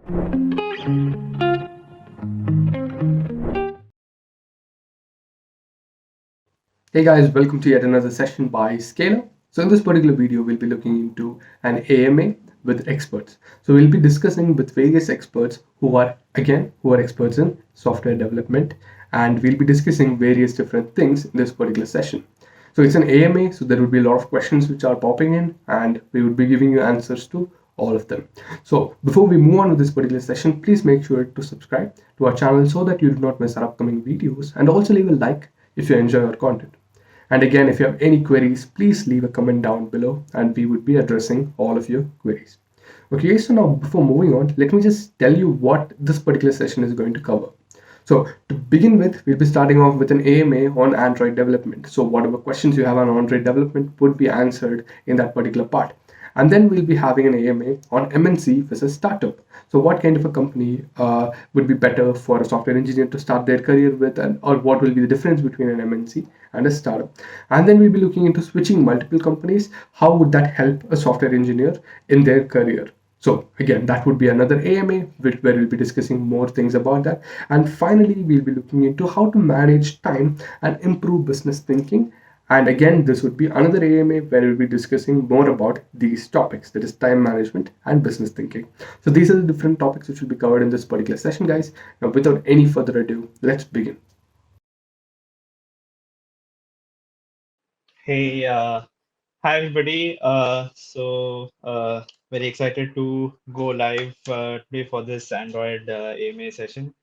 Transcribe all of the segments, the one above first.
Hey guys, welcome to yet another session by Scalar. So in this particular video, we'll be looking into an AMA with experts. So we'll be discussing with various experts who are experts in software development, and we'll be discussing various different things in this particular session. So it's an AMA, so there will be a lot of questions which are popping in, and we would be giving you answers to all of them. So before we move on to this particular session, please make sure to subscribe to our channel so that you do not miss our upcoming videos, and also leave a like if you enjoy our content. And again, if you have any queries, please leave a comment down below and we would be addressing all of your queries. Okay, so now before moving on, let me just tell you what this particular session is going to cover. So to begin with, we'll be starting off with an AMA on Android development. So whatever questions you have on Android development would be answered in that particular part. And then we'll be having an AMA on MNC versus startup. So what kind of a company would be better for a software engineer to start their career with, and or what will be the difference between an MNC and a startup. And then we'll be looking into switching multiple companies. How would that help a software engineer in their career? So again, that would be another AMA where we'll be discussing more things about that. And finally, we'll be looking into how to manage time and improve business thinking. And again, this would be another AMA where we'll be discussing more about these topics, that is time management and business thinking. So these are the different topics which will be covered in this particular session, guys. Now, without any further ado, let's begin. Hey, hi everybody. Very excited to go live today for this Android AMA session.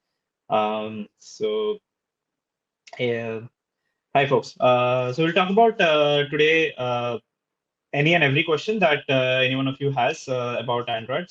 Uh, Hi folks. So we'll talk about today any and every question that any one of you has about Android.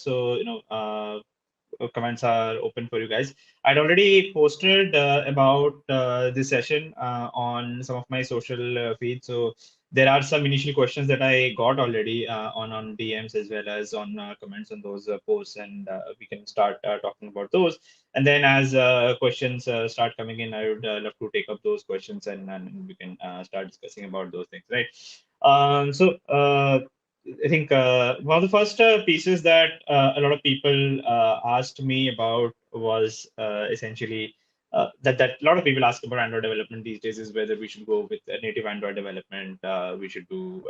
Comments are open for you guys. I'd already posted about this session on some of my social feeds. So there are some initial questions that I got already on DMs as well as on comments on those posts, and we can start talking about those. And then as questions start coming in, I would love to take up those questions and we can start discussing about those things, right? Um, so. Uh, I think one of the first pieces that a lot of people asked me about was essentially that a lot of people ask about Android development these days is whether we should go with a native Android development, we should do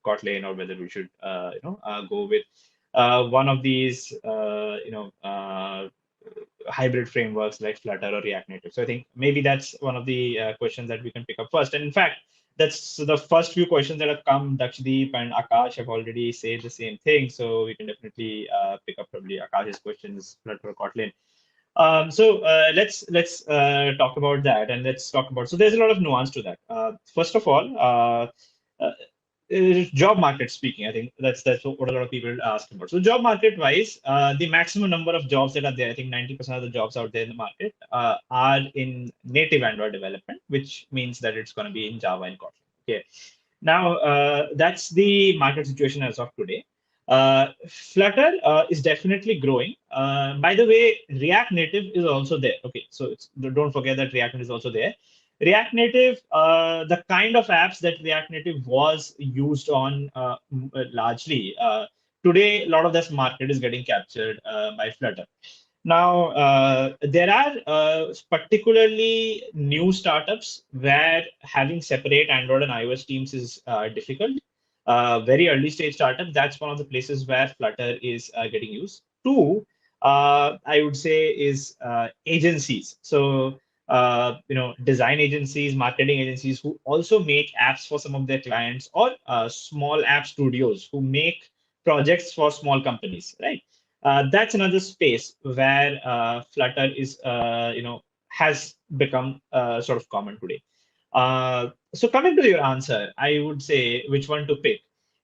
Kotlin, or whether we should go with one of these hybrid frameworks like Flutter or React Native. So I think maybe that's one of the questions that we can pick up first. And in fact, that's the first few questions that have come. Dakshdeep and Akash have already said the same thing, so we can definitely pick up probably Akash's questions, Flutter or Kotlin. Let's talk about that, and let's talk about. So there's a lot of nuance to that. First of all, uh, job market speaking, I think that's what a lot of people ask about. So job market wise, the maximum number of jobs that are there, I think 90% of the jobs out there in the market are in native Android development, which means that it's going to be in Java and Kotlin. Okay. Now, that's the market situation as of today. Flutter is definitely growing. By the way, React Native is also there. Okay, so don't forget that React Native is also there. React Native, the kind of apps that React Native was used on largely, today a lot of this market is getting captured by Flutter. Now, there are particularly new startups where having separate Android and iOS teams is difficult. Very early stage startup, that's one of the places where Flutter is getting used. Two, I would say is agencies. So, design agencies, marketing agencies who also make apps for some of their clients, or small app studios who make projects for small companies, right? That's another space where Flutter is, has become sort of common today. So coming to your answer, I would say which one to pick.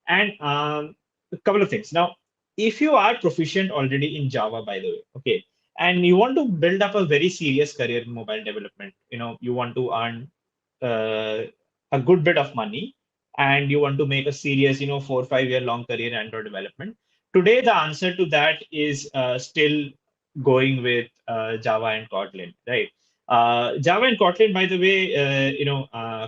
And a couple of things. Now, if you are proficient already in Java, by the way, okay, and you want to build up a very serious career in mobile development, you want to earn uh, a good bit of money, and you want to make a serious, 4 or 5 year long career in Android development. Today, the answer to that is still going with Java and Kotlin, right? Java and Kotlin, by the way,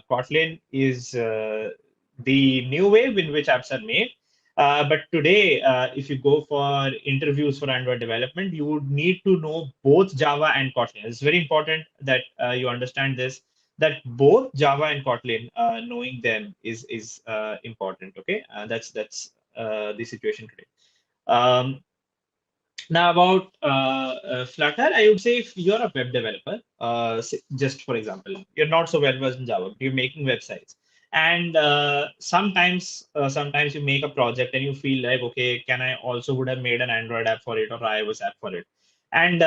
Kotlin is the new wave in which apps are made. But today, if you go for interviews for Android development, you would need to know both Java and Kotlin. It's very important that you understand this, that both Java and Kotlin, knowing them is important. Okay, that's the situation today. Um, Now about Flutter, I would say if you're a web developer, just for example, you're not so well versed in Java, but you're making websites, and sometimes you make a project and you feel like, okay, can I also would have made an Android app for it or iOS app for it, and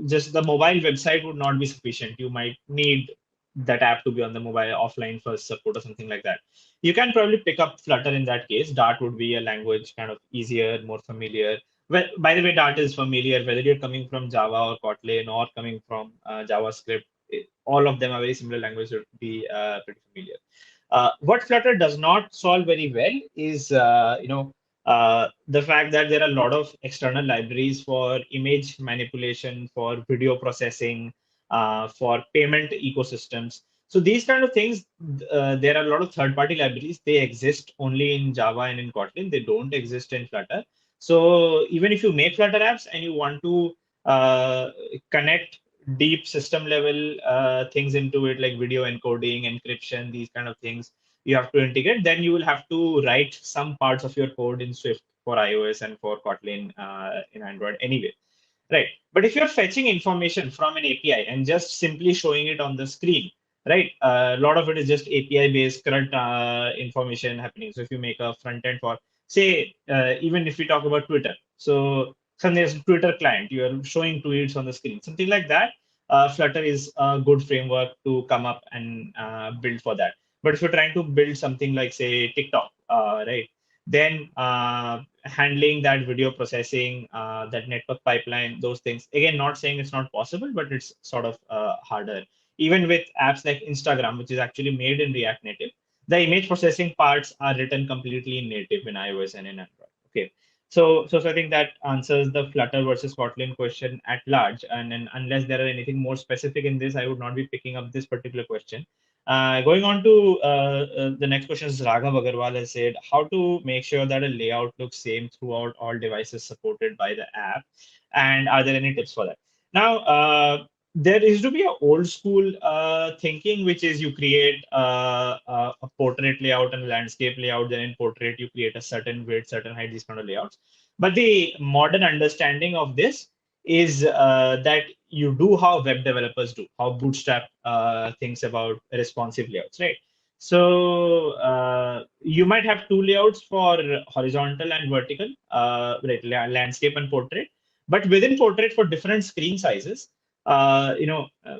just the mobile website would not be sufficient. You might need that app to be on the mobile offline first support or something like that. You can probably pick up Flutter in that case. Dart would be a language kind of easier, more familiar. Well, by the way, Dart is familiar whether you're coming from Java or Kotlin or coming from JavaScript. All of them are very similar languages to be pretty familiar. What Flutter does not solve very well is, the fact that there are a lot of external libraries for image manipulation, for video processing, for payment ecosystems. So these kind of things, there are a lot of third-party libraries. They exist only in Java and in Kotlin. They don't exist in Flutter. So even if you make Flutter apps and you want to connect deep system level things into it, like video encoding, encryption, these kind of things, you have to integrate. Then you will have to write some parts of your code in Swift for iOS and for Kotlin in Android anyway. Right. But if you're fetching information from an API and just simply showing it on the screen, right? A lot of it is just API based current information happening. So if you make a front end for, say, even if we talk about Twitter, so there's a Twitter client, you are showing tweets on the screen, something like that. Flutter is a good framework to come up and build for that. But if you're trying to build something like, say, TikTok, right? Then handling that video processing, that network pipeline, those things. Again, not saying it's not possible, but it's sort of harder. Even with apps like Instagram, which is actually made in React Native, the image processing parts are written completely in native in iOS and in Android. Okay. So I think that answers the Flutter versus Kotlin question at large. And then unless there are anything more specific in this, I would not be picking up this particular question. Going on to the next question, is Raghav Agarwal has said, how to make sure that a layout looks same throughout all devices supported by the app, and are there any tips for that? Now, there is to be an old school thinking, which is you create a portrait layout and a landscape layout. Then in portrait, you create a certain width, certain height, these kind of layouts. But the modern understanding of this is that you do how web developers do, how Bootstrap thinks about responsive layouts, right? So you might have two layouts for horizontal and vertical, right, landscape and portrait. But within portrait, for different screen sizes, uh, you know, uh,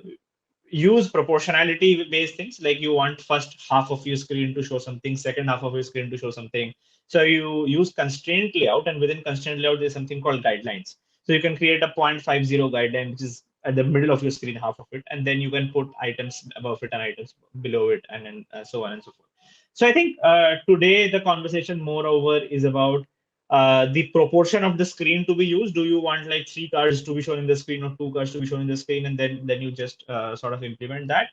use proportionality based things, like you want first half of your screen to show something, second half of your screen to show something. So you use constraint layout, and within constraint layout, there's something called guidelines. So you can create a 0.50 guideline, which is at the middle of your screen, half of it, and then you can put items above it and items below it, and then so on and so forth. So I think today the conversation moreover is about the proportion of the screen to be used. Do you want like three cards to be shown in the screen or two cards to be shown in the screen, and then you just sort of implement that.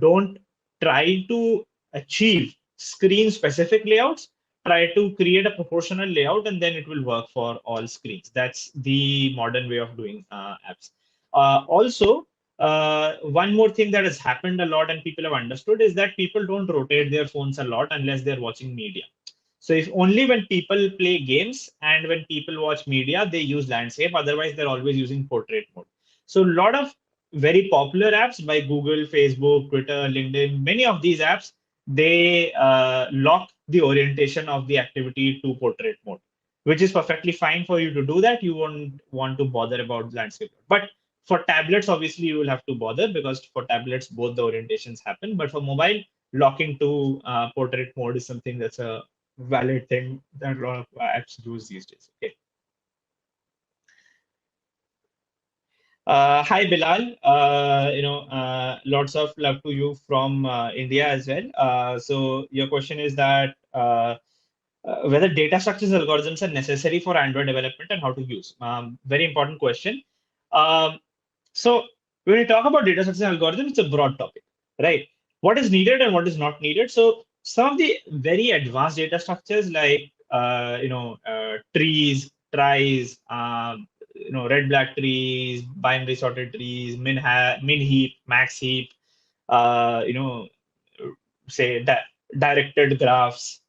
Don't try to achieve screen specific layouts. Try to create a proportional layout, and then it will work for all screens. That's the modern way of doing apps. Also, one more thing that has happened a lot and people have understood is that people don't rotate their phones a lot unless they're watching media. So if only when people play games and when people watch media, they use landscape. Otherwise, they're always using portrait mode. So a lot of very popular apps by Google, Facebook, Twitter, LinkedIn, many of these apps, they lock the orientation of the activity to portrait mode, which is perfectly fine for you to do that. You won't want to bother about landscape. But for tablets, obviously, you will have to bother, because for tablets, both the orientations happen. But for mobile, locking to portrait mode is something that's a valid thing that a lot of apps use these days. Okay. Hi Bilal. Lots of love to you from India as well. So your question is that whether data structures algorithms are necessary for Android development and how to use. Very important question. Um, so when we talk about data structures and algorithms, it's a broad topic, right? What is needed and what is not needed. So some of the very advanced data structures like trees, tries, red black trees, binary sorted trees, min heap, max heap, uh, you know, say directed graphs.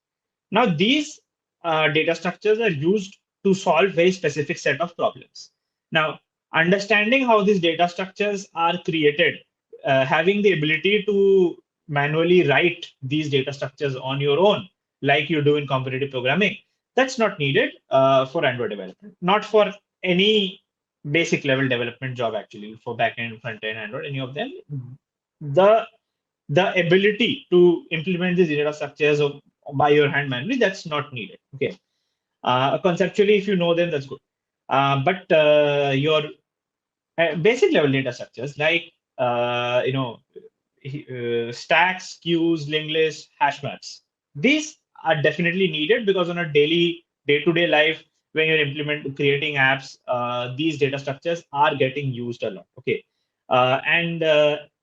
Now these data structures are used to solve very specific set of problems. Now, understanding how these data structures are created, having the ability to manually write these data structures on your own, like you do in competitive programming, that's not needed for Android development, not for any basic level development job actually, for backend, front end, Android, any of them. The the ability to implement these data structures by your hand manually, that's not needed. Okay. Conceptually, if you know them, that's good. But your basic level data structures like stacks, queues, linked lists, hash maps, these are definitely needed because on a daily day-to-day life, when you're creating apps, these data structures are getting used a lot. Okay. And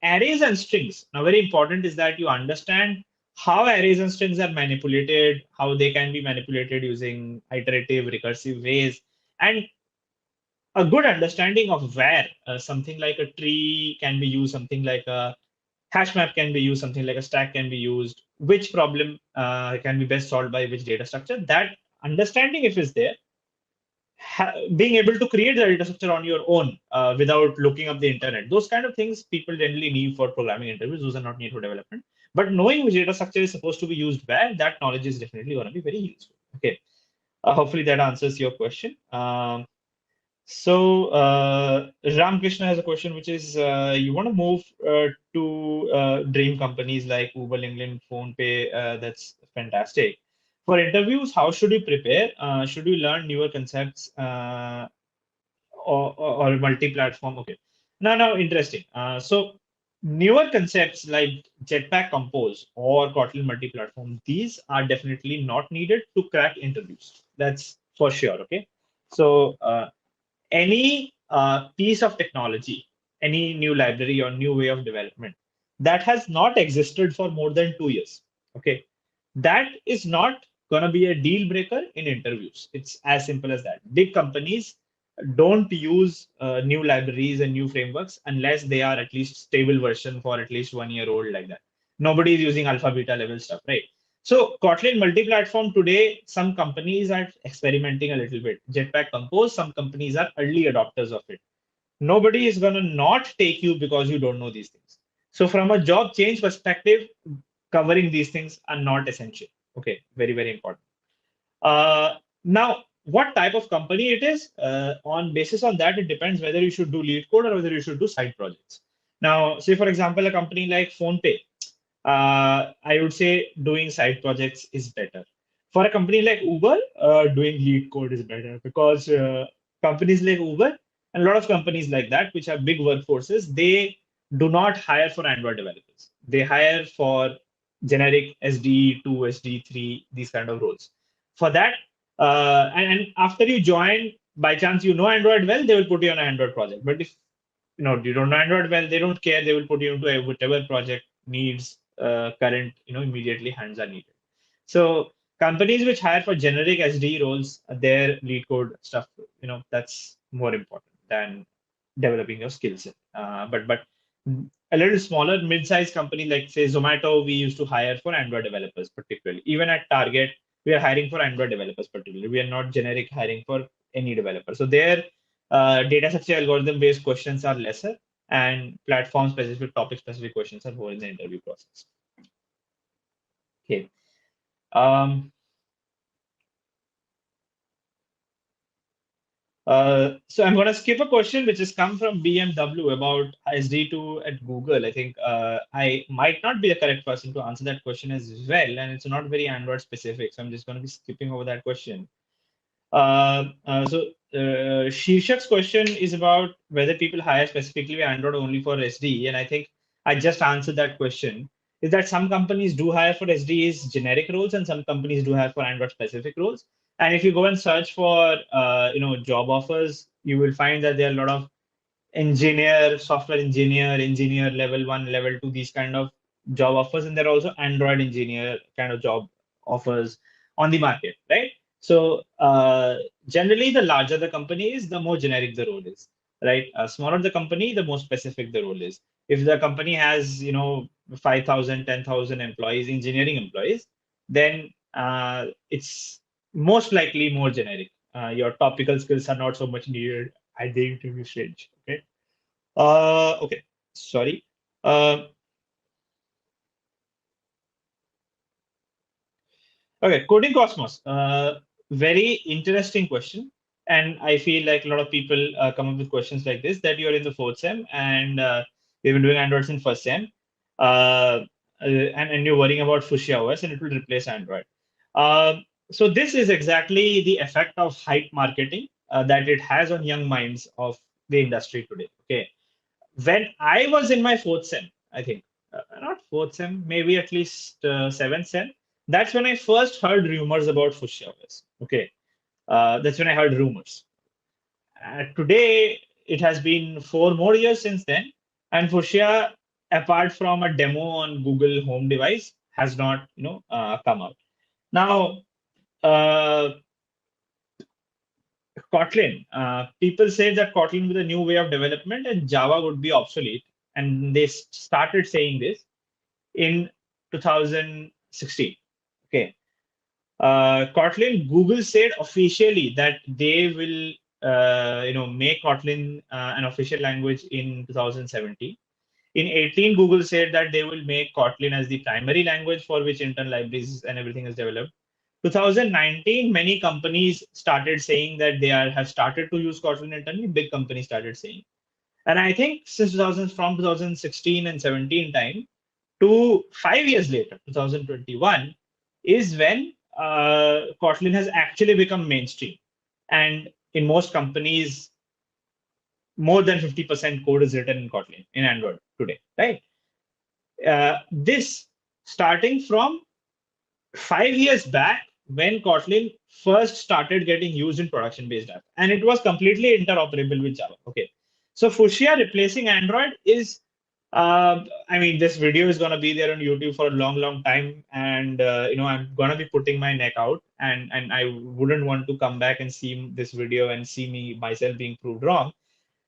arrays and strings. Now, very important is that you understand how arrays and strings are manipulated, how they can be manipulated using iterative, recursive ways, and a good understanding of where something like a tree can be used, something like a hash map can be used, something like a stack can be used, which problem can be best solved by which data structure. That understanding, if is there, being able to create the data structure on your own without looking up the internet, those kind of things people generally need for programming interviews. Those are not needed for development. But knowing which data structure is supposed to be used where, that knowledge is definitely going to be very useful. Okay. Hopefully that answers your question. Ram Krishna has a question, which is you want to move to dream companies like Uber, LinkedIn, PhonePe. That's fantastic. For interviews, how should you prepare? Should you learn newer concepts or multi-platform? Okay. Now, interesting. So newer concepts like Jetpack Compose or Kotlin multi-platform, these are definitely not needed to crack interviews. That's for sure. Okay. So any piece of technology, any new library or new way of development that has not existed for more than 2 years, okay, that is not going to be a deal breaker in interviews. It's as simple as that. Big companies don't use new libraries and new frameworks unless they are at least stable version for at least 1 year old, like that. Nobody is using alpha beta level stuff, right? So Kotlin multi-platform today, some companies are experimenting a little bit. Jetpack Compose, some companies are early adopters of it. Nobody is going to not take you because you don't know these things. So from a job change perspective, covering these things are not essential. Okay, very, very important. Now, what type of company it is, on basis on that, it depends whether you should do lead code or whether you should do side projects. Now, say for example, a company like PhonePe, I would say doing side projects is better. For a company like Uber, doing lead code is better because companies like Uber and a lot of companies like that, which have big workforces, they do not hire for Android developers. They hire for generic SD2, SD3, these kind of roles. For that, and after you join, by chance you know Android well, they will put you on an Android project. But if you don't know Android well, they don't care. They will put you into whatever project needs current, immediately hands are needed. So companies which hire for generic SD roles, their lead code stuff, that's more important than developing your skill set. But a little smaller, mid-sized company like say Zomato, we used to hire for Android developers particularly. Even at Target, we are hiring for Android developers particularly. We are not generic hiring for any developer. So their data structure algorithm based questions are lesser, and platform specific, topic specific questions are more in the interview process. Okay. So I'm going to skip a question which has come from BMW about SD2 at Google. I think I might not be the correct person to answer that question as well, and it's not very Android specific. So I'm just going to be skipping over that question. Shirshak's question is about whether people hire specifically Android only for SD, and I think I just answered that question. Is that some companies do hire for SD's generic roles, and some companies do hire for Android specific roles. And if you go and search for job offers, you will find that there are a lot of engineer, software engineer, engineer level 1, level 2, these kind of job offers, and there are also Android engineer kind of job offers on the market, right? So generally, the larger the company is, the more generic the role is, right? Smaller the company, the more specific the role is. If the company has, 5,000, 10,000 employees, engineering employees, then it's most likely more generic. Your topical skills are not so much needed at the interview stage. Okay. Okay. Sorry. Uh, Okay, coding Cosmos. Very interesting question. And I feel like a lot of people come up with questions like this, that you're in the fourth sem and you've been doing Android in first sem, and you're worrying about Fuchsia OS and it will replace Android. So this is exactly the effect of hype marketing that it has on young minds of the industry today. Okay, when I was in my fourth sem, I think, not fourth sem, maybe at least seventh sem, that's when I first heard rumors about Fuchsia OS. Okay, that's when I heard rumors. Today, it has been 4 more years since then, and Fuchsia, apart from a demo on Google Home device, has not, come out. Now, uh, Kotlin. People say that Kotlin was a new way of development and Java would be obsolete. And they started saying this in 2016. Okay. Kotlin, Google said officially that they will, make Kotlin an official language in 2017. In 18, Google said that they will make Kotlin as the primary language for which internal libraries and everything is developed. 2019, many companies started saying that they have started to use Kotlin internally. Big companies started saying, and I think since 2000, from 2016 and 17 time to 5 years later, 2021, is when Kotlin has actually become mainstream, and in most companies, more than 50% code is written in Kotlin in Android today, right? This starting from 5 years back when Kotlin first started getting used in production-based apps, and it was completely interoperable with Java. Okay, so Fuchsia replacing Android is, I mean, this video is gonna be there on YouTube for a long, long time, and I'm gonna be putting my neck out, and I wouldn't want to come back and see this video and see me myself being proved wrong.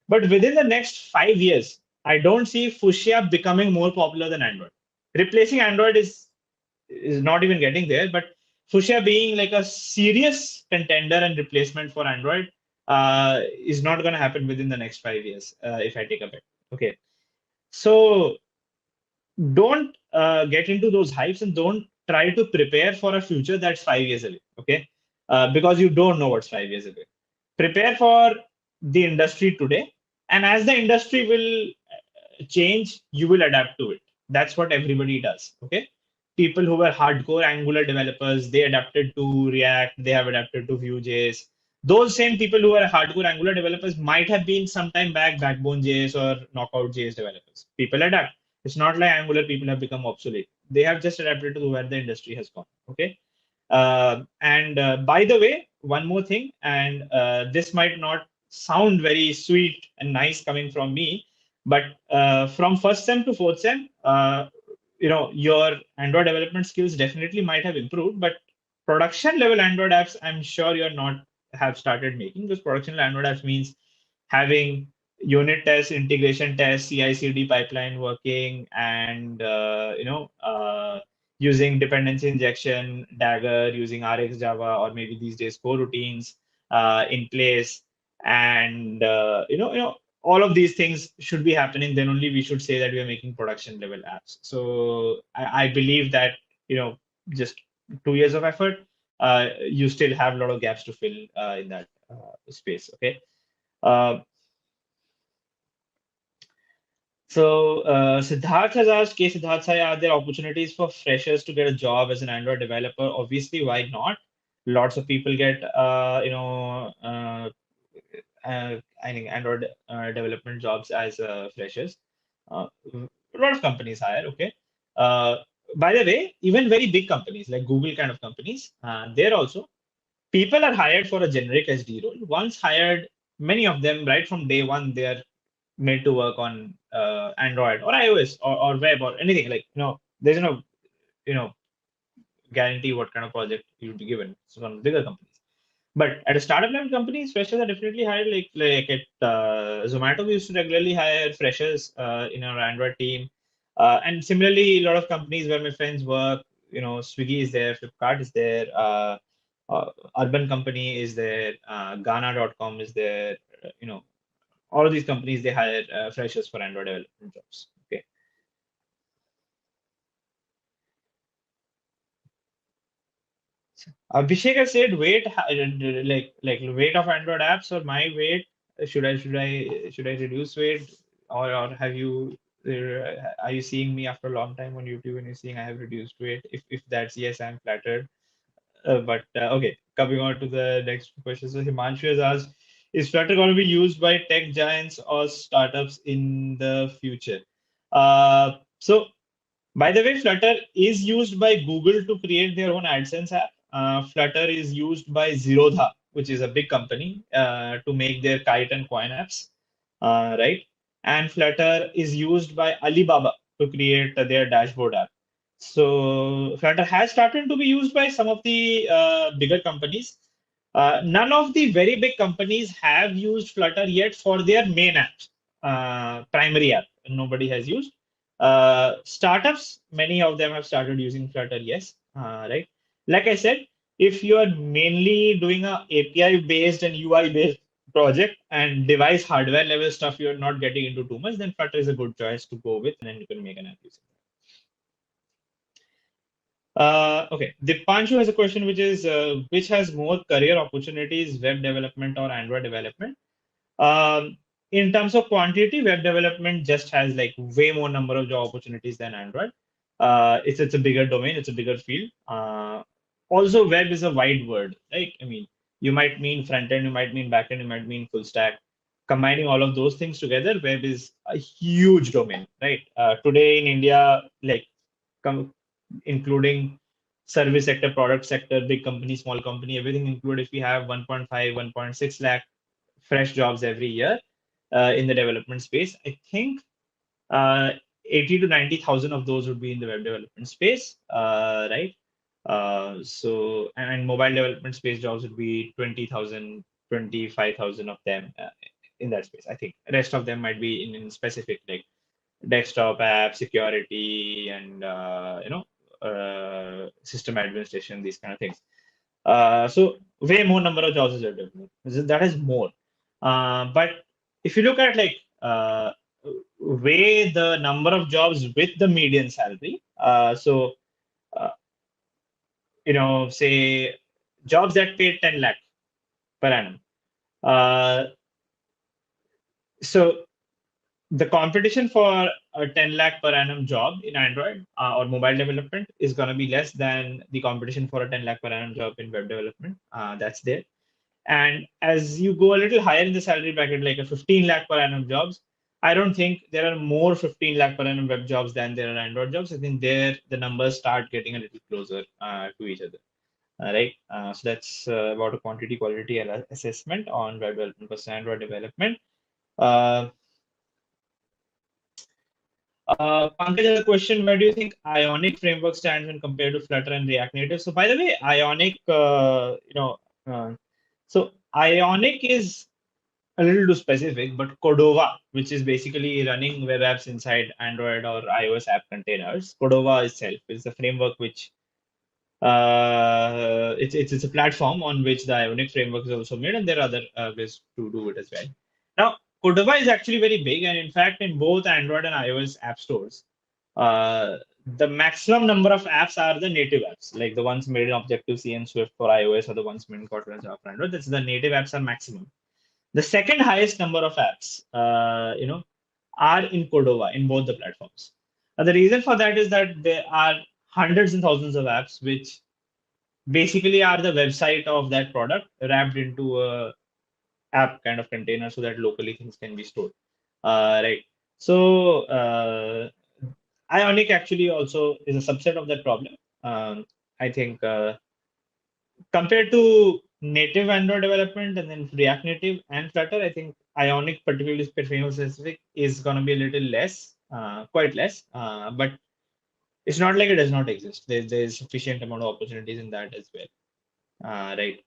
But within the next 5 years, I don't see Fuchsia becoming more popular than Android. Replacing Android is not even getting there, but Fuchsia being like a serious contender and replacement for Android is not going to happen within the next 5 years, if I take a bet. Okay. So don't get into those hypes and don't try to prepare for a future that's 5 years away. Okay. Because you don't know what's 5 years away. Prepare for the industry today. And as the industry will change, you will adapt to it. That's what everybody does. Okay. People who were hardcore Angular developers, they adapted to React, they have adapted to Vue.js. Those same people who are hardcore Angular developers might have been sometime back Backbone.js or Knockout.js developers. People adapt. It's not like Angular people have become obsolete. They have just adapted to where the industry has gone. Okay. And by the way, one more thing, and this might not sound very sweet and nice coming from me, but from first sem to fourth sem, your Android development skills definitely might have improved, but production level Android apps, I'm sure you're not have started making, because production level Android apps means having unit tests, integration tests, CI/CD pipeline working, and using dependency injection, Dagger, using RX Java, or maybe these days coroutines in place, and all of these things should be happening. Then only we should say that we are making production level apps. So I believe that just 2 years of effort, you still have a lot of gaps to fill in that space. Okay. Uh, Siddharth has asked, K. Siddharth Sai, are there opportunities for freshers to get a job as an Android developer? Obviously, why not? Lots of people get, I think Android development jobs as freshers. A lot of companies hire. Okay. Uh, by the way, even very big companies like Google kind of companies, they're also people are hired for a generic SD role. Once hired, many of them right from day one, they are made to work on Android or iOS or web or anything. Like there's no you know guarantee what kind of project you'll be given. So some bigger companies. But at a startup level companies, freshers are definitely hired. Like at Zomato, we used to regularly hire freshers in our Android team. And similarly, a lot of companies where my friends work, Swiggy is there, Flipkart is there, Urban Company is there, Ghana.com is there. All of these companies, they hire freshers for Android development jobs. Okay. Abhishek has said weight, like weight of Android apps or my weight. Should I reduce weight, or have you are you seeing me after a long time on YouTube and you're seeing I have reduced weight? If that's yes, I'm flattered. But okay, coming on to the next question. So Himanshu has asked, is Flutter going to be used by tech giants or startups in the future? So by the way, Flutter is used by Google to create their own AdSense app. Flutter is used by Zerodha, which is a big company, to make their Kite and Coin apps, right? And Flutter is used by Alibaba to create their dashboard app. So Flutter has started to be used by some of the bigger companies. None of the very big companies have used Flutter yet for their main app, primary app. Nobody has used. Startups, many of them have started using Flutter, yes, right? Like I said, if you are mainly doing a API based and UI based project and device hardware level stuff, you're not getting into too much, then Flutter is a good choice to go with, and then you can make an app using it. Okay, Dipanshu has a question, which is which has more career opportunities, web development or Android development? In terms of quantity, web development just has like way more number of job opportunities than Android. It's a bigger domain, it's a bigger field. Also, web is a wide word, right? I mean, you might mean front end, you might mean back end, you might mean full stack. Combining all of those things together, web is a huge domain, right? Today in India, like including service sector, product sector, big company, small company, everything included, if we have 1.5, 1.6 lakh fresh jobs every year in the development space. I think 80 to 90,000 of those would be in the web development space, right? And mobile development space jobs would be 20,000, 25,000 of them in that space. I think rest of them might be in specific like desktop app security and system administration, these kind of things. So way more number of jobs is available. That is more. But if you look at like way the number of jobs with the median salary, uh, say jobs that pay 10 lakh per annum. Uh, so the competition for a 10 lakh per annum job in Android or mobile development is going to be less than the competition for a 10 lakh per annum job in web development. That's there. And as you go a little higher in the salary bracket, like a 15 lakh per annum jobs, I don't think there are more 15 lakh per annum web jobs than there are Android jobs. I think there the numbers start getting a little closer to each other. Right. So that's about a quantity quality assessment on web development versus Android development. Uh, Pankaj has a question. Where do you think Ionic framework stands when compared to Flutter and React Native? So, by the way, Ionic, so Ionic is a little too specific, but Cordova, which is basically running web apps inside Android or iOS app containers, Cordova itself is a framework which it's a platform on which the Ionic framework is also made, and there are other ways to do it as well. Now, Cordova is actually very big, and in fact, in both Android and iOS app stores, the maximum number of apps are the native apps, like the ones made in Objective C and Swift for iOS, or the ones made in Kotlin and Java for Android. That's the native apps are maximum. The second highest number of apps, are in Cordova in both the platforms. The reason for that is that there are hundreds and thousands of apps which basically are the website of that product wrapped into a app kind of container so that locally things can be stored. Right. So Ionic actually also is a subset of that problem. I think compared to native Android development and then React Native and Flutter, I think Ionic, particularly framework specific, is going to be a little less, quite less. But it's not like it does not exist. There's sufficient amount of opportunities in that as well. Right.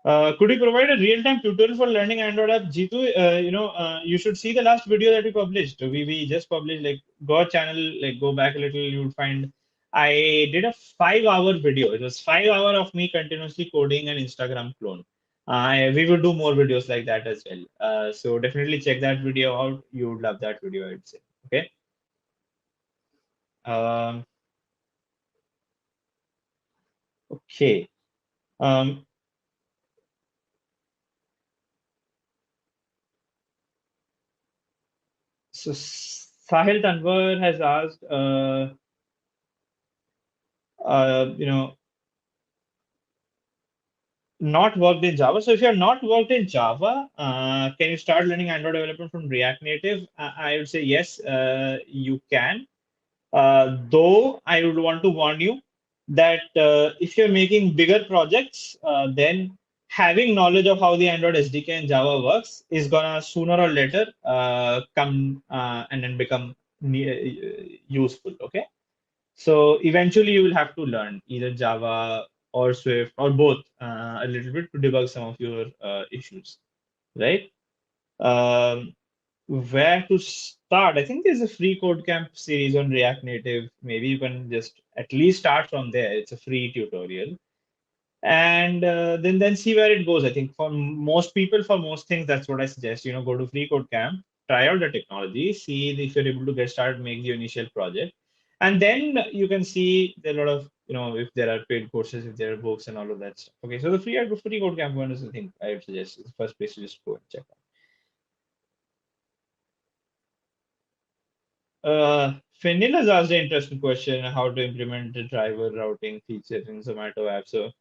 Could you provide a real-time tutorial for learning Android app? Jitu, you should see the last video that we published. We just published, like, go our channel, like, go back a little, you'll find I did a 5 hour video. It was 5 hour of me continuously coding an Instagram clone. We will do more videos like that as well. So definitely check that video out. You would love that video, I'd say. Okay. Um, okay. Um, so Sahil Tanwar has asked, you know, not worked in Java. So if you have not worked in Java, can you start learning Android development from React Native? I would say yes, you can. Though I would want to warn you that if you're making bigger projects, then having knowledge of how the Android SDK and Java works is gonna sooner or later come and then become useful. Okay. So eventually you will have to learn either Java or Swift or both a little bit to debug some of your issues, right? Um, where to start? I think there's a free code camp series on React Native. Maybe you can just at least start from there. It's a free tutorial, and then see where it goes. I think for most people, for most things, that's what I suggest. Go to free code camp, try out the technology, see if you're able to get started, make the initial project, and then you can see there are a lot of, if there are paid courses, if there are books and all of that stuff. Okay, so the free code camp one is the thing I would suggest. It's the first place to just go and check out. Fenil has asked an interesting question: how to implement the driver routing feature in Zomato app. So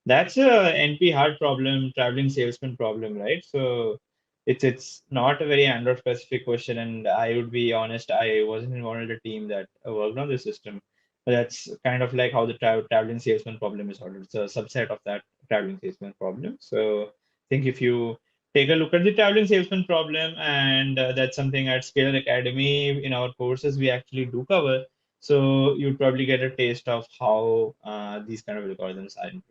that's a NP hard problem, traveling salesman problem, right? So it's not a very Android specific question, and I would be honest, I wasn't involved in the team that worked on the system. But that's kind of like how the traveling salesman problem is solved. It's a subset of that traveling salesman problem. So I think if you take a look at the traveling salesman problem, and that's something at Scalar Academy in our courses we actually do cover. So you'd probably get a taste of how these kind of algorithms are implemented.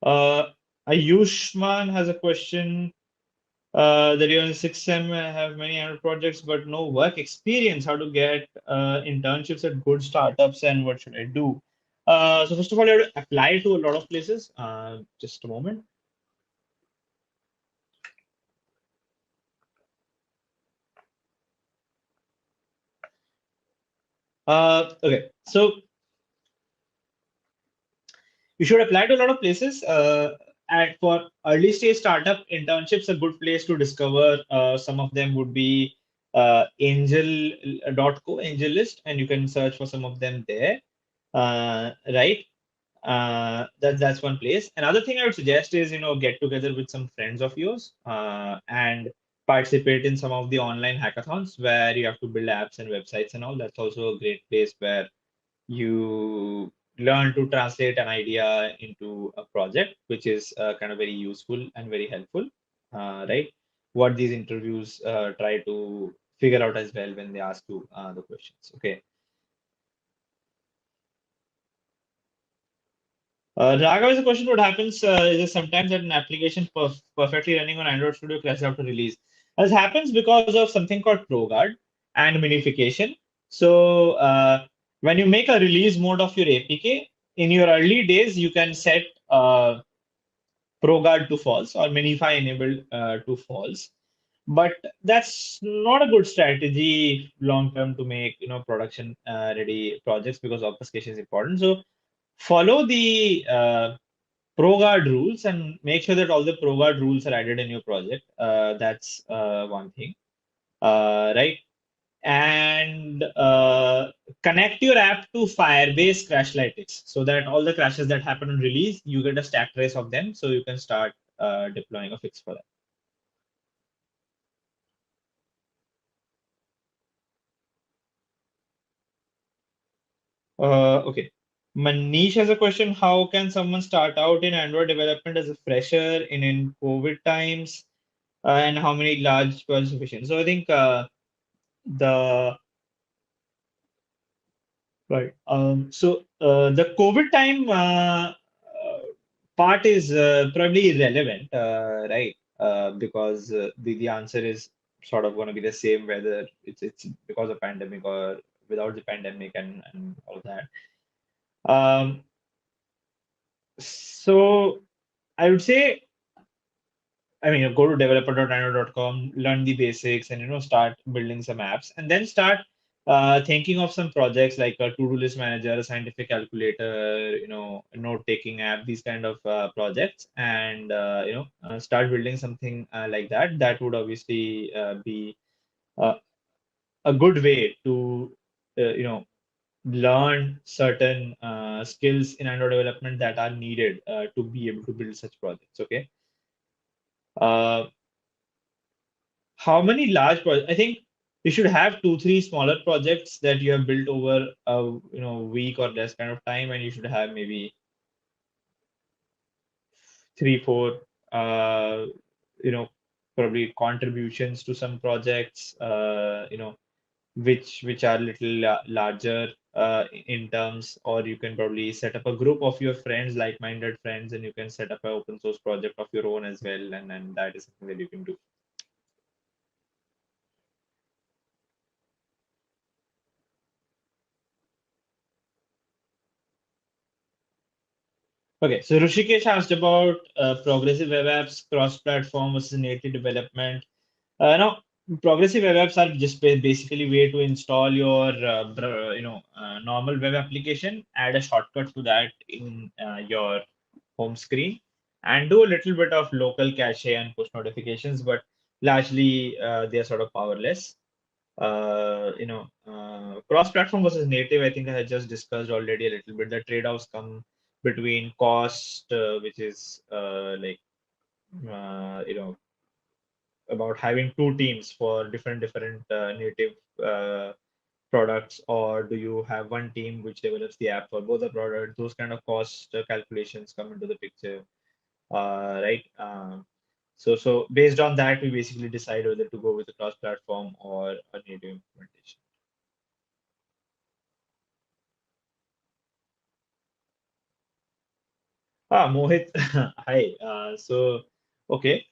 Uh, Ayushman has a question that you're in 6M, have many other projects, but no work experience. How to get internships at good startups, and what should I do? So first of all, you have to apply to a lot of places. Just a moment. Okay, so you should apply to a lot of places. For early stage startup internships, a good place to discover some of them would be angel.co, AngelList, and you can search for some of them there. Right? That's one place. Another thing I would suggest is, get together with some friends of yours and participate in some of the online hackathons where you have to build apps and websites and all. That's also a great place where you learn to translate an idea into a project, which is kind of very useful and very helpful, right? What these interviews try to figure out as well when they ask you the questions. Okay. Raghav has a question: what happens is sometimes that an application perfectly running on Android Studio crashes after release. This happens because of something called ProGuard and minification. So when you make a release mode of your APK, in your early days, you can set ProGuard to false or minify enabled to false. But that's not a good strategy long term to make production ready projects, because obfuscation is important. So follow the ProGuard rules and make sure that all the ProGuard rules are added in your project. That's one thing, right? And connect your app to Firebase Crashlytics so that all the crashes that happen on release, you get a stack trace of them, so you can start deploying a fix for that. Okay. Manish has a question: how can someone start out in Android development as a fresher in COVID times? And how many large projects sufficient? So I think the right. The COVID time part is probably irrelevant, right? Because the answer is sort of going to be the same whether it's because of pandemic or without the pandemic and all that. Um, so I would say, I mean, you go to developer.nano.com, learn the basics, and start building some apps, and then start thinking of some projects like a to-do list manager, a scientific calculator, a note-taking app, these kind of projects, and start building something like that. That would obviously be uh, a good way to learn certain skills in Android development that are needed to be able to build such projects. Okay. Uh, How many large projects? I think you should have two, three smaller projects that you have built over a week or less kind of time, and you should have maybe three, four, uh, you know, probably contributions to some projects, which are little larger in terms, or you can probably set up a group of your friends, like-minded friends, and you can set up an open source project of your own as well, and that is something that you can do. Okay, so Rishikesh asked about progressive web apps, cross-platform versus native development. Now, progressive web apps are just basically way to install your normal web application, add a shortcut to that in your home screen, and do a little bit of local cache and push notifications, but largely they are sort of powerless. Cross-platform versus native, I think I had just discussed already a little bit. The trade-offs come between cost, which is uh, you know, about having two teams for different native products, or do you have one team which develops the app for both the products? Those kind of cost calculations come into the picture, right? So based on that, we basically decide whether to go with a cross-platform or a native implementation. Mohit, hi. Okay.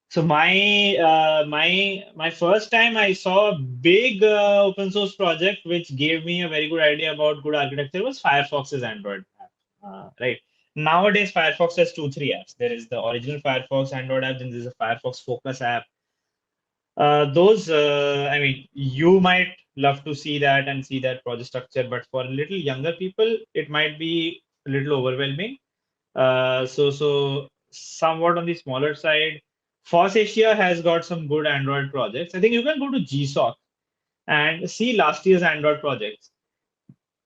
So my first time I saw a big open source project which gave me a very good idea about good architecture was Firefox's Android app. Right. Nowadays, Firefox has two, three apps. There is the original Firefox Android app, then there's a Firefox Focus app. I mean, you might love to see that and see that project structure, but for little younger people, it might be a little overwhelming. So somewhat on the smaller side, Force Asia has got some good Android projects. I think you can go to GSOC and see last year's Android projects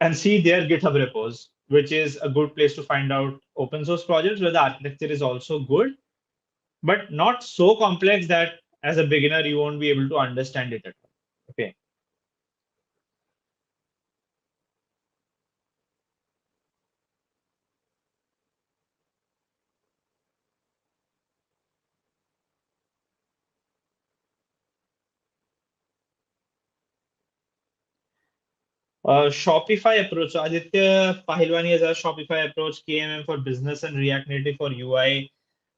and see their GitHub repos, which is a good place to find out open source projects where the architecture is also good, but not so complex that as a beginner you won't be able to understand it at all. Okay. Shopify approach. So Aditya Pahilwani has a Shopify approach, KMM for business and React Native for UI.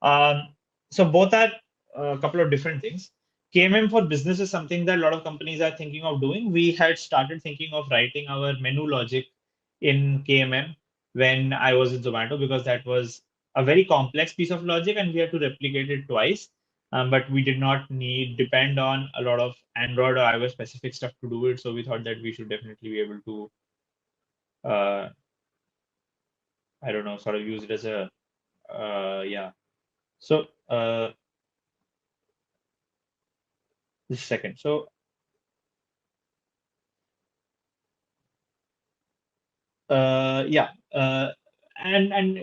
So both are a couple of different things. KMM for business is something that a lot of companies are thinking of doing. We had started thinking of writing our menu logic in KMM when I was in Zomato because that was a very complex piece of logic and we had to replicate it twice. But we did not need depend on a lot of Android or iOS specific stuff to do it. So we thought that we should definitely be able to, uh, I don't know, sort of use it as a, yeah. So just a second. So yeah, and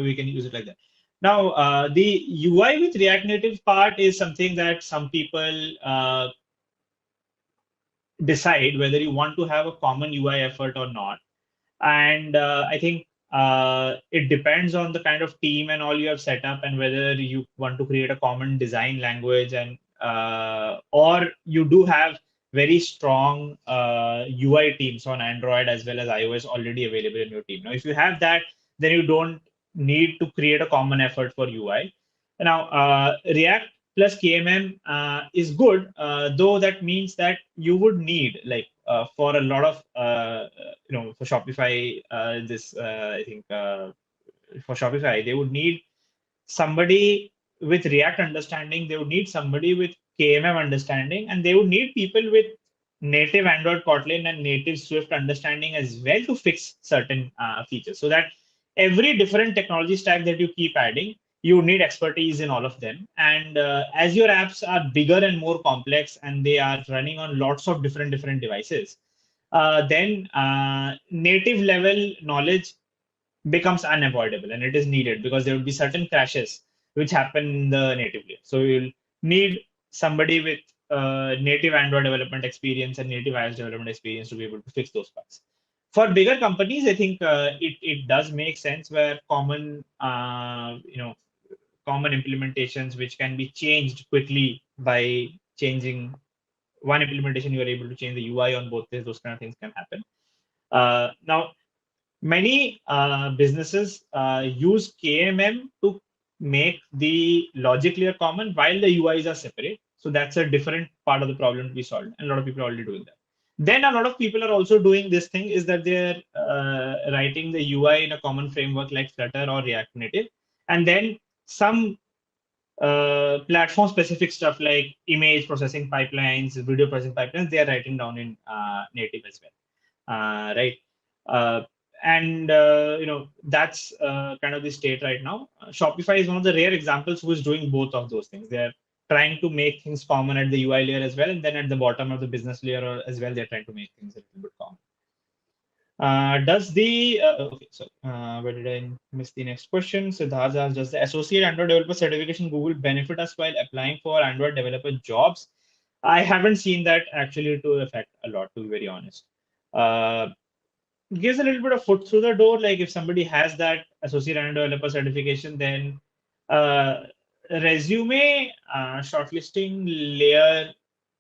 we can use it like that. Now the UI with React Native part is something that some people decide whether you want to have a common UI effort or not. And I think it depends on the kind of team and all you have set up and whether you want to create a common design language and or you do have very strong UI teams on Android as well as iOS already available in your team. Now, if you have that, then you don't need to create a common effort for UI. Now, React plus KMM is good, though that means that you would need for a lot of for Shopify, I think for Shopify they would need somebody with React understanding, they would need somebody with KMM understanding, and they would need people with native Android Kotlin and native Swift understanding as well to fix certain features. So that every different technology stack that you keep adding, you need expertise in all of them. And as your apps are bigger and more complex, and they are running on lots of different devices, then native level knowledge becomes unavoidable and it is needed because there will be certain crashes which happen in the native layer. So you'll need somebody with native Android development experience and native iOS development experience to be able to fix those bugs. For bigger companies, I think it does make sense where common implementations which can be changed quickly by changing one implementation, you are able to change the UI on both those kind of things can happen. Now, many businesses use KMM to make the logic layer common while the UIs are separate. So that's a different part of the problem to be solved. And a lot of people are already doing that. Then a lot of people are also doing this thing is that they're writing the UI in a common framework like Flutter or React Native. And then some platform specific stuff like image processing pipelines, video processing pipelines, they are writing down in native as well. Right. Uh, and that's kind of the state right now. Shopify is one of the rare examples who is doing both of those things. They're trying to make things common at the UI layer as well, and then at the bottom of the business layer as well, they're trying to make things a little bit common. Does the okay, sorry, where did I miss the next question? Siddharth asks, does the associate Android developer certification Google benefit us while applying for Android developer jobs? I haven't seen that actually to affect a lot, to be very honest. Gives a little bit of foot through the door. Like if somebody has that associate Android developer certification, then resume shortlisting layer,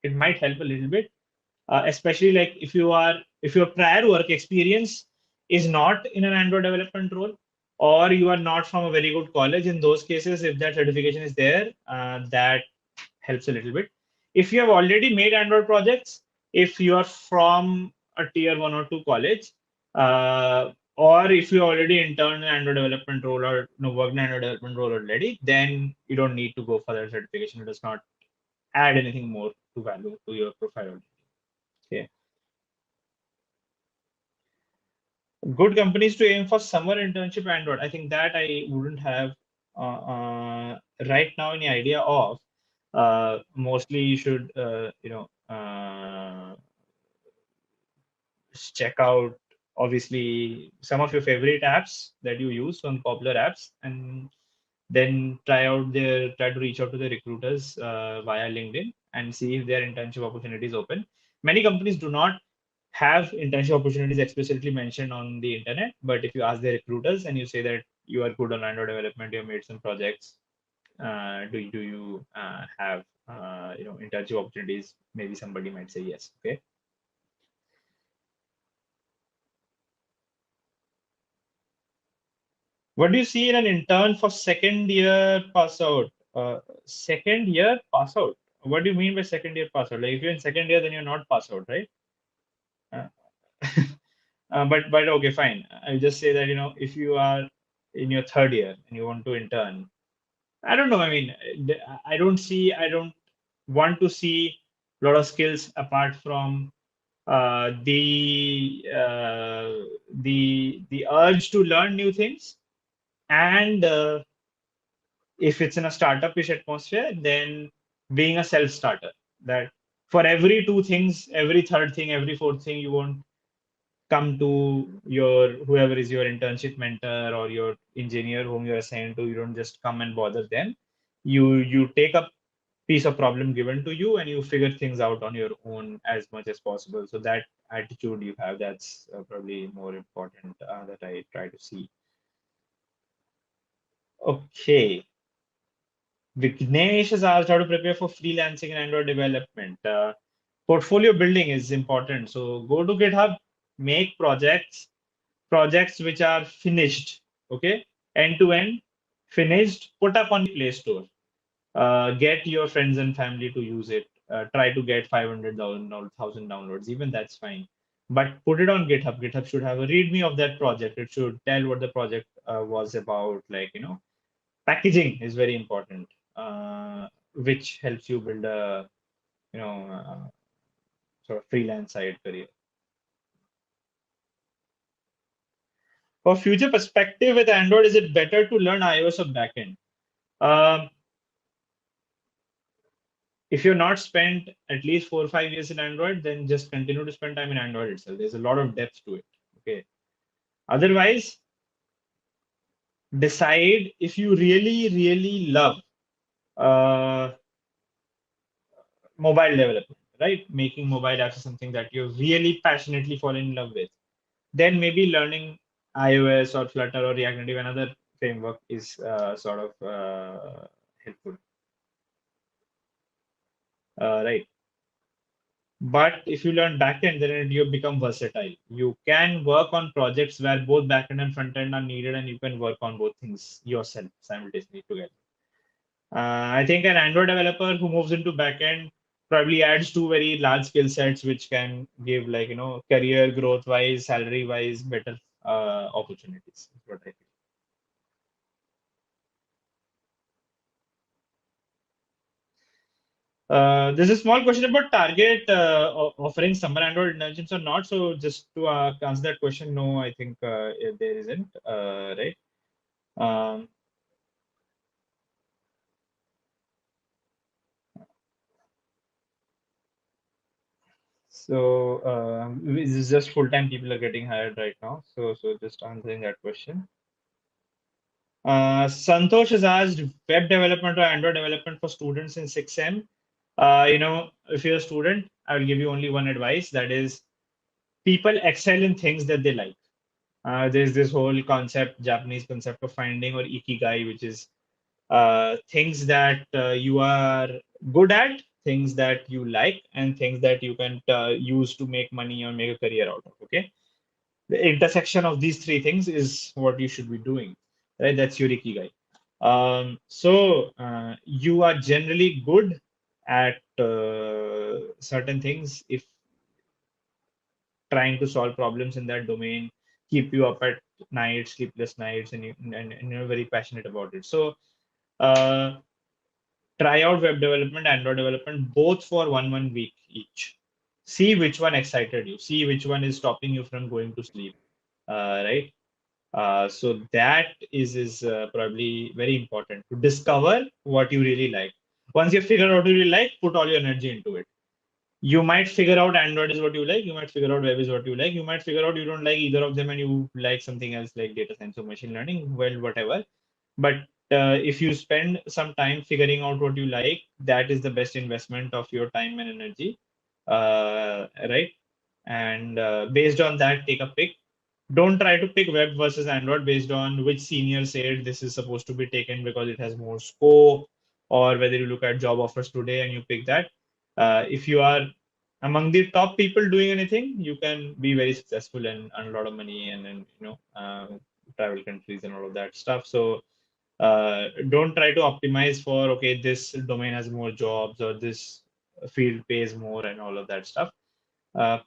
it might help a little bit, especially like if your prior work experience is not in an Android development role, or you are not from a very good college. In those cases, if that certification is there, that helps a little bit. If you have already made Android projects, if you are from a tier 1 or 2 college, or if you already interned in Android development role or worked in Android development role already, then you don't need to go for that certification. It does not add anything more to value to your profile. Okay. Good companies to aim for summer internship Android. I think that I wouldn't have right now any idea of. Mostly you should check out obviously some of your favorite apps that you use, some popular apps, and then try to reach out to the recruiters via LinkedIn and see if their internship opportunities open. Many companies do not have internship opportunities explicitly mentioned on the internet, but if you ask the recruiters and you say that you are good on Android development, you have made some projects, do you have internship opportunities? Maybe somebody might say yes. Okay. What do you see in an intern for second year pass out? Second year pass out. What do you mean by second year pass out? Like if you're in second year, then you're not pass out, right? Uh, but okay, fine. I'll just say that if you are in your third year and you want to intern, I don't know. I mean, I don't want to see a lot of skills apart from the urge to learn new things, and if it's in a startup-ish atmosphere, then being a self-starter. That for every two things, every third thing, every fourth thing, you won't come to your whoever is your internship mentor or your engineer whom you're assigned to. You don't just come and bother them. You take a piece of problem given to you and you figure things out on your own as much as possible. So that attitude you have, that's probably more important that I try to see. Okay. Vignesh has asked how to prepare for freelancing and Android development. portfolio building is important. So go to GitHub, make projects which are finished, okay, end to end, finished, put up on the Play Store. Get your friends and family to use it. Try to get 500,000 or 1,000 downloads, even that's fine. But put it on GitHub. GitHub should have a README of that project. It should tell what the project was about. Like, packaging is very important, which helps you build a, sort of freelance side career. For future perspective with Android, is it better to learn iOS or backend? Um, if you're not spent at least 4 or 5 years in Android, then just continue to spend time in Android itself. There's a lot of depth to it. Okay. Otherwise, decide if you really, really love uh, mobile development, right? Making mobile apps is something that you're really passionately fallen in love with. Then maybe learning iOS or Flutter or React Native, another framework, is sort of helpful. Right. But if you learn backend, then you become versatile. You can work on projects where both backend and front end are needed, and you can work on both things yourself simultaneously together. I think an Android developer who moves into backend probably adds two very large skill sets, which can give, like, career growth wise, salary wise, better opportunities. Is what I think. There's a small question about Target offering summer Android internships or not. So just to answer that question, no, I think there isn't. Right. Um, this is just full-time people are getting hired right now. So just answering that question. Santosh has asked web development or Android development for students in 6M. If you're a student, I will give you only one advice. That is, people excel in things that they like. There's this whole concept, Japanese concept of finding, or ikigai, which is things that you are good at, things that you like, and things that you can use to make money or make a career out of. Okay, the intersection of these three things is what you should be doing, right? That's your ikigai. So you are generally good at certain things if trying to solve problems in that domain keep you up at night, sleepless nights, and you're very passionate about it. So uh, try out web development, Android development, both for 1 week each. See which one excited you. See which one is stopping you from going to sleep. Right. So that is probably very important to discover what you really like. Once you figure out what you really like, put all your energy into it. You might figure out Android is what you like. You might figure out web is what you like. You might figure out you don't like either of them and you like something else like data science or machine learning. Well, whatever. But if you spend some time figuring out what you like, that is the best investment of your time and energy. Right. And based on that, take a pick. Don't try to pick web versus Android based on which senior said this is supposed to be taken because it has more scope, or whether you look at job offers today and you pick that. If you are among the top people doing anything, you can be very successful and earn a lot of money, and travel countries and all of that stuff. So don't try to optimize for, okay, this domain has more jobs or this field pays more and all of that stuff.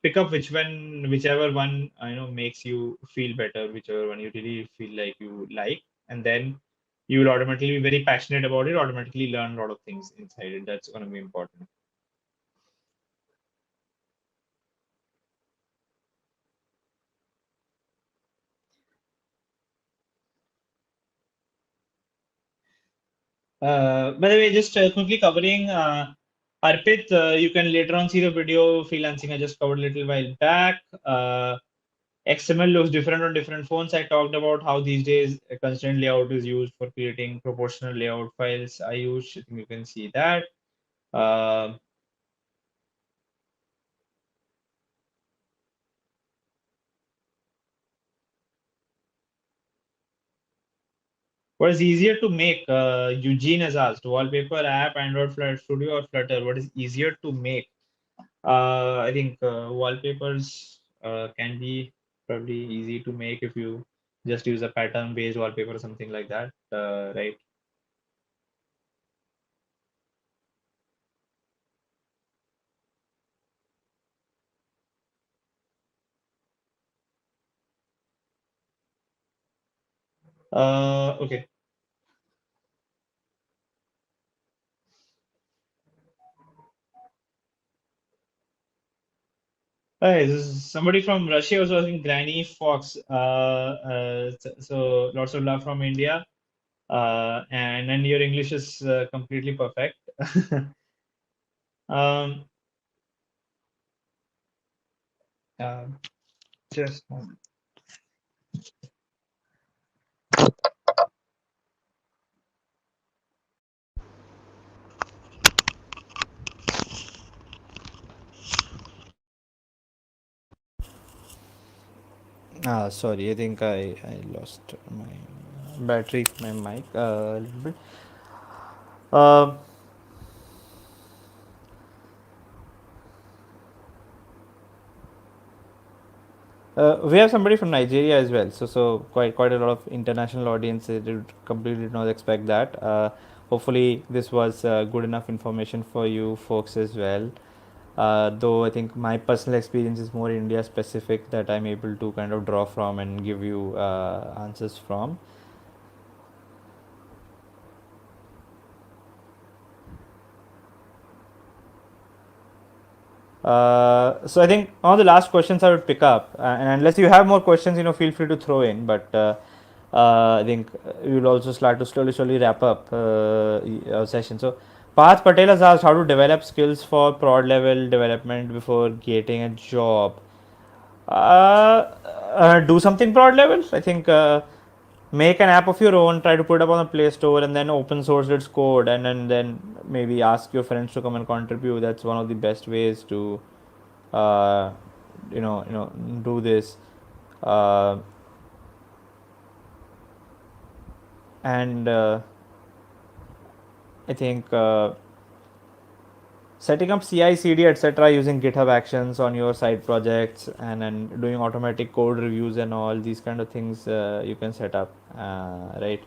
Pick up whichever one makes you feel better, whichever one you really feel like you like, and then you will automatically be very passionate about it, automatically learn a lot of things inside it. That's going to be important. By the way, just quickly covering Arpit, you can later on see the video freelancing I just covered a little while back. XML looks different on different phones. I talked about how these days a constraint layout is used for creating proportional layout files. I use, I think you can see that. Uh, what is easier to make? Eugene has asked, wallpaper app, Android Flutter Studio, or Flutter. What is easier to make? I think wallpapers can be probably easy to make if you just use a pattern-based wallpaper or something like that, right? Okay. Hi, this is somebody from Russia was watching Granny Fox. So lots of love from India. And your English is completely perfect. Um, uh, just a moment. Sorry, I think I lost my battery for my mic a little bit. Uh, we have somebody from Nigeria as well, so quite a lot of international audience. They did completely not expect that. Hopefully, this was good enough information for you folks as well. Though I think my personal experience is more India specific that I'm able to kind of draw from and give you answers from. So I think one of the last questions I would pick up, and unless you have more questions, feel free to throw in. But I think we'll also start to slowly wrap up our session. So Parth Patel has asked how to develop skills for prod level development before getting a job. Do something prod level. I think make an app of your own, try to put it up on the Play Store, and then open source its code, and then maybe ask your friends to come and contribute. That's one of the best ways to uh, do this. Uh, and I think setting up CI/CD etc. using GitHub Actions on your side projects and doing automatic code reviews and all these kind of things you can set up, right?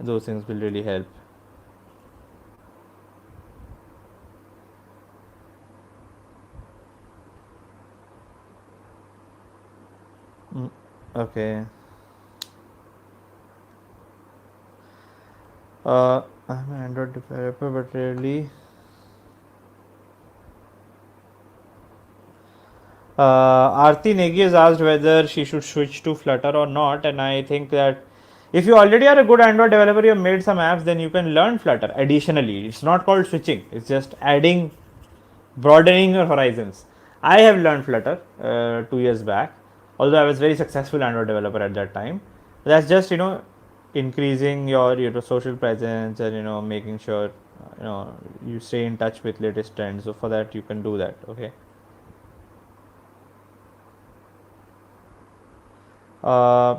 Those things will really help. Mm, okay. I'm an Android developer, but really, Aarti Negi has asked whether she should switch to Flutter or not, and I think that if you already are a good Android developer, you have made some apps, then you can learn Flutter. Additionally, it's not called switching; it's just adding, broadening your horizons. I have learned Flutter 2 years back, although I was very successful Android developer at that time. That's just increasing your social presence and making sure you stay in touch with latest trends. So for that, you can do that. Okay. Uh,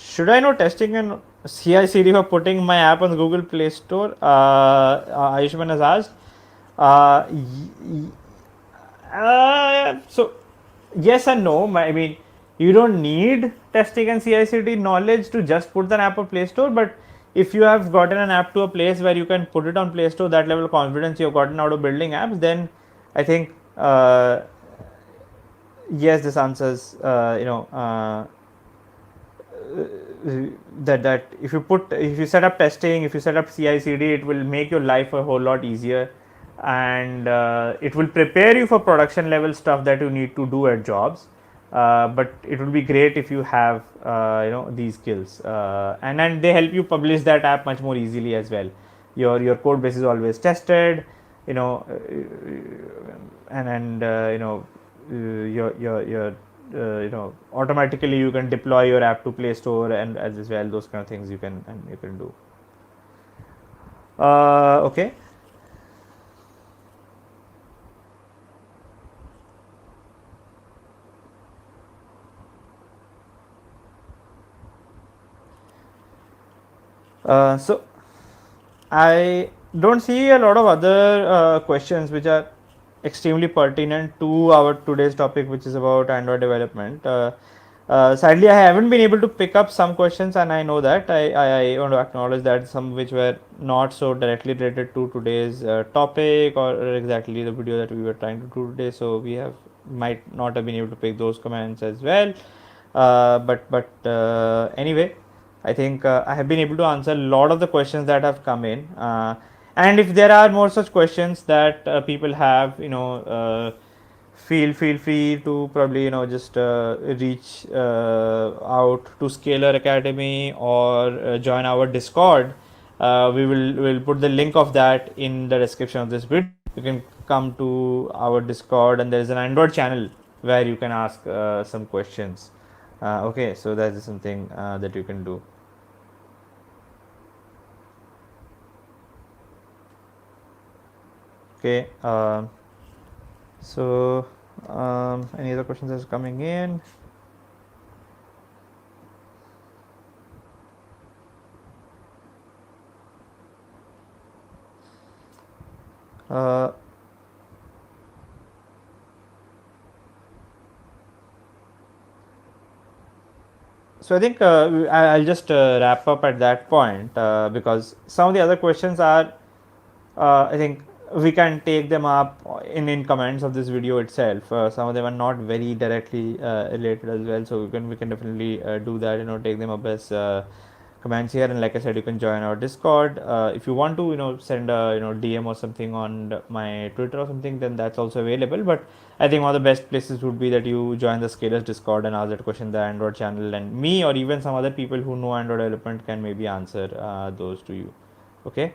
Should I know testing and CI/CD for putting my app on Google Play Store? Ayushman has asked. Uh, so yes and no. I mean, you don't need testing and CI/CD knowledge to just put an app on Play Store. But if you have gotten an app to a place where you can put it on Play Store, that level of confidence you've gotten out of building apps, then I think yes, this answers that if you set up testing, if you set up CI/CD, it will make your life a whole lot easier, and it will prepare you for production level stuff that you need to do at jobs. But it would be great if you have these skills, and they help you publish that app much more easily as well. Your code base is always tested, you know, and your automatically you can deploy your app to Play Store and as well those kind of things you can do. Okay. So I don't see a lot of other questions which are extremely pertinent to our today's topic, which is about Android development. Sadly, I haven't been able to pick up some questions, and I know that I want to acknowledge that some which were not so directly related to today's topic or exactly the video that we were trying to do today. So we have might not have been able to pick those comments as well. But anyway, I think I have been able to answer a lot of the questions that have come in. And if there are more such questions that people have, feel free to probably just reach out to Scalar Academy or join our Discord. We'll put the link of that in the description of this video. You can come to our Discord, and there is an Android channel where you can ask some questions. Okay, so that is something that you can do. Okay, so any other questions that's coming in? So I think I'll just wrap up at that point because some of the other questions are, I think we can take them up in comments of this video itself. Some of them are not very directly related as well, so we can definitely do that. Take them up as comments here, and like I said, you can join our Discord. If you want to send a DM or something on my Twitter or something, then that's also available. But I think one of the best places would be that you join the Scalers Discord and ask that question in the Android channel, and me or even some other people who know Android development can maybe answer those to you. Okay.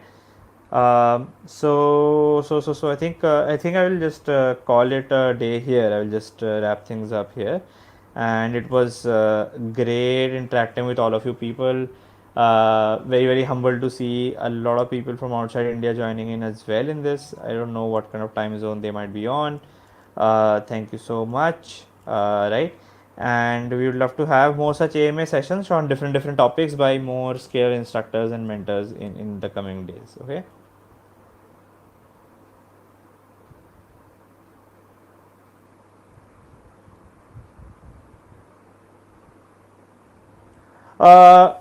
So I think I will just call it a day here. I will just wrap things up here, and it was great interacting with all of you people. Very humbled to see a lot of people from outside India joining in as well in this. I don't know what kind of time zone they might be on. Thank you so much. Right, and we would love to have more such AMA sessions on different topics by more Scalar instructors and mentors in the coming days. Okay.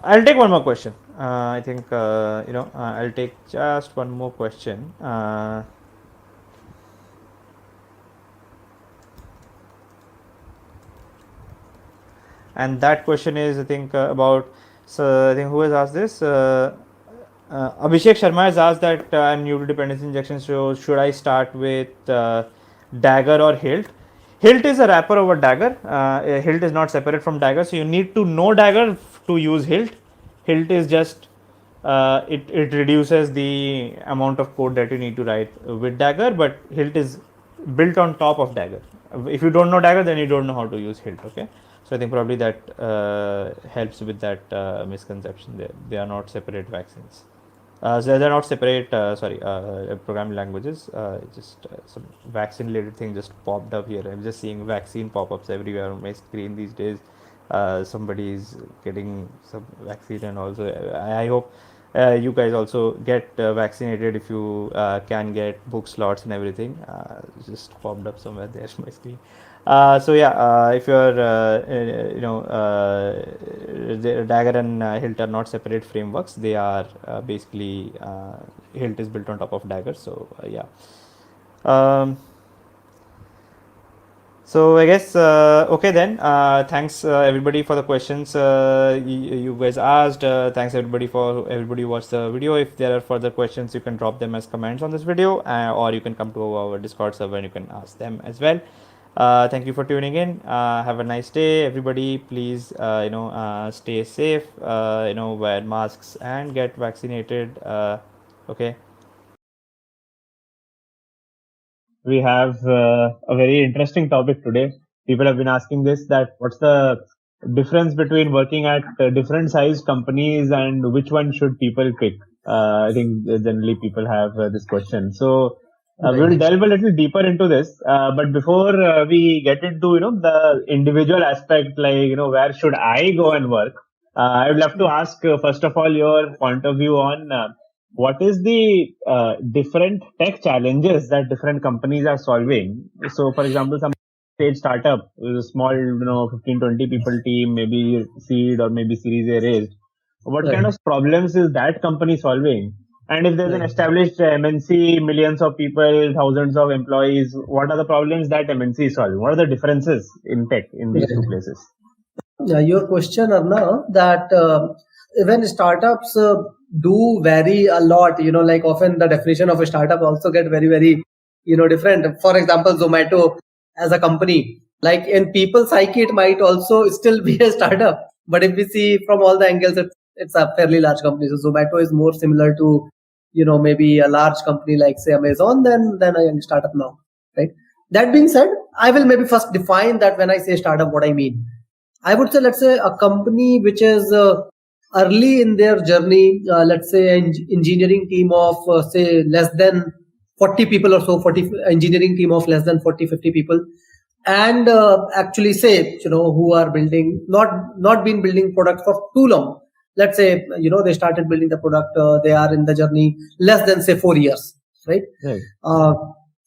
I'll take one more question. I think I'll take just one more question. And that question is, I think, about. So I think who has asked this? Abhishek Sharma has asked that I'm new to dependency injection, so should I start with Dagger or Hilt? Hilt is a wrapper over Dagger. Hilt is not separate from Dagger, so you need to know Dagger to use Hilt. Hilt is just it reduces the amount of code that you need to write with Dagger, but Hilt is built on top of Dagger. If you don't know Dagger, then you don't know how to use Hilt. Okay, so I think probably that helps with that misconception. They are not separate vaccines. So they're not separate, programming languages. Just some vaccine related thing just popped up here. I'm just seeing vaccine pop-ups everywhere on my screen these days. Somebody is getting some vaccine, and also I hope you guys also get vaccinated if you can get book slots and everything. Just popped up somewhere there on my screen. If you're the Dagger and Hilt are not separate frameworks. They are basically Hilt is built on top of Dagger. So so I guess okay then. Thanks everybody for the questions you guys asked. Thanks everybody who watched the video. If there are further questions, you can drop them as comments on this video, or you can come to our Discord server and you can ask them as well. Thank you for tuning in. Have a nice day, everybody. Please, stay safe. Wear masks and get vaccinated. Okay. We have a very interesting topic today. People have been asking this: that what's the difference between working at different size companies and which one should people pick? I think generally people have this question. So. We will delve a little deeper into this, but before we get into the individual aspect, like where should I go and work? I would love to ask, first of all, your point of view on what is the different tech challenges that different companies are solving. So, for example, some stage startup is a small, 15, 20 people team, maybe seed or maybe series A raised. What kind of problems is that company solving? And if there's an established MNC, millions of people, thousands of employees, what are the problems that MNC is solving? What are the differences in tech in these two places? Your question, Arna, that even startups do vary a lot. Like often the definition of a startup also get very, very, different. For example, Zomato as a company, like in people's psyche, it might also still be a startup. But if we see from all the angles, it's a fairly large company. So Zomato is more similar to, maybe a large company like say Amazon than a young startup now, right? That being said, I will maybe first define that when I say startup, what I mean. I would say, let's say a company which is early in their journey, let's say an engineering team of say less than 40 people or so, 40 engineering team of less than 40, 50 people, and actually say, who are building, not been building product for too long. Let's say, they started building the product, they are in the journey less than say 4 years, right?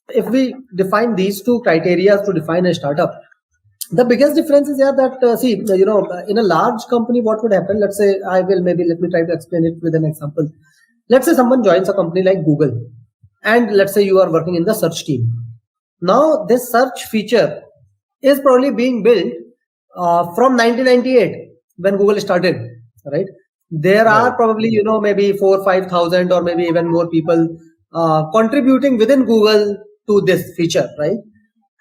If we define these two criteria to define a startup, the biggest difference is that in a large company, what would happen? Let's say let me try to explain it with an example. Let's say someone joins a company like Google, and let's say you are working in the search team. Now this search feature is probably being built from 1998 when Google started, right? There are probably maybe 4,000 or 5,000 or maybe even more people contributing within Google to this feature, right?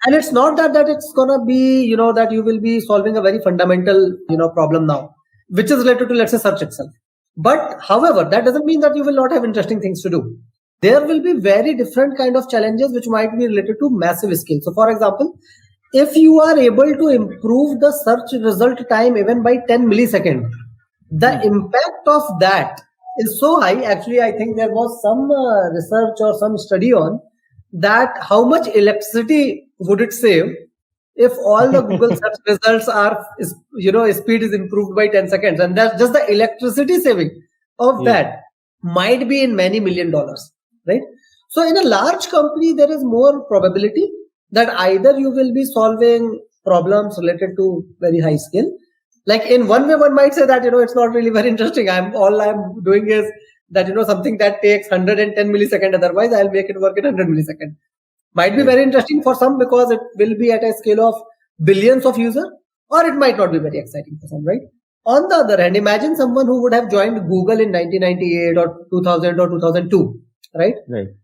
And it's not that it's gonna be, that you will be solving a very fundamental, problem now, which is related to, let's say, search itself. But however, that doesn't mean that you will not have interesting things to do. There will be very different kind of challenges which might be related to massive scale. So for example, if you are able to improve the search result time even by 10 milliseconds, the impact of that is so high. Actually, I think there was some research or some study on that how much electricity would it save if all the Google search results are, speed is improved by 10 seconds. And that's just the electricity saving of that might be in many $1 million, right? So in a large company, there is more probability that either you will be solving problems related to very high scale. Like in one way, one might say that, it's not really very interesting. All I'm doing is that, something that takes 110 milliseconds. Otherwise, I'll make it work in 100 milliseconds. Might be very interesting for some because it will be at a scale of billions of users, or it might not be very exciting for some, right? On the other hand, imagine someone who would have joined Google in 1998 or 2000 or 2002, right?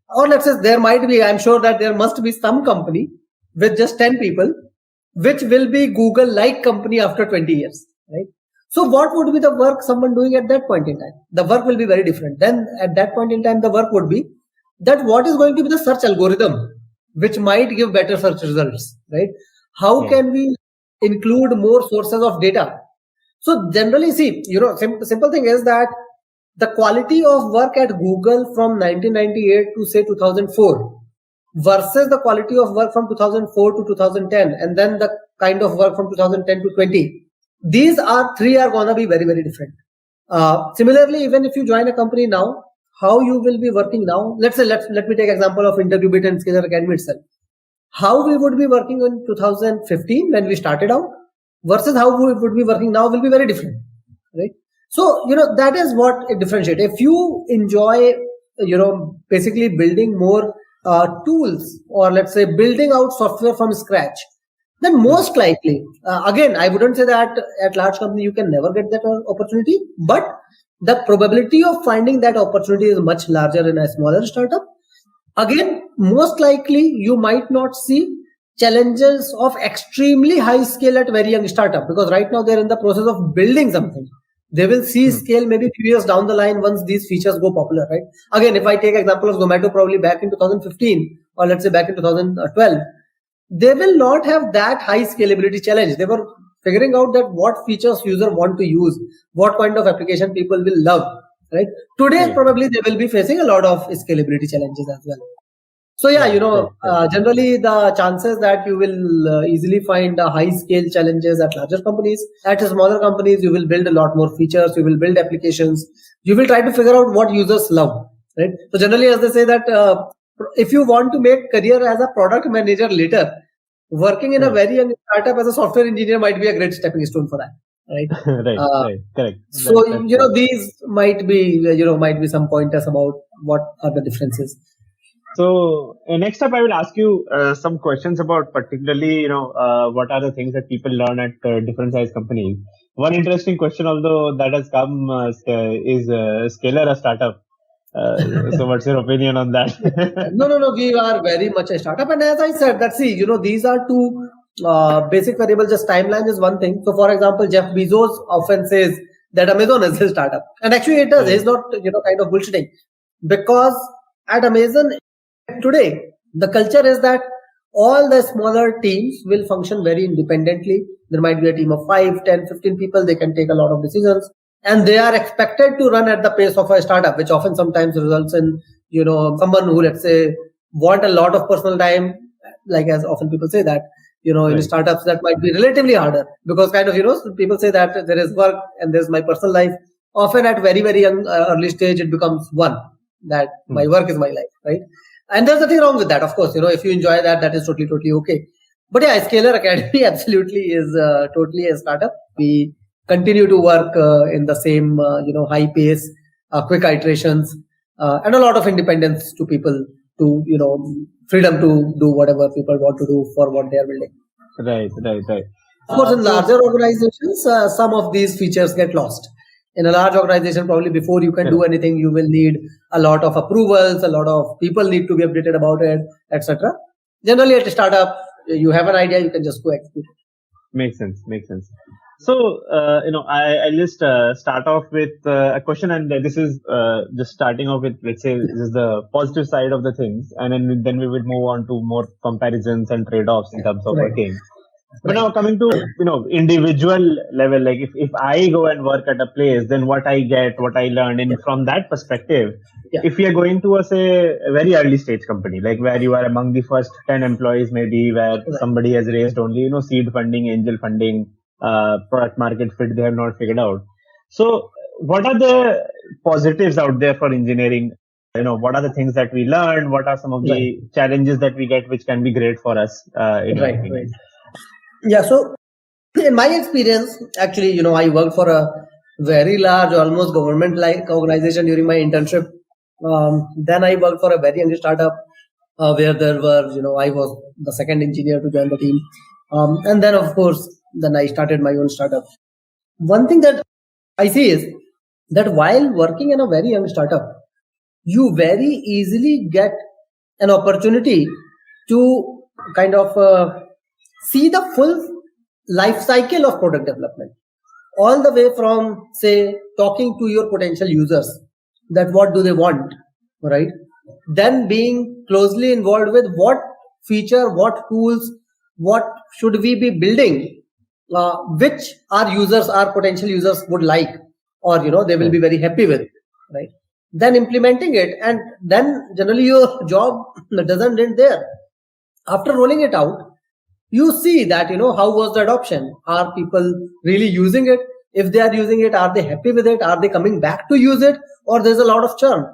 Or let's say I'm sure that there must be some company with just 10 people, which will be Google-like company after 20 years, right? So what would be the work someone doing at that point in time? The work will be very different. Then at that point in time, the work would be that what is going to be the search algorithm, which might give better search results, right? How can we include more sources of data? So generally, simple thing is that the quality of work at Google from 1998 to say 2004 versus the quality of work from 2004 to 2010, and then the kind of work from 2010 to 20, these three are gonna be very, very different. Similarly, even if you join a company now, how you will be working now. Let's say, let me take example of InterviewBit and Scalar Academy itself. How we would be working in 2015 when we started out versus how we would be working now will be very different, right? So, that is what it differentiates. If you enjoy, basically building more tools, or let's say building out software from scratch, then most likely, again, I wouldn't say that at large company you can never get that opportunity, but the probability of finding that opportunity is much larger in a smaller startup. Again, most likely you might not see challenges of extremely high scale at very young startup, because right now they're in the process of building something. They will see scale maybe few years down the line once these features go popular, right? Again, if I take example of Zomato, probably back in 2015 or let's say back in 2012, they will not have that high scalability challenge. They were figuring out that what features user want to use, what kind of application people will love, right? Today, probably they will be facing a lot of scalability challenges as well. So yeah, Right. generally the chances that you will easily find high scale challenges at larger companies. At smaller companies, you will build a lot more features. You will build applications. You will try to figure out what users love. Right. So generally, as they say that if you want to make career as a product manager later, working in a Right. very young startup as a software engineer might be a great stepping stone for that. Right. Right. Correct. So That's correct. these might be some pointers about what are the differences. So next up, I will ask you some questions about particularly, what are the things that people learn at different size companies. One interesting question, although that has come, is Scalar a startup? So what's your opinion on that? No. We are very much a startup, and as I said, that these are two basic variables. Just timeline is one thing. So, for example, Jeff Bezos often says that Amazon is a startup, and actually it is. Right. He's not kind of bullshitting, because at Amazon today the culture is that all the smaller teams will function very independently. There might be a team of 5, 10, 15 people. They can take a lot of decisions, and they are expected to run at the pace of a startup, which often sometimes results in someone who, let's say, want a lot of personal time, like as often people say that in Right. startups that might be relatively harder, because kind of people say that there is work and there's my personal life. Often at very very young early stage it becomes one, that my work is my life, right? And there's nothing wrong with that, of course. If you enjoy that, that is totally okay. But yeah, Scalar Academy absolutely is totally a startup. We continue to work in the same high pace, quick iterations, and a lot of independence to people, to freedom to do whatever people want to do for what they are building. Right. Of course, in So- larger organizations, some of these features get lost. In a large organization, probably before you can do anything, you will need a lot of approvals, a lot of people need to be updated about it, etc. Generally, at a startup, you have an idea, you can just go execute it. Makes sense. So, I'll just start off with a question, and this is just starting off with, let's say, this is the positive side of the things, and then we will move on to more comparisons and trade-offs in terms of Right. working. But now coming to, individual level, like if I go and work at a place, then what I get, what I learn, and from that perspective, if we are going to a very early stage company, like where you are among the first 10 employees, maybe where somebody has raised only, seed funding, angel funding, product market fit, they have not figured out. So what are the positives out there for engineering? What are the things that we learn? What are some of the challenges that we get, which can be great for us? In your opinion? Right. Yeah, so in my experience, actually, I worked for a very large, almost government-like organization during my internship. Then I worked for a very young startup where there were, I was the second engineer to join the team. And then, of course, then I started my own startup. One thing that I see is that while working in a very young startup, you very easily get an opportunity to kind of see the full life cycle of product development, all the way from, say, talking to your potential users, that what do they want, right? Then being closely involved with what feature, what tools, what should we be building, which our potential users would like, or they will be very happy with, right? Then implementing it, and then generally your job doesn't end there. After rolling it out, you see that how was the adoption. Are people really using it? If they are using it, are they happy with it? Are they coming back to use it, or there's a lot of churn?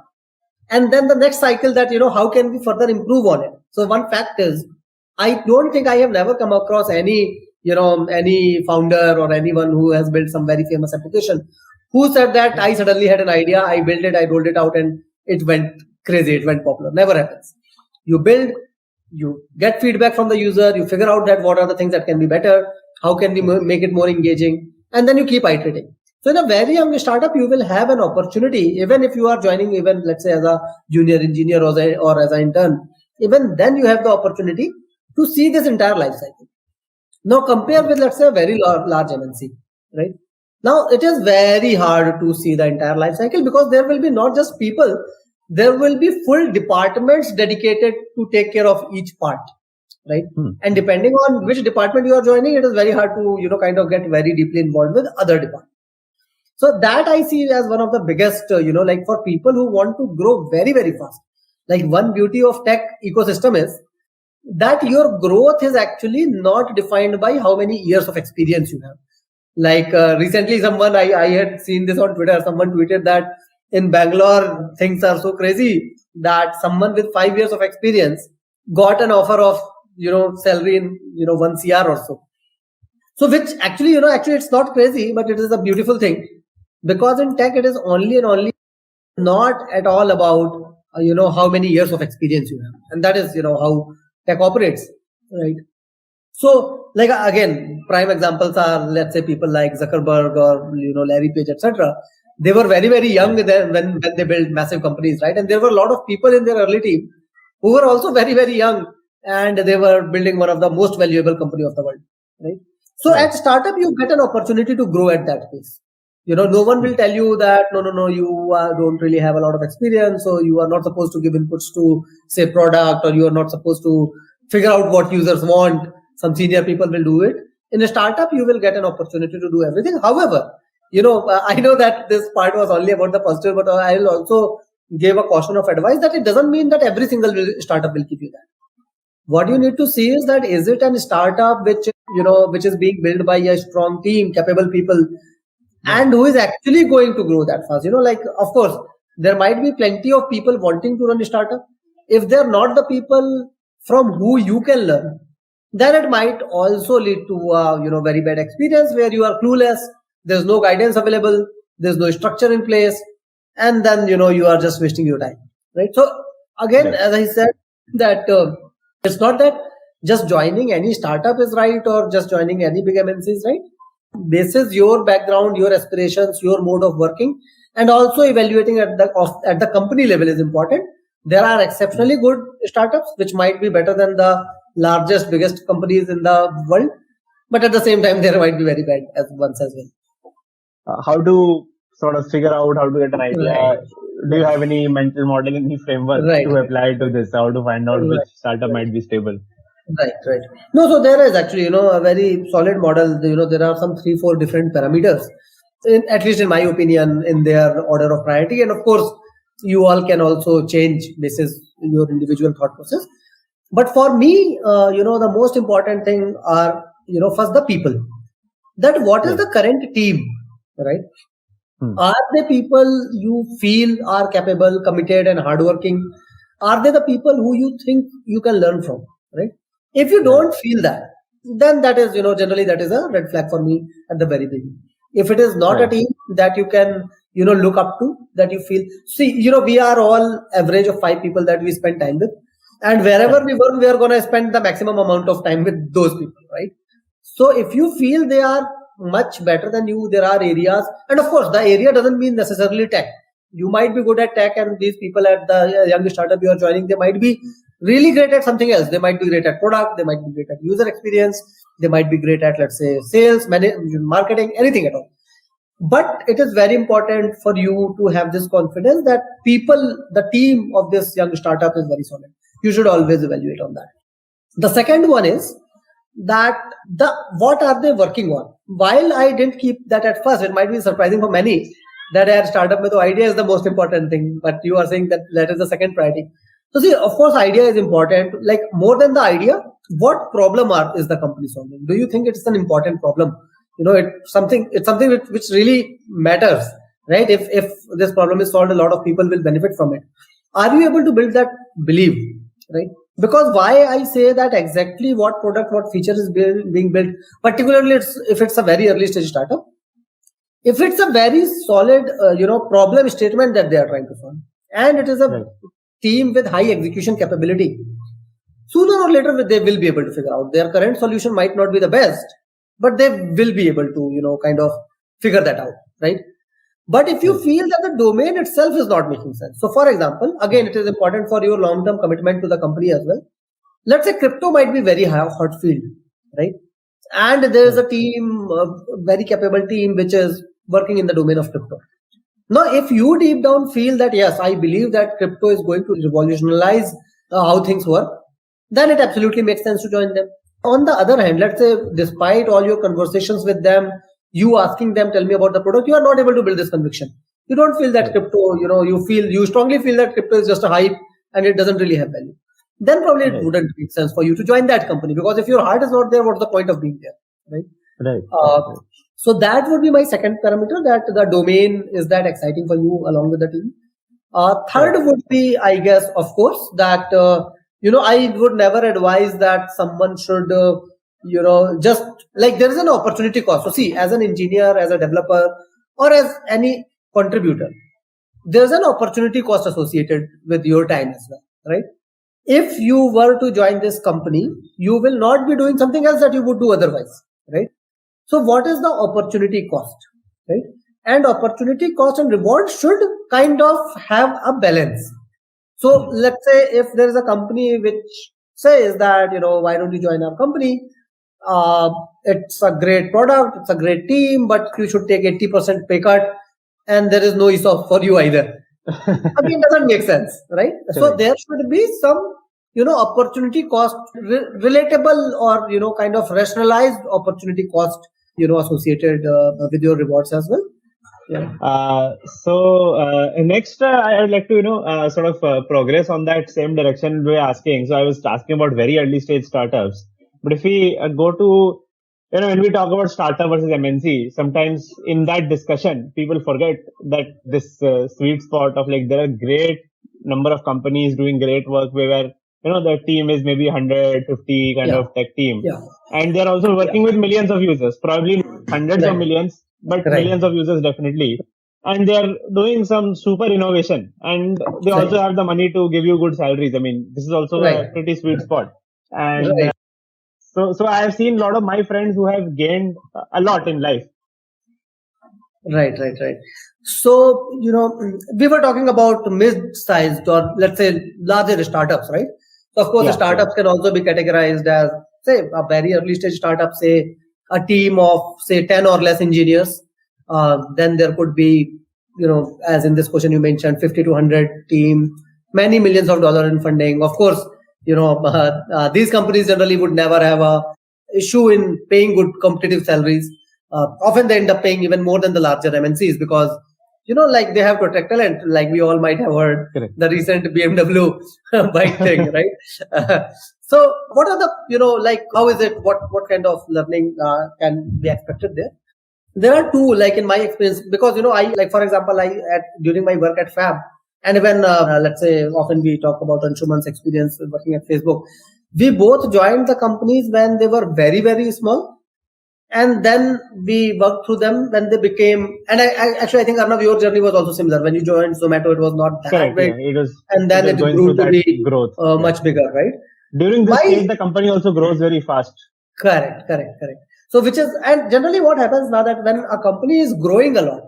And then the next cycle, that how can we further improve on it? So one fact is, I don't think I have never come across any founder or anyone who has built some very famous application who said that I suddenly had an idea, I built it, I rolled it out, and it went crazy, it went popular. Never happens. You build, you get feedback from the user, you figure out that what are the things that can be better, how can we make it more engaging, and then you keep iterating. So in a very young startup, you will have an opportunity, even if you are joining, even let's say as a junior engineer or as an intern, even then you have the opportunity to see this entire life cycle. Now compare with, let's say, a very large MNC, right? Now it is very hard to see the entire life cycle, because there will be not just people, there will be full departments dedicated to take care of each part, right? And depending on which department you are joining, it is very hard to kind of get very deeply involved with other departments. So that I see as one of the biggest, like for people who want to grow very very fast. Like one beauty of tech ecosystem is that your growth is actually not defined by how many years of experience you have. Like recently someone, I had seen this on Twitter, someone tweeted that in Bangalore things are so crazy that someone with 5 years of experience got an offer of salary in 1 CR or so. So which actually it's not crazy, but it is a beautiful thing, because in tech it is only and only not at all about how many years of experience you have, and that is how tech operates, right? So like again, prime examples are, let's say, people like Zuckerberg or Larry Page, etc. They were very, very young when they built massive companies, right? And there were a lot of people in their early team who were also very, very young, and they were building one of the most valuable company of the world, right? So at startup, you get an opportunity to grow at that pace. No one will tell you that no, you don't really have a lot of experience, so you are not supposed to give inputs to say product, or you are not supposed to figure out what users want. Some senior people will do it. In a startup, you will get an opportunity to do everything. However, I know that this part was only about the positive, but I will also give a caution of advice that it doesn't mean that every single startup will give you that. What you need to see is that, is it a startup which is being built by a strong team, capable people, and who is actually going to grow that fast? Like, of course, there might be plenty of people wanting to run a startup. If they're not the people from who you can learn, then it might also lead to a very bad experience where you are clueless. There's no guidance available. There's no structure in place, and then you are just wasting your time, right? So again, as I said, that it's not that just joining any startup is right, or just joining any big MNC is right. This is your background, your aspirations, your mode of working, and also evaluating at the company level is important. There are exceptionally good startups which might be better than the largest, biggest companies in the world, but at the same time, there might be very bad ones as well. How to sort of figure out how to get an idea? Right. Do you have any mental modeling, any framework Right. to apply to this? How to find out which startup might be stable? Right. No, so there is actually, a very solid model. There are some 3-4 different parameters, at least in my opinion, in their order of priority. And of course, you all can also change. This is your individual thought process. But for me, the most important thing are, first the people. That what is the current team, right? Are they people you feel are capable, committed, and hardworking? Are they the people who you think you can learn from, right? If you don't feel that, then that is, generally that is a red flag for me at the very beginning. If it is not a team that you can, look up to, that you feel, see, we are all average of 5 people that we spend time with. And wherever we work, we are going to spend the maximum amount of time with those people, right? So if you feel they are much better than you, there are areas, and of course, the area doesn't mean necessarily tech. You might be good at tech, and these people at the young startup you are joining, they might be really great at something else. They might be great at product, they might be great at user experience, they might be great at, let's say, sales, marketing, anything at all. But it is very important for you to have this confidence that the team of this young startup is very solid. You should always evaluate on that. The second one is that what are they working on? While I didn't keep that at first, it might be surprising for many that at startup mein, the idea is the most important thing, but you are saying that is the second priority. So see, of course, idea is important. Like, more than the idea, what problem is the company solving? Do you think it's an important problem? It's something which really matters, right? If this problem is solved, a lot of people will benefit from it. Are you able to build that belief, right? Because why I say that, exactly what product, what feature is being built, particularly if it's a very early stage startup, if it's a very solid, problem statement that they are trying to solve, and it is a team with high execution capability, sooner or later they will be able to figure out. Their current solution might not be the best, but they will be able to, kind of figure that out, right? But if you feel that the domain itself is not making sense, so for example, again, it is important for your long-term commitment to the company as well. Let's say crypto might be very hot field, right? And there is a team, a very capable team, which is working in the domain of crypto. Now, if you deep down feel that, yes, I believe that crypto is going to revolutionize how things work, then it absolutely makes sense to join them. On the other hand, let's say, despite all your conversations with them, you asking them, tell me about the product, you are not able to build this conviction. You don't feel that crypto, you strongly feel that crypto is just a hype, and it doesn't really have value, then probably it Right. wouldn't make sense for you to join that company, because if your heart is not there, what's the point of being there, right? Right. So that would be my second parameter, that the domain is that exciting for you along with the team. Third would be, I guess, of course, that I would never advise that someone should just like, there is an opportunity cost. So see, as an engineer, as a developer, or as any contributor, there's an opportunity cost associated with your time as well, right? If you were to join this company, you will not be doing something else that you would do otherwise, right? So what is the opportunity cost, right? And opportunity cost and reward should kind of have a balance. So let's say if there is a company which says that, why don't you join our company? It's a great product, it's a great team, but you should take 80% pay cut, and there is no ESOP for you either. Again, doesn't make sense, right? So Correct. there should be some, opportunity cost, relatable or, kind of rationalized opportunity cost, associated with your rewards as well. Yeah. Next, I would like to sort of progress on that same direction we were asking. So I was asking about very early stage startups, but if we go to when we talk about startup versus MNC, sometimes in that discussion people forget that this sweet spot of like there are great number of companies doing great work where the team is maybe 150 kind Yeah. of tech team, Yeah. and they're also working with millions of users, probably hundreds of Right. millions, but Right. millions of users definitely. And they're doing some super innovation, and they Right. also have the money to give you good salaries. I mean, this is also a Right. pretty sweet spot. And Right. so I have seen a lot of my friends who have gained a lot in life. Right. So, we were talking about mid-sized or let's say larger startups, right? So of course, Yeah, the startups can also be categorized as, say, a very early stage startup, say a team of, say, 10 or less engineers. Then there could be, as in this question you mentioned, 50 to 100 team, many millions of dollars in funding. Of course, these companies generally would never have a issue in paying good competitive salaries. Often they end up paying even more than the larger MNCs because, like they have to attract talent. Like we all might have heard Correct. the recent BMW bike thing, right? So what are the, like, how is it? What kind of learning can be expected there? There are two, like in my experience, because, I, like, for example, during my work at Fab, and even, let's say, often we talk about Anshuman's experience working at Facebook. We both joined the companies when they were very, very small. And then we worked through them when they became, and I think Arnav, your journey was also similar. When you joined Zomato, it was not that Correct. big, Yeah, it was, and then it going grew through to that be growth. much bigger, right? During this Why- stage, the company also grows very fast. Correct. So and generally what happens now that when a company is growing a lot,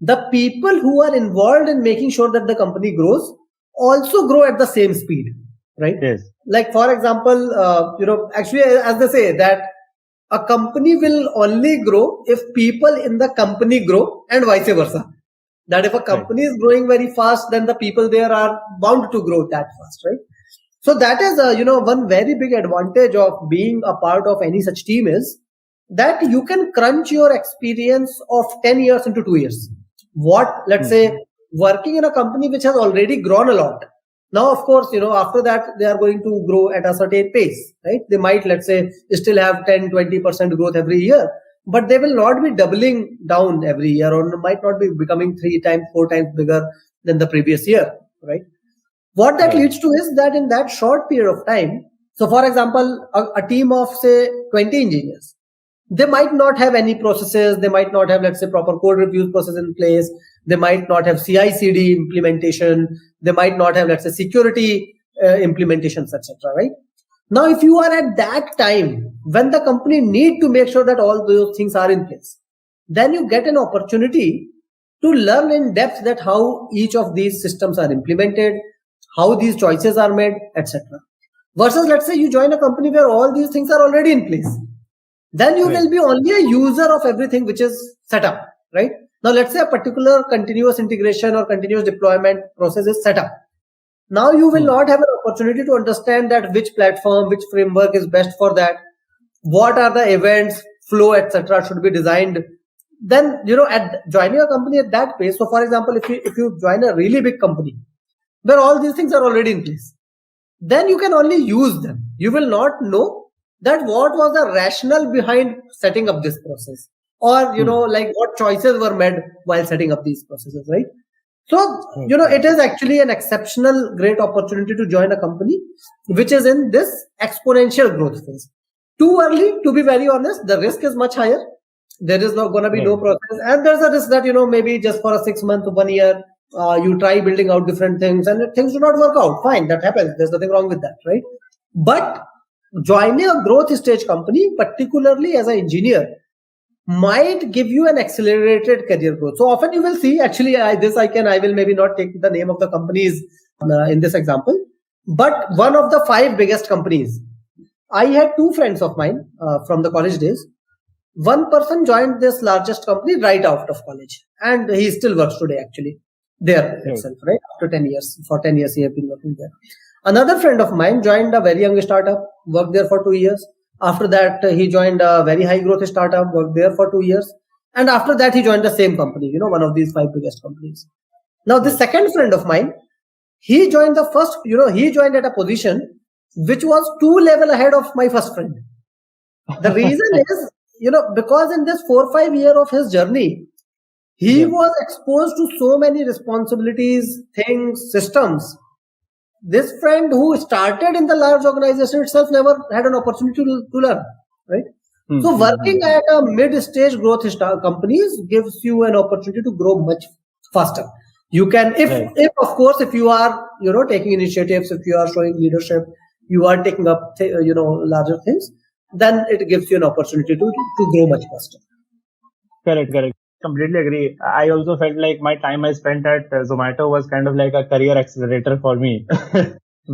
the people who are involved in making sure that the company grows also grow at the same speed, right? Yes. Like, for example, actually, as they say, that a company will only grow if people in the company grow, and vice versa. That if a company is growing very fast, then the people there are bound to grow that fast, right? So that is, one very big advantage of being a part of any such team is that you can crunch your experience of 10 years into 2 years. Let's say, working in a company which has already grown a lot. Now, of course, after that, they are going to grow at a certain pace, right? They might, let's say, still have 10, 20% growth every year, but they will not be doubling down every year, or might not be becoming 3 times, 4 times bigger than the previous year, right? What that leads to is that in that short period of time, so for example, a team of, say, 20 engineers, they might not have any processes. They might not have, let's say, proper code reviews process in place. They might not have CI/CD implementation. They might not have, let's say, security implementations, etc. Right? Now, if you are at that time when the company need to make sure that all those things are in place, then you get an opportunity to learn in depth that how each of these systems are implemented, how these choices are made, etc. Versus, let's say, you join a company where all these things are already in place. Then you will be only a user of everything which is set up, right? Now, let's say a particular continuous integration or continuous deployment process is set up. Now you will not have an opportunity to understand that which platform, which framework is best for that, what are the events, flow, etc. should be designed. Then, at joining a company at that pace. So, for example, if you join a really big company, where all these things are already in place. Then you can only use them. You will not know that what was the rationale behind setting up this process, or like what choices were made while setting up these processes, right? So it is actually an exceptional great opportunity to join a company which is in this exponential growth phase. Too early, to be very honest, the risk is much higher. There is not going to be no process, and there's a risk that maybe just for a 6 month, 1 year, you try building out different things and things do not work out. Fine, that happens. There's nothing wrong with that, right? But joining a growth stage company, particularly as an engineer, might give you an accelerated career growth. So often you will see, actually, I will maybe not take the name of the companies in this example, but one of the 5 biggest companies. I had 2 friends of mine from the college days. One person joined this largest company right out of college, and he still works today actually there itself, right? After 10 years, for 10 years he has been working there. Another friend of mine joined a very young startup, worked there for 2 years. After that, he joined a very high growth startup, worked there for 2 years. And after that, he joined the same company, one of these 5 biggest companies. Now, this second friend of mine, he joined the first, he joined at a position which was 2 levels ahead of my first friend. The reason is, because in this 4-5 years of his journey, he was exposed to so many responsibilities, things, systems. This friend who started in the large organization itself never had an opportunity to learn, right? So working at a mid-stage growth companies gives you an opportunity to grow much faster. You can, if of course, if you are, taking initiatives, if you are showing leadership, you are taking up, larger things, then it gives you an opportunity to grow much faster. Correct. Completely agree. I also felt like my time I spent at Zomato was kind of like a career accelerator for me.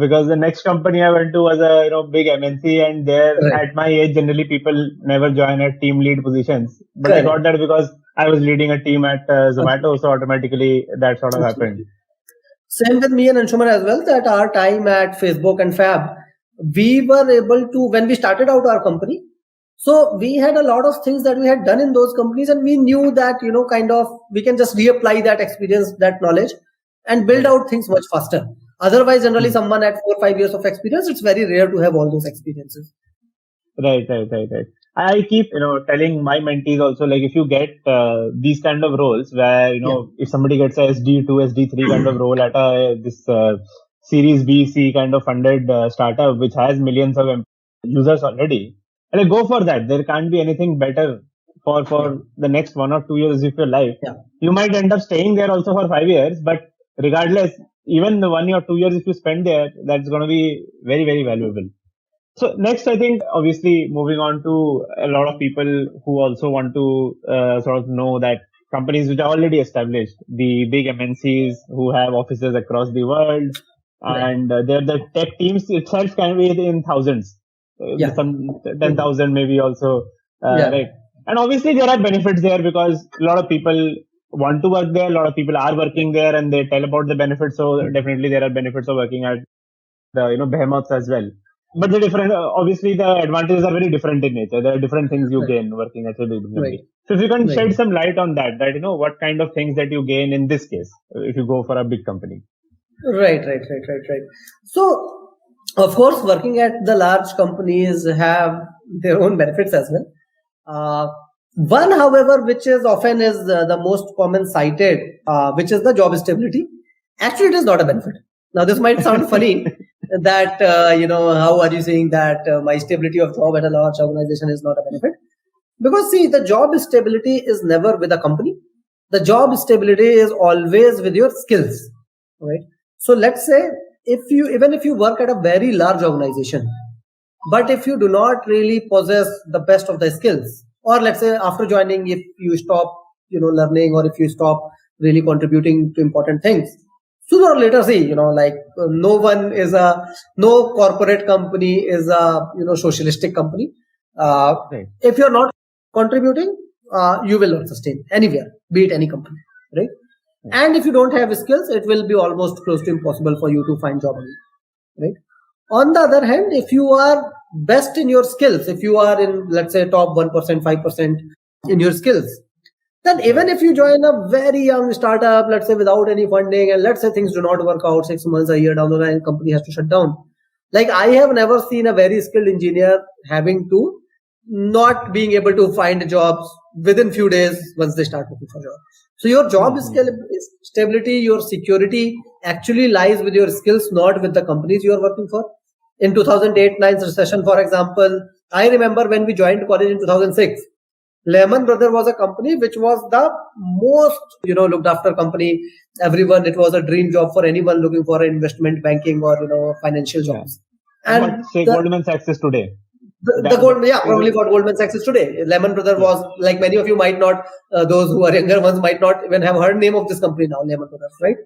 Because the next company I went to was a big MNC, and there at my age generally people never join at team lead positions. But I got that because I was leading a team at Zomato, so automatically that sort of happened. Same with me and Anshuman as well, that our time at Facebook and Fab, we were able to, when we started out our company, so we had a lot of things that we had done in those companies, and we knew that, we can just reapply that experience, that knowledge, and build out things much faster. Otherwise, generally someone at 4 or 5 years of experience, it's very rare to have all those experiences. Right. I keep, telling my mentees also, like, if you get these kind of roles where, if somebody gets a SD2, SD3 kind of role at this Series B, C kind of funded startup, which has millions of users already, like, go for that. There can't be anything better for the next 1 or 2 years of your life. You might end up staying there also for 5 years, but regardless, even the 1 or 2 years if you spend there, that's going to be very, very valuable. So next, I think, obviously, moving on to a lot of people who also want to sort of know that companies which are already established, the big MNCs who have offices across the world, and the tech teams itself can be in thousands. Some 10,000 maybe also, right? And obviously there are benefits there because a lot of people want to work there, a lot of people are working there, and they tell about the benefits. So definitely there are benefits of working at the behemoths as well. But the different, obviously the advantages are very different in nature. There are different things you gain working at a big company. So if you can shed some light on that, what kind of things that you gain in this case if you go for a big company. Right. So, of course, working at the large companies have their own benefits as well. One, however, which is often is the most common cited, which is the job stability. Actually, it is not a benefit. Now, this might sound funny that, how are you saying that my stability of job at a large organization is not a benefit? Because see, the job stability is never with a company. The job stability is always with your skills, right? So let's say even if you work at a very large organization, but if you do not really possess the best of the skills, or let's say after joining, if you stop, learning, or if you stop really contributing to important things, sooner or later, see, no corporate company is a, socialistic company. If you're not contributing, you will not sustain anywhere, be it any company, right? And if you don't have skills, it will be almost close to impossible for you to find job again, right? On the other hand, if you are best in your skills, if you are in, let's say, top 1%, 5% in your skills, then even if you join a very young startup, let's say without any funding, and let's say things do not work out 6 months, a year down the line, company has to shut down. Like I have never seen a very skilled engineer having to not being able to find jobs within few days once they start looking for jobs. So your job stability, your security actually lies with your skills, not with the companies you are working for. In 2008-9 recession, for example, I remember when we joined college in 2006, Lehman Brothers was a company which was the most, looked after company. Everyone, it was a dream job for anyone looking for investment banking or, financial jobs. And what say Goldman Sachs is today? Probably what Goldman Sachs is today. Lehman Brothers was, like many of you might not, those who are younger ones might not even have heard name of this company now, Lehman Brothers, right?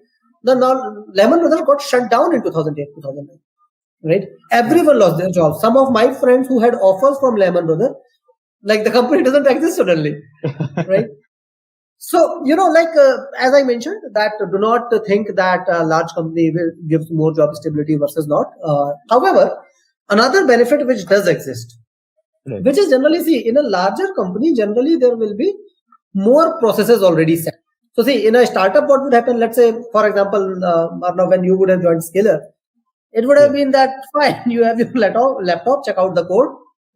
Lehman Brothers got shut down in 2008, 2009, right? Everyone lost their jobs. Some of my friends who had offers from Lehman Brothers, like the company doesn't exist suddenly, right? So, as I mentioned, that do not think that a large company will give more job stability versus not. However, another benefit which does exist, which is generally, in a larger company, generally there will be more processes already set. So in a startup, what would happen? Let's say, for example, Arnav, when you would have joined Scalar, it would have been that fine, you have your laptop, check out the code,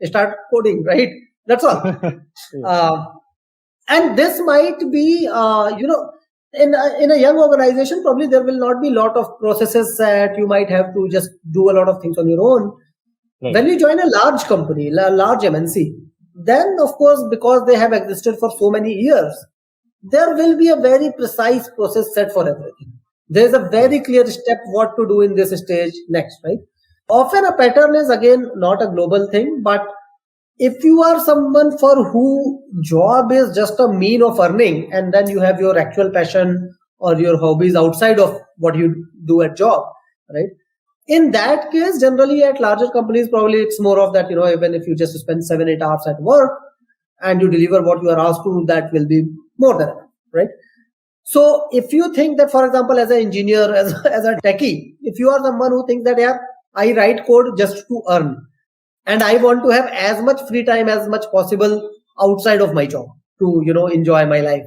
start coding, right? That's all. And this might be, in a young organization, probably there will not be a lot of processes that you might have to just do a lot of things on your own. Right. When you join a large company, a large MNC, then of course, because they have existed for so many years, there will be a very precise process set for everything. There's a very clear step what to do in this stage next, right? Often a pattern is again not a global thing, but if you are someone for who job is just a mean of earning, and then you have your actual passion or your hobbies outside of what you do at job, right? In that case, generally at larger companies, probably it's more of that, even if you just spend 7-8 hours at work and you deliver what you are asked to, that will be more than enough, right? So if you think that, for example, as an engineer, as a techie, if you are someone who thinks that, I write code just to earn, and I want to have as much free time as much possible outside of my job to, enjoy my life.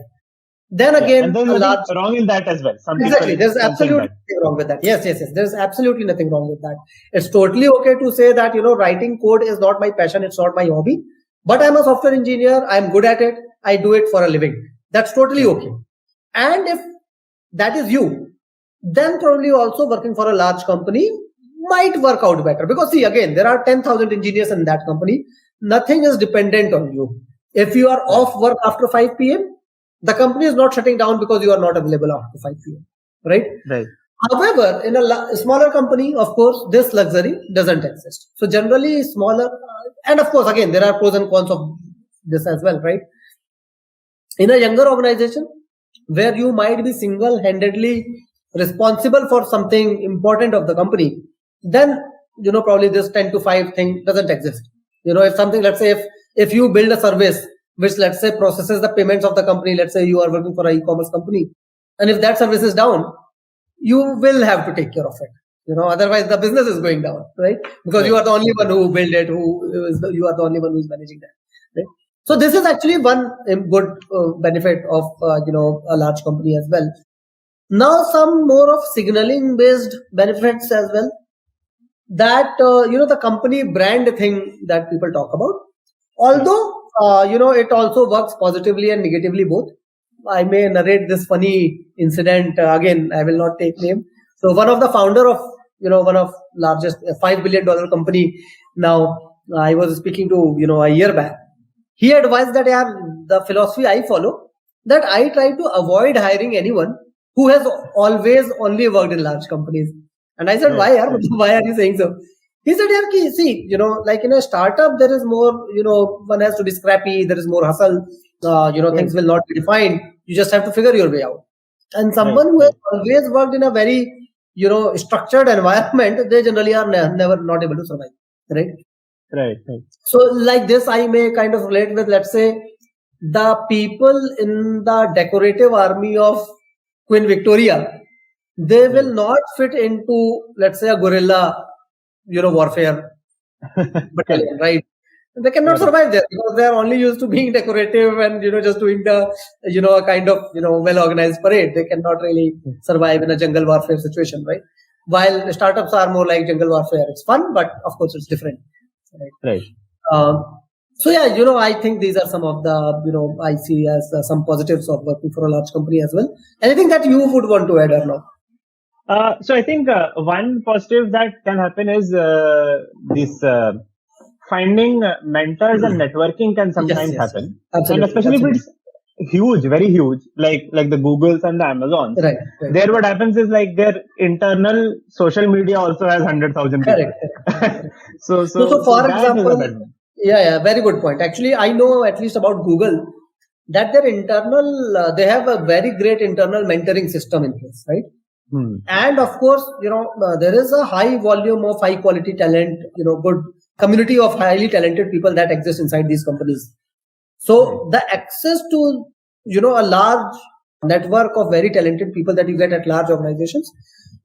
Then again, and there's nothing wrong in that as well. Exactly. There's absolutely nothing wrong with that. Yes. There's absolutely nothing wrong with that. It's totally okay to say that, writing code is not my passion. It's not my hobby, but I'm a software engineer. I'm good at it. I do it for a living. That's totally okay. And if that is you, then probably also working for a large company might work out better, because again, there are 10,000 engineers in that company. Nothing is dependent on you. If you are off work after 5 p.m., the company is not shutting down because you are not available after 5 p.m. Right? However, in a smaller company, of course, this luxury doesn't exist. So generally smaller, and of course, again, there are pros and cons of this as well, right? In a younger organization where you might be single-handedly responsible for something important of the company, then, probably this 10 to 5 thing doesn't exist. If something, let's say, if you build a service which, let's say, processes the payments of the company, let's say you are working for an e-commerce company, and if that service is down, you will have to take care of it. Otherwise the business is going down, right? Because you are the only one who built it, you are the only one who is managing that, right? So this is actually one good benefit of, a large company as well. Now some more of signaling based benefits as well. That, the company brand thing that people talk about, although, it also works positively and negatively both. I may narrate this funny incident. Again, I will not take name. So one of the founder of, one of largest $5 billion company. Now I was speaking to, a year back. He advised that the philosophy I follow, that I try to avoid hiring anyone who has always only worked in large companies. And I said, why are you saying so? He said, see, like in a startup, there is more, one has to be scrappy, there is more hustle, things will not be defined. You just have to figure your way out. And someone who has always worked in a very, structured environment, they generally are never not able to survive, right? Right. So like this, I may kind of relate with, let's say, the people in the decorative army of Queen Victoria. They will not fit into, let's say, a guerrilla, warfare battalion, right? They cannot survive there because they are only used to being decorative and just doing the a kind of well organized parade. They cannot really survive in a jungle warfare situation, right? While startups are more like jungle warfare, it's fun, but of course it's different, Right. So yeah, I think these are some of the I see as some positives of working for a large company as well. Anything that you would want to add, Arnav? So I think one positive that can happen is this finding mentors and networking can sometimes Yes. happen, Absolutely, and especially if it's huge, very huge, like the Googles and the Amazons. Right. There, what happens is like their internal social media also has 100,000 people. Correct. So for that is a example, bad one. yeah, very good point. Actually, I know at least about Google that their internal, they have a very great internal mentoring system in place, right? And of course, there is a high volume of high quality talent, good community of highly talented people that exist inside these companies. So the access to, a large network of very talented people that you get at large organizations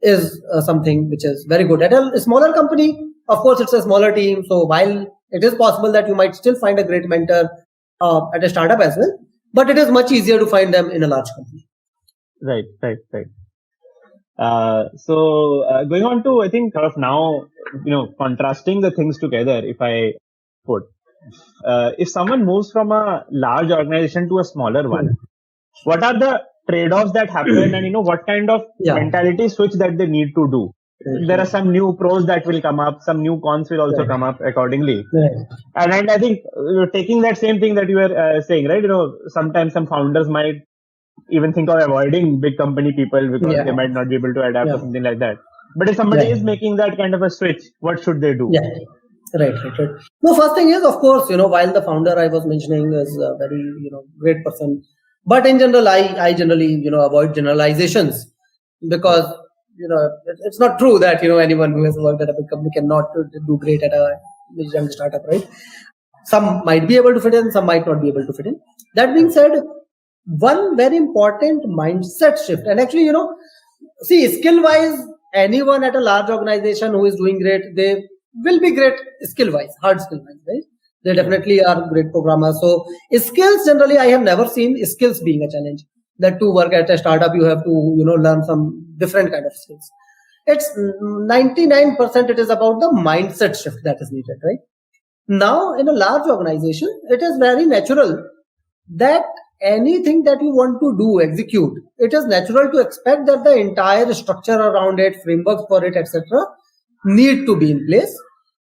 is something which is very good. At a smaller company, of course, it's a smaller team. So while it is possible that you might still find a great mentor at a startup as well, but it is much easier to find them in a large company. Right. So going on to, I think, sort of now, contrasting the things together, if I put, if someone moves from a large organization to a smaller one, what are the trade-offs that happen, and what kind of mentality switch that they need to do? There are some new pros that will come up, some new cons will also come up accordingly. And I think taking that same thing that you were saying, right? Sometimes some founders might even think of avoiding big company people because they might not be able to adapt or something like that. But if somebody is making that kind of a switch, what should they do? Right. No, first thing is, of course, while the founder I was mentioning is a very, great person, but in general, I generally, avoid generalizations because, it's not true that, anyone who has worked at a big company cannot do great at a young startup, right? Some might be able to fit in, some might not be able to fit in. That being said, one very important mindset shift, and actually, see, skill-wise, anyone at a large organization who is doing great, they will be great skill-wise, hard skill-wise, right? They definitely are great programmers. So skills, generally, I have never seen skills being a challenge. That to work at a startup, you have to, learn some different kind of skills. It's 99% it is about the mindset shift that is needed, right? Now, in a large organization, it is very natural that anything that you want to do, execute, it is natural to expect that the entire structure around it, frameworks for it, etc., need to be in place.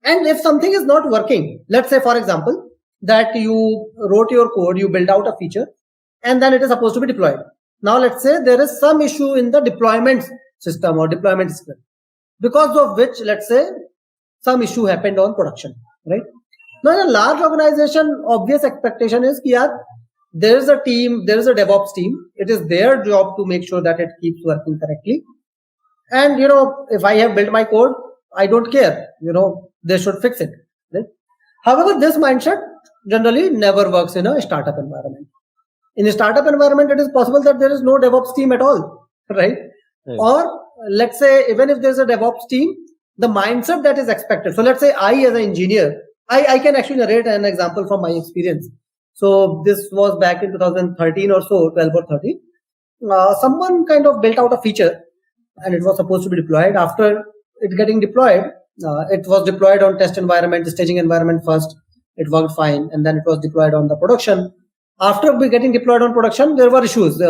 And if something is not working, let's say, for example, that you wrote your code, you build out a feature, and then it is supposed to be deployed. Now, let's say there is some issue in the deployment system or deployment script, because of which, let's say, some issue happened on production, right? Now, in a large organization, obvious expectation is that there is a team, there is a DevOps team. It is their job to make sure that it keeps working correctly. And, if I have built my code, I don't care, they should fix it, right? However, this mindset generally never works in a startup environment. In a startup environment, it is possible that there is no DevOps team at all, right? Or let's say, even if there's a DevOps team, the mindset that is expected. So let's say I, as an engineer, I can actually narrate an example from my experience. So this was back in 2013 or so, 12 or 13. Someone kind of built out a feature and it was supposed to be deployed. After it getting deployed, it was deployed on test environment, staging environment first. It worked fine. And then it was deployed on the production. After getting deployed on production, there were issues.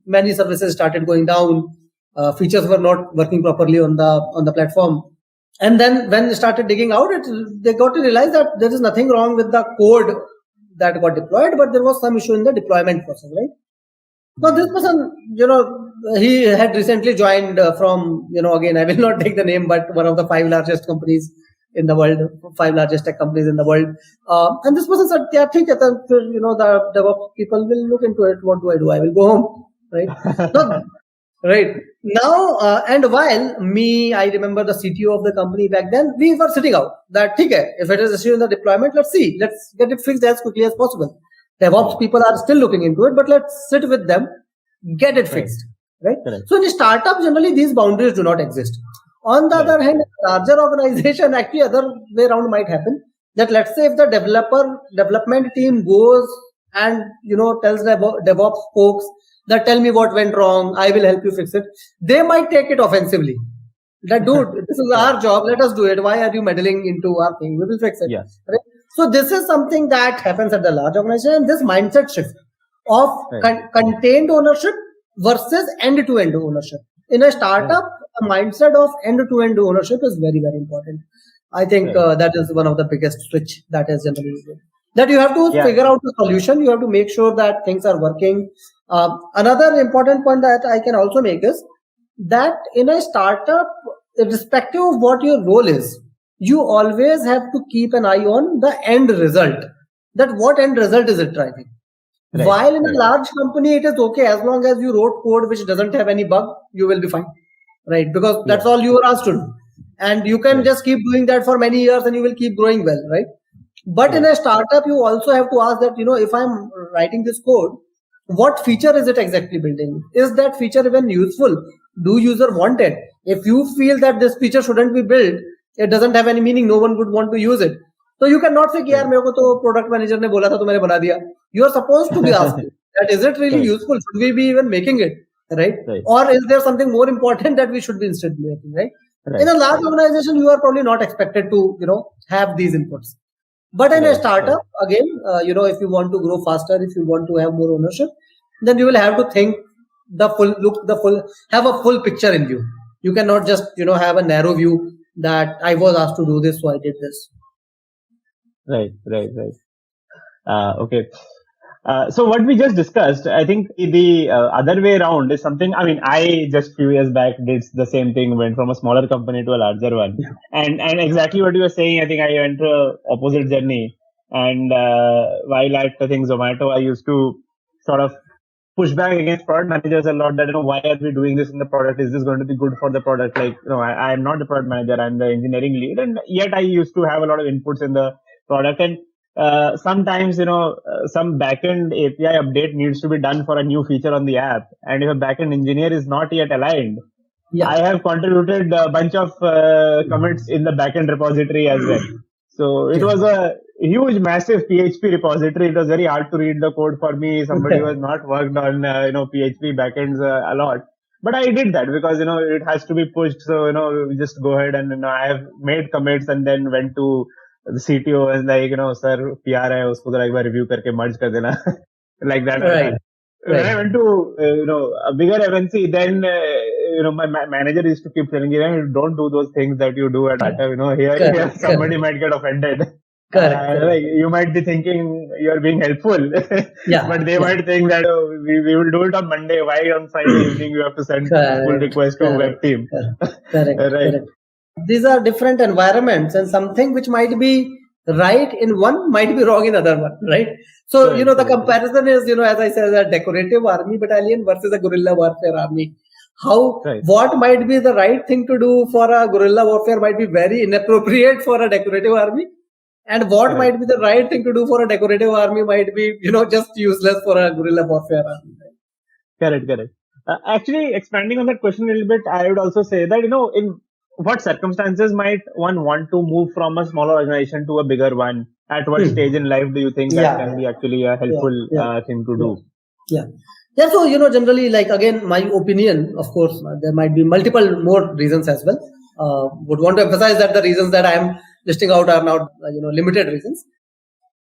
Many services started going down. Features were not working properly on the platform. And then when they started digging out, they got to realize that there is nothing wrong with the code that got deployed, but there was some issue in the deployment process, right? Now this person, he had recently joined from, again, I will not take the name, but one of the 5 largest companies in the world, 5 largest tech companies in the world. And this person said, yeah, the DevOps people will look into it. What do? I will go home, right? Right. Now, and while I remember the CTO of the company back then, we were sitting out that, if it is issue in the deployment, let's get it fixed as quickly as possible. DevOps people are still looking into it, but let's sit with them, get it fixed, right? So in a startup, generally these boundaries do not exist. On the other hand, a larger organization, actually other way around might happen. that let's say if the development team goes and tells the DevOps folks that tell me what went wrong, I will help you fix it, they might take it offensively. That dude, this is our job, let us do it. Why are you meddling into our thing? We will fix it. Yes. Right? So this is something that happens at the large organization. This mindset shift of contained ownership versus end-to-end ownership. In a startup, a mindset of end-to-end ownership is very, very important. I think that is one of the biggest switch that is generally needed. That you have to figure out the solution. You have to make sure that things are working. Another important point that I can also make is that in a startup, irrespective of what your role is, you always have to keep an eye on the end result. That what end result is it driving? Right. While in a large company, it is okay as long as you wrote code which doesn't have any bug, you will be fine, right? Because that's all you were asked to do, and you can just keep doing that for many years, and you will keep growing well, right? But in a startup, you also have to ask that if I'm writing this code, what feature is it exactly building? Is that feature even useful? Do user want it? If you feel that this feature shouldn't be built, it doesn't have any meaning, no one would want to use it. So you cannot say, yaar, mere ko to product manager ne bola tha, to maine bana diya. You are supposed to be asking that is it really useful? Should we be even making it? Right? Or is there something more important that we should be instead making? Right? In a large organization, you are probably not expected to, have these inputs. But in a startup, again, if you want to grow faster, if you want to have more ownership, then you will have to think have a full picture in view. You cannot just, have a narrow view that I was asked to do this, so I did this. Right. Okay. So what we just discussed, I think the other way around is something, I just few years back did the same thing, went from a smaller company to a larger one. Yeah. And exactly what you were saying, I think I went to an opposite journey. And while at, I think, Zomato, I used to sort of push back against product managers a lot that, why are we doing this in the product? Is this going to be good for the product? Like, I'm not the product manager, I'm the engineering lead. And yet I used to have a lot of inputs in the product. And sometimes, some backend API update needs to be done for a new feature on the app. And if a backend engineer is not yet aligned, I have contributed a bunch of commits in the backend repository as well. So it was a huge, massive PHP repository. It was very hard to read the code for me. Somebody who has not worked on, PHP backends a lot. But I did that because, it has to be pushed. So, we just go ahead and, I have made commits and then went to the CTO and like, sir, PR hai, usko zara ek baar review karke merge kar dena. Like that. Right. When I went to, a bigger MNC, then, my manager used to keep telling me, don't do those things that you do at Tata, here somebody might get offended. Like, you might be thinking you're being helpful, but they might think that we will do it on Monday. Why on Friday evening you have to send full request to web team? Correct. These are different environments, and something which might be right in one might be wrong in other one, right? So, the comparison is, as I said, a decorative army battalion versus a guerrilla warfare army. What might be the right thing to do for a guerrilla warfare might be very inappropriate for a decorative army. And what might be the right thing to do for a decorative army might be, just useless for a guerrilla warfare army. Correct. Actually, expanding on that question a little bit, I would also say that, in what circumstances might one want to move from a smaller organization to a bigger one? At what stage in life do you think that can be actually a helpful thing to do? Yeah, so, generally, like, again, my opinion, of course, there might be multiple more reasons as well. Would want to emphasize that the reasons that I am listing out are not, limited reasons.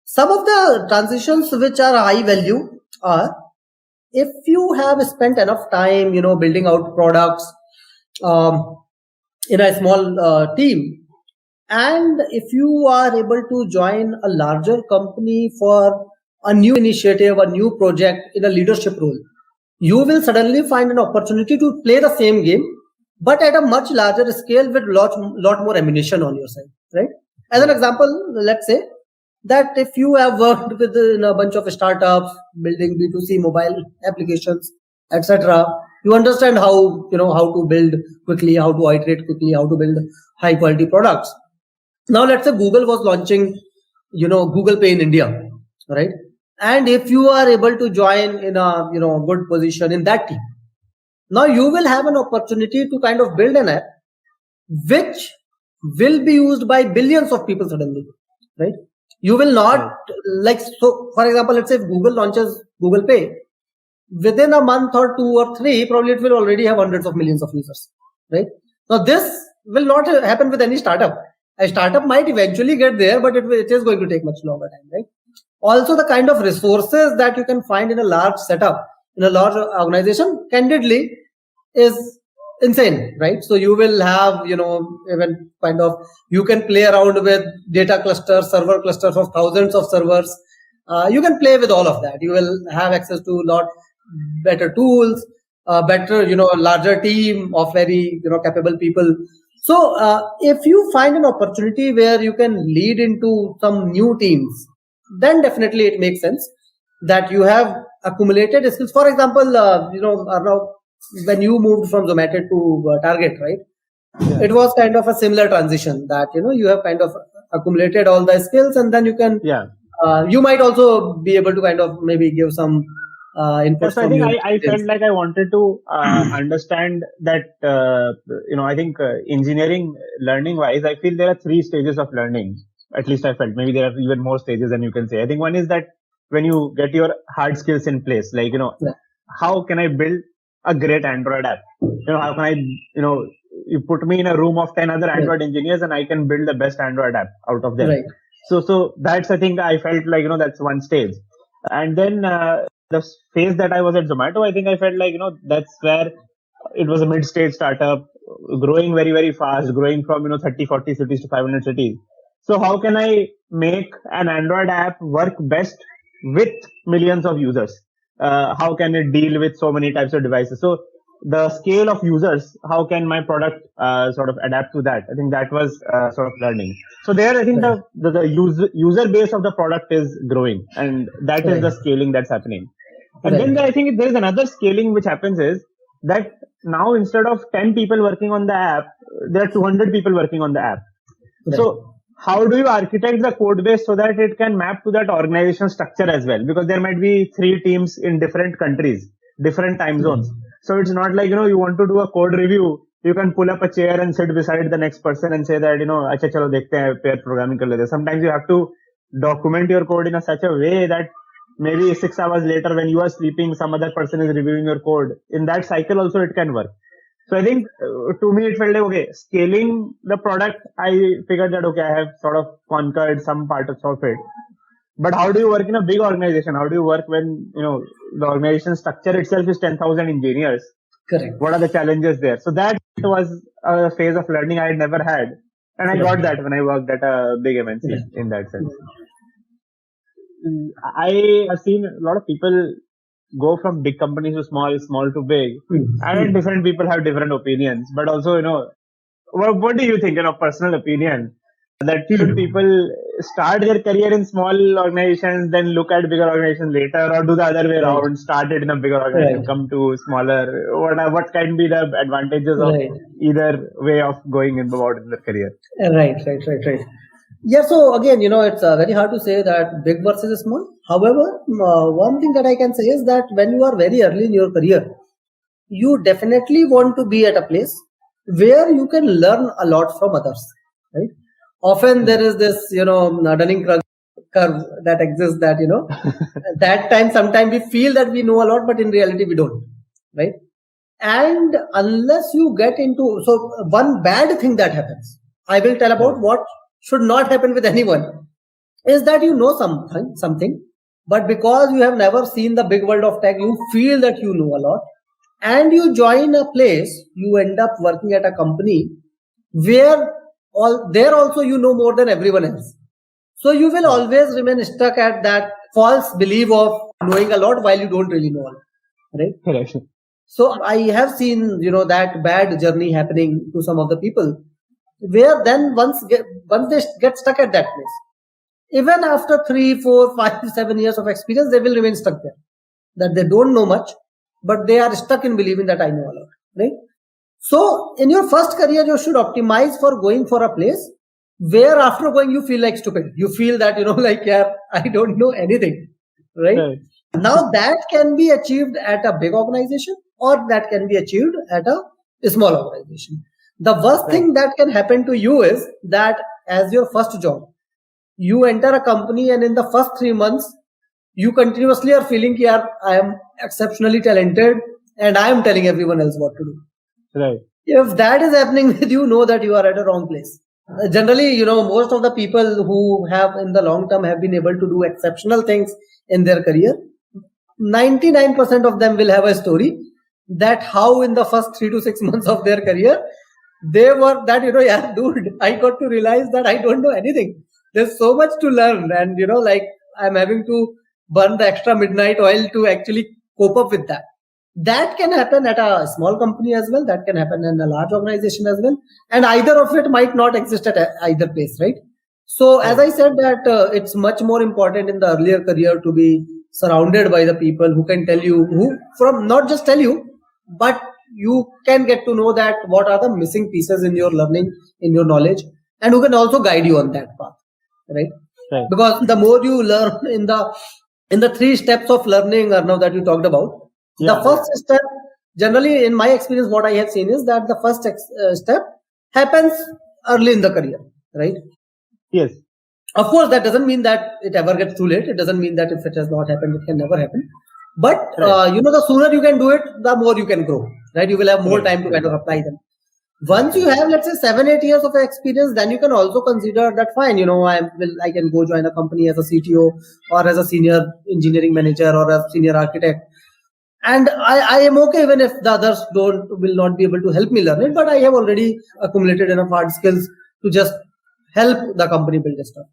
Some of the transitions which are high value are if you have spent enough time, building out products in a small team, and if you are able to join a larger company for a new initiative, a new project in a leadership role, you will suddenly find an opportunity to play the same game, but at a much larger scale with lot more ammunition on your side, right? As an example, let's say that if you have worked with a bunch of startups building B2C mobile applications, etc., you understand how to build quickly, how to iterate quickly, how to build high quality products. Now, let's say Google was launching, Google Pay in India, right? And if you are able to join in a good position in that team, now you will have an opportunity to kind of build an app which will be used by billions of people suddenly, right? You will not so for example, let's say if Google launches Google Pay, within a month or 2 or 3, probably it will already have hundreds of millions of users, right? Now this will not happen with any startup. A startup might eventually get there, but it is going to take much longer time, right? Also, the kind of resources that you can find in a large setup, in a large organization, candidly, is insane, right? So you will have, even kind of, you can play around with data clusters, server clusters of thousands of servers. You can play with all of that. You will have access to a lot better tools, better, larger team of very, capable people. So if you find an opportunity where you can lead into some new teams, then definitely it makes sense that you have accumulated skills. For example, Arnav, when you moved from Zomato to Target, right? Yeah. It was kind of a similar transition that, you have kind of accumulated all the skills, and then you can, you might also be able to kind of maybe give some input. So I think I felt like I wanted to understand that, I think engineering learning wise, I feel there are 3 stages of learning. At least I felt. Maybe there are even more stages than you can say. I think one is that when you get your hard skills in place, like, how can I build a great Android app? How can I, you put me in a room of 10 other Android engineers and I can build the best Android app out of them. Right. So that's, I think I felt like, that's one stage. And then the phase that I was at Zomato, I think I felt like, that's where it was a mid-stage startup, growing very, very fast, growing from, 30, 40 cities to 500 cities. So how can I make an Android app work best with millions of users? How can it deal with so many types of devices? So the scale of users, how can my product sort of adapt to that? I think that was sort of learning. So there, I think the user base of the product is growing, and that is the scaling that's happening. And then I think there is another scaling which happens is that now instead of 10 people working on the app, there are 200 people working on the app. So how do you architect the code base so that it can map to that organization structure as well? Because there might be 3 teams in different countries, different time zones. So it's not like, you want to do a code review. You can pull up a chair and sit beside the next person and say that, acha chalo dekhte hain, pair programming kar lete. Sometimes you have to document your code in such a way that maybe 6 hours later when you are sleeping, some other person is reviewing your code. In that cycle also it can work. So I think to me it felt like, okay, scaling the product, I figured that, okay, I have sort of conquered some part of it. But how do you work in a big organization? How do you work when, the organization structure itself is 10,000 engineers? Correct. What are the challenges there? So that was a phase of learning I had never had. And I got that when I worked at a big MNC in that sense. I have seen a lot of people go from big companies to small to big. And different people have different opinions. But also, what do you think, personal opinion? That should people start their career in small organizations, then look at bigger organizations later, or do the other way around, start it in a bigger organization, come to smaller? What can be the advantages of either way of going about in their career? Right. Yeah, so again, it's very hard to say that big versus small. However, one thing that I can say is that when you are very early in your career, you definitely want to be at a place where you can learn a lot from others, right? Often there is this, Dunning-Kruger curve that exists that, that time, sometimes we feel that we know a lot, but in reality we don't, right? And unless you get into, so one bad thing that happens, I will tell about what should not happen with anyone, is that you know something, but because you have never seen the big world of tech, you feel that you know a lot, and you join a place, you end up working at a company where there also you know more than everyone else. So you will always remain stuck at that false belief of knowing a lot while you don't really know a lot, right? Correct. So I have seen, that bad journey happening to some of the people, where then once they get stuck at that place, even after 3, 4, 5, 7 years of experience, they will remain stuck there. That they don't know much, but they are stuck in believing that I know a lot, right? So in your first career, you should optimize for going for a place where after going, you feel like stupid. You feel that, I don't know anything, right? Now that can be achieved at a big organization, or that can be achieved at a small organization. The worst thing that can happen to you is that as your first job, you enter a company and in the first 3 months, you continuously are feeling that I am exceptionally talented and I am telling everyone else what to do. Right. If that is happening with you, know that you are at a wrong place. Generally, most of the people who have in the long term have been able to do exceptional things in their career, 99% of them will have a story that how in the first 3 to 6 months of their career, they were that, yeah, dude, I got to realize that I don't know anything. There's so much to learn. And, like I'm having to burn the extra midnight oil to actually cope up with that. That can happen at a small company as well. That can happen in a large organization as well. And either of it might not exist at either place, right? So as I said that it's much more important in the earlier career to be surrounded by the people who can tell you, not just tell you, but you can get to know that what are the missing pieces in your learning, in your knowledge, and who can also guide you on that path, right? Because the more you learn in the 3 steps of learning, Arnav, that you talked about, the first step, generally in my experience, what I have seen is that the first step happens early in the career, right? Yes. Of course, that doesn't mean that it ever gets too late. It doesn't mean that if it has not happened, it can never happen. But, the sooner you can do it, the more you can grow, right? You will have more time to kind of apply them. Once you have, let's say, 7-8 years of experience, then you can also consider that fine, I can go join a company as a CTO or as a senior engineering manager or a senior architect. And I am okay even if the others will not be able to help me learn it, but I have already accumulated enough hard skills to just help the company build this stuff.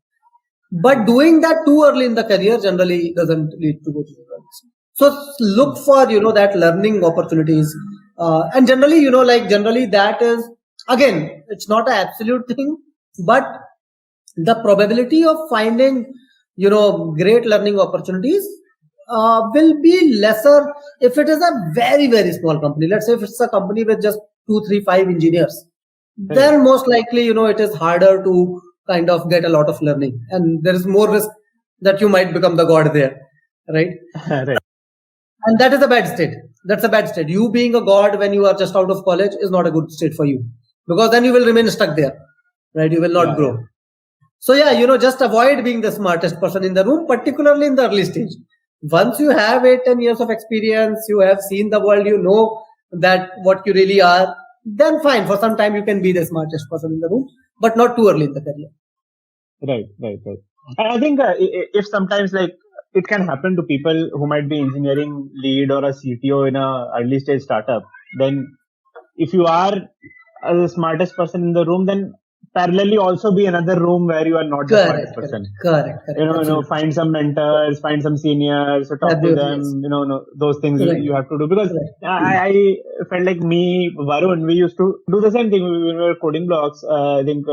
But doing that too early in the career generally doesn't lead to good results. So look for, that learning opportunities. And generally, generally that is, again, it's not an absolute thing, but the probability of finding, great learning opportunities will be lesser if it is a very, very small company. Let's say if it's a company with just 2, 3, 5 engineers, then most likely, it is harder to kind of get a lot of learning. And there is more risk that you might become the god there, right? Right. And that is a bad state. That's a bad state. You being a god when you are just out of college is not a good state for you, because then you will remain stuck there, right? You will not grow. So just avoid being the smartest person in the room, particularly in the early stage. Once you have 8-10 years of experience, you have seen the world, you know that what you really are, then fine. For some time you can be the smartest person in the room, but not too early in the career. Right. And I think if sometimes it can happen to people who might be engineering lead or a CTO in a early stage startup, then if you are the smartest person in the room, then parallelly also be another room where you are not the smartest person. Correct. Find some mentors, find some seniors, talk to them, those things you have to do. Because I felt like me, Varun, we used to do the same thing when we were coding blocks. I think,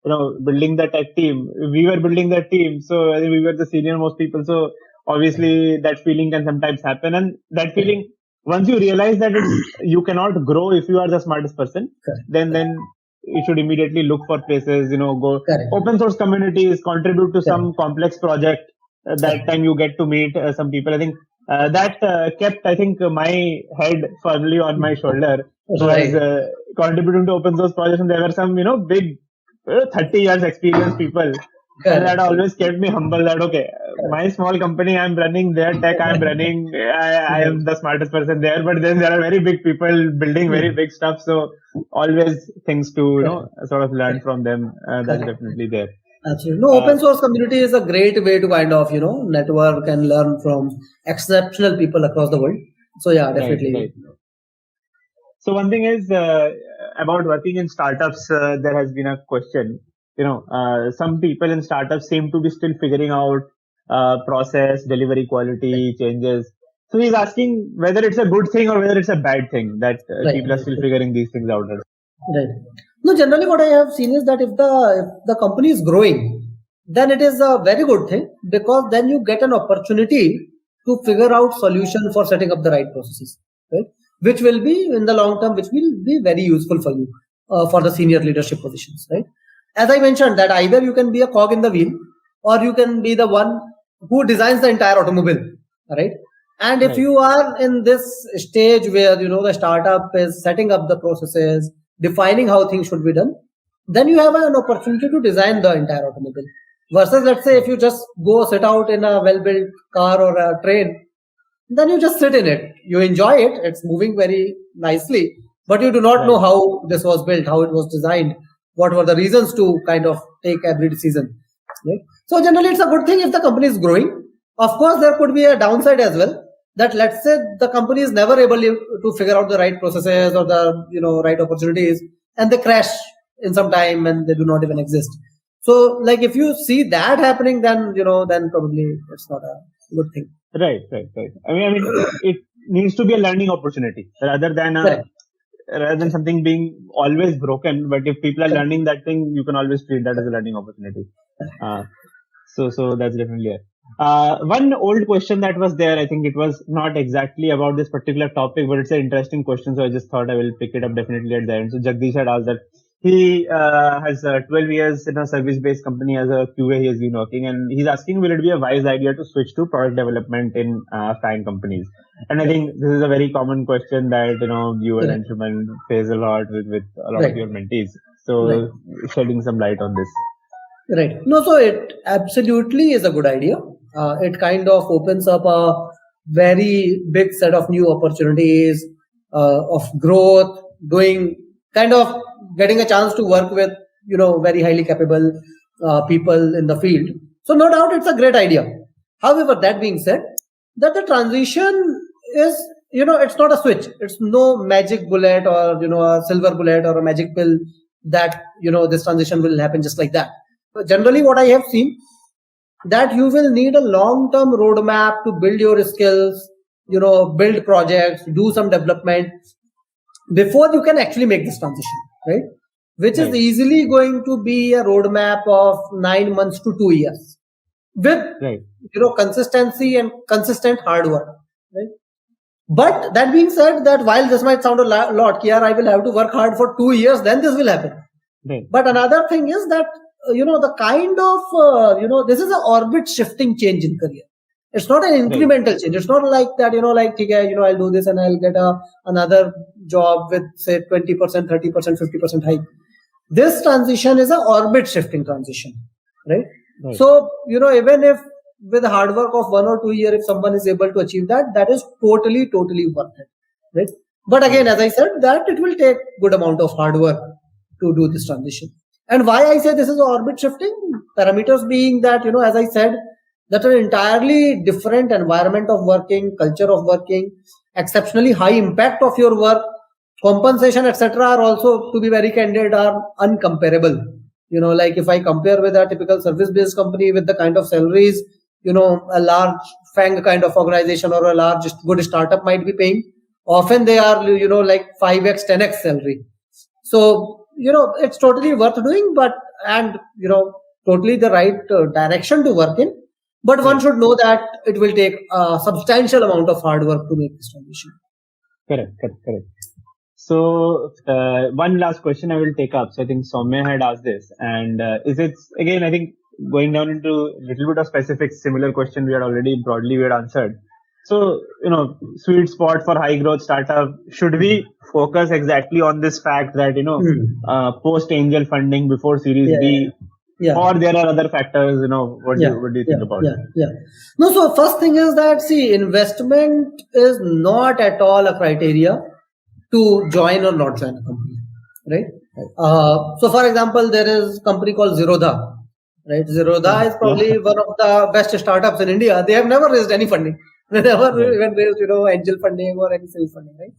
building the tech team. We were building that team. So I think we were the senior most people. So obviously that feeling can sometimes happen. And that feeling, once you realize that you cannot grow if you are the smartest person, then you should immediately look for places, go open source communities, contribute to some complex project. That time you get to meet some people. I think that kept, my head firmly on my shoulder. Right. Was contributing to open source projects, and there were some, big 30 years experienced people. And that always kept me humble that, okay, my small company, I'm running their tech, I'm running, I am the smartest person there, but then there are very big people building very big stuff. So always things to, sort of learn from them. That's definitely there. Absolutely. No, open source community is a great way to kind of, network and learn from exceptional people across the world. So yeah, definitely. Right. So one thing is about working in startups, there has been a question. Some people in startups seem to be still figuring out process, delivery quality, changes. So he's asking whether it's a good thing or whether it's a bad thing that people are still figuring these things out. Right. No, generally what I have seen is that if the company is growing, then it is a very good thing, because then you get an opportunity to figure out solution for setting up the right processes, right? Which will be in the long term, which will be very useful for you for the senior leadership positions, right? As I mentioned, that either you can be a cog in the wheel, or you can be the one who designs the entire automobile, right? And if you are in this stage where, the startup is setting up the processes, defining how things should be done, then you have an opportunity to design the entire automobile. Versus, let's say, if you just go sit out in a well-built car or a train, then you just sit in it. You enjoy it. It's moving very nicely, but you do not know how this was built, how it was designed, what were the reasons to kind of take every decision. Right? So generally, it's a good thing if the company is growing. Of course, there could be a downside as well. That let's say the company is never able to figure out the right processes or the right opportunities, and they crash in some time and they do not even exist. So, like if you see that happening, then then probably it's not a good thing. Right. I mean, it needs to be a learning opportunity rather than something being always broken. But if people are learning that thing, you can always treat that as a learning opportunity. So that's definitely it. One old question that was there, I think it was not exactly about this particular topic, but it's an interesting question. So I just thought I will pick it up definitely at the end. So Jagdish had asked that he has 12 years in a service-based company as a QA he has been working, and he's asking, will it be a wise idea to switch to product development in FAANG companies? And I think this is a very common question that you and Anshuman face a lot with a lot of your mentees. So shedding some light on this. Right. No, so it absolutely is a good idea. It kind of opens up a very big set of new opportunities of growth, getting a chance to work with very highly capable people in the field. So no doubt it's a great idea. However, that being said, that the transition is it's not a switch. It's no magic bullet or a silver bullet or a magic pill that this transition will happen just like that. Generally, what I have seen, that you will need a long-term roadmap to build your skills, build projects, do some development before you can actually make this transition, right? Which is easily going to be a roadmap of 9 months to 2 years with consistency and consistent hard work, right? But that being said, that while this might sound a lot, I will have to work hard for 2 years, then this will happen. Right. But another thing is that the kind of this is an orbit shifting change in career. It's not an incremental change. It's not like that I'll do this and I'll get another job with say 20%, 30%, 50% hike. This transition is an orbit shifting transition, right? So even if with hard work of 1 or 2 years, if someone is able to achieve that, that is totally worth it, right? But again, as I said, that it will take good amount of hard work to do this transition. And why I say this is orbit shifting, parameters being that, as I said, that an entirely different environment of working, culture of working, exceptionally high impact of your work, compensation, etc. are also, to be very candid, are uncomparable. Like if I compare with a typical service-based company with the kind of salaries, a large FAANG kind of organization or a large good startup might be paying, often they are, like 5x, 10x salary. So, it's totally worth doing, totally the right direction to work in. But one should know that it will take a substantial amount of hard work to make this transition. Correct. So, one last question I will take up. So, I think Soumya had asked this, and again, I think going down into a little bit of specifics, similar question we had already broadly answered. So, sweet spot for high growth startup, should we focus exactly on this fact that, post angel funding before Series B, or there are other factors, what do you think about it? No, so first thing is that, investment is not at all a criteria to join or not join a company, right? So for example, there is a company called Zerodha, right? Zerodha is probably one of the best startups in India. They have never raised any funding. They never even raised, angel funding or any seed funding, right?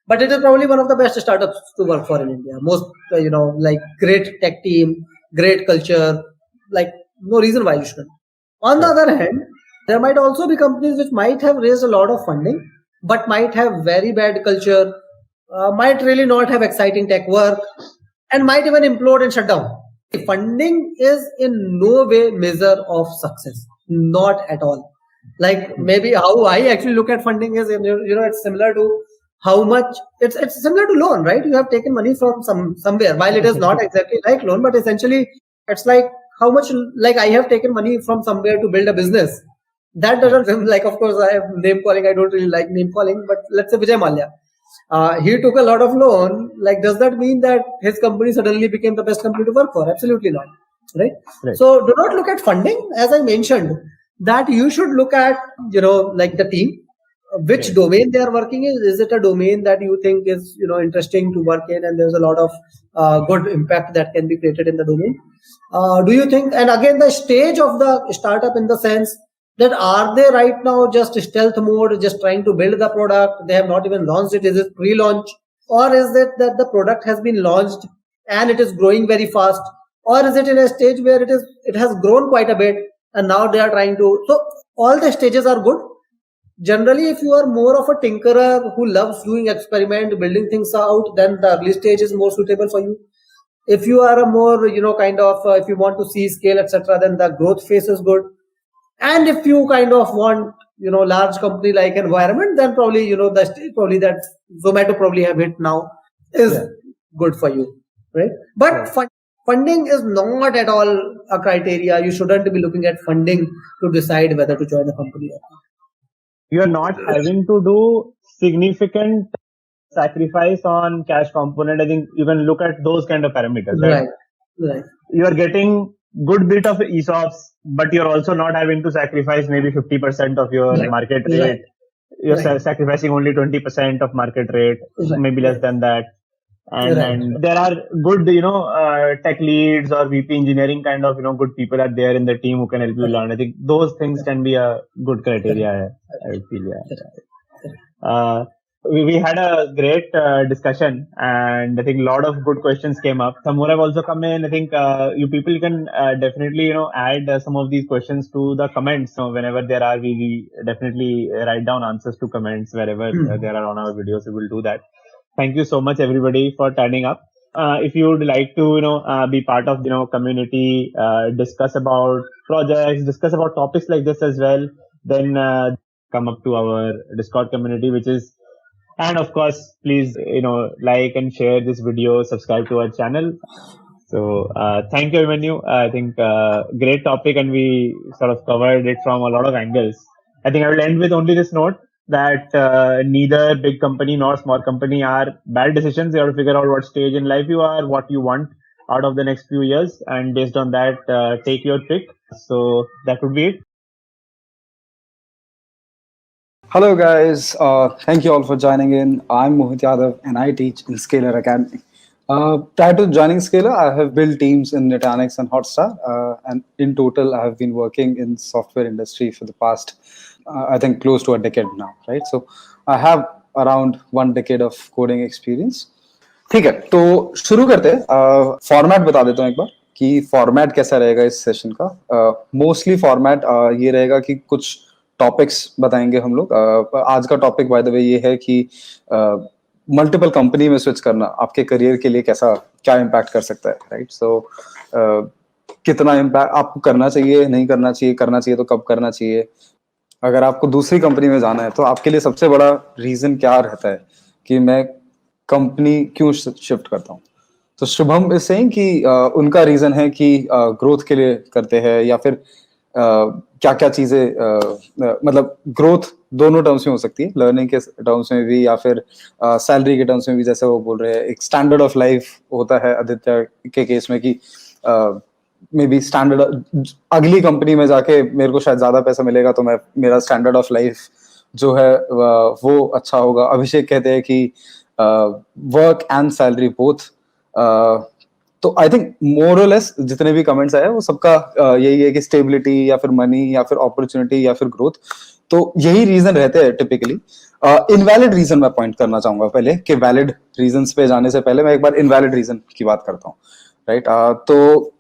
But it is probably one of the best startups to work for in India. Most, like great tech team, great culture, like no reason why you shouldn't. On the other hand, there might also be companies which might have raised a lot of funding, but might have very bad culture, might really not have exciting tech work, and might even implode and shut down. Funding is in no way measure of success. Not at all. Like maybe how I actually look at funding is, it's similar to how much it's similar to loan, right? You have taken money from somewhere. While it is not exactly like loan, but essentially it's like how much, like I have taken money from somewhere to build a business. That doesn't, like, of course I have name calling. I don't really like name calling, but let's say Vijay Mallya. He took a lot of loan. Like, does that mean that his company suddenly became the best company to work for? Absolutely not. right? Right. So do not look at funding, as I mentioned, that you should look at, like the team, which Right. domain they are working in. Is it a domain that you think is, interesting to work in, and there's a lot of good impact that can be created in the domain? Do you think, and again, the stage of the startup, in the sense that are they right now just stealth mode, just trying to build the product, they have not even launched it, is it pre-launch, or is it that the product has been launched and it is growing very fast, or is it in a stage where it has grown quite a bit and now they are trying to, so all the stages are good. Generally, if you are more of a tinkerer who loves doing experiment, building things out, then the early stage is more suitable for you. If you are a more, kind of, if you want to see scale, etc., then the growth phase is good. And if you kind of want, large company like environment, then probably, the stage probably that Zomato probably have hit now is good for you, right? But funding is not at all a criteria. You shouldn't be looking at funding to decide whether to join a company or not. You are not having to do significant sacrifice on cash component. I think you can look at those kind of parameters, right? Right. You are getting good bit of ESOPs, but you're also not having to sacrifice maybe 50% of your market rate. You're sacrificing only 20% of market rate, maybe less than that. And there are good, tech leads or VP engineering kind of, good people are there in the team who can help you learn. I think those things can be a good criteria, I would feel. We had a great discussion, and I think a lot of good questions came up. Some more have also come in. I think you people can definitely, add some of these questions to the comments. So whenever there are, we definitely write down answers to comments wherever there are on our videos. We will do that. Thank you so much, everybody, for turning up. If you would like to, be part of, community, discuss about projects, discuss about topics like this as well, then come up to our Discord community, and of course, please, like and share this video, subscribe to our channel. So, thank you, Abhimanyu. I think great topic, and we sort of covered it from a lot of angles. I think I will end with only this note that neither big company nor small company are bad decisions. You have to figure out what stage in life you are, what you want out of the next few years, and based on that, take your pick. So that would be it. Hello guys, thank you all for joining in. I'm Mohit Yadav and I teach in Scalar Academy. Prior to joining Scalar, I have built teams in Nutanix and Hotstar, and in total I have been working in software industry for the past, I think close to a decade now, right? So I have around 1 decade of coding experience. ठीक है, तो शुरू करते हैं. Format बता देता हूँ एक बार कि फॉर्मेट कैसा रहेगा इस सेशन का. मोस्टली फॉर्मेट ये रहेगा कि कुछ टॉपिक्स बताएंगे हम लोग. आज का टॉपिक बाय द वे ये है कि मल्टीपल कंपनी में स्विच करना आपके करियर के लिए क्या इम्पैक्ट कर सकता है, राइट? सो कितना इम्पैक्ट आपको करना चाहिए, नहीं करना चाहिए तो कब करना चाहिए. अगर आपको दूसरी कंपनी में जाना है तो आपके लिए सबसे बड़ा रीजन क्या रहता है कि मैं कंपनी क्यों शिफ्ट करता हूँ. तो शुभम इज सेइंग कि उनका रीजन है कि ग्रोथ के लिए करते हैं, या फिर क्या क्या चीजें, मतलब ग्रोथ दोनों टर्म्स में हो सकती है, लर्निंग के टर्म्स में भी या फिर सैलरी के टर्म्स में भी. जैसे वो बोल रहे हैं एक स्टैंडर्ड ऑफ लाइफ होता है आदित्य के केस में कि मे बी स्टैंडर्ड अगली कंपनी में जाके मेरे को शायद ज्यादा पैसा मिलेगा तो मेरा स्टैंडर्ड ऑफ लाइफ जो है वो अच्छा होगा. अभिषेक कहते हैं कि वर्क एंड सैलरी बोथ. तो आई थिंक मोर और लेस जितने भी कमेंट्स आए वो सबका यही है कि स्टेबिलिटी या फिर मनी या फिर अपॉर्चुनिटी या फिर ग्रोथ. तो यही रीजन रहते हैं टिपिकली. इनवैलिड रीजन मैं पॉइंट करना चाहूंगा पहले कि वैलिड रीजंस पे जाने से पहले मैं एक बार इनवैलिड रीजन की बात करता हूँ, राइट? तो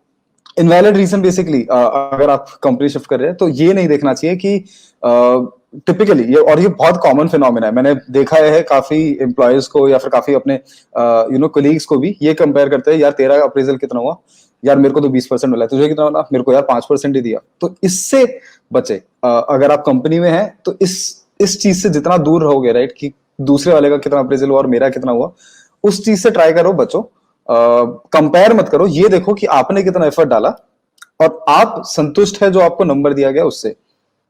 इनवैलिड रीजन बेसिकली अगर आप कंपनी शिफ्ट कर रहे हैं तो ये नहीं देखना चाहिए कि टिपिकली ये बहुत कॉमन फिनोमिना है. मैंने देखा है काफी एम्प्लॉयज को या फिर काफी अपने कोलीग्स को भी ये कंपेयर करते हैं, यार तेरा अप्रेजल कितना हुआ, यार मेरे को तो 20% मिला, तुझे कितना मिला, मेरे को यार 5% ही दिया. तो इससे बचे. अगर आप कंपनी में हैं तो इस चीज से जितना दूर रहोगे, राइट, कि दूसरे वाले का कितना अप्रेजल हुआ और मेरा कितना हुआ, उस चीज से ट्राई करो बचो. कंपेयर मत करो. ये देखो कि आपने कितना एफर्ट डाला और आप संतुष्ट है जो आपको नंबर दिया गया उससे.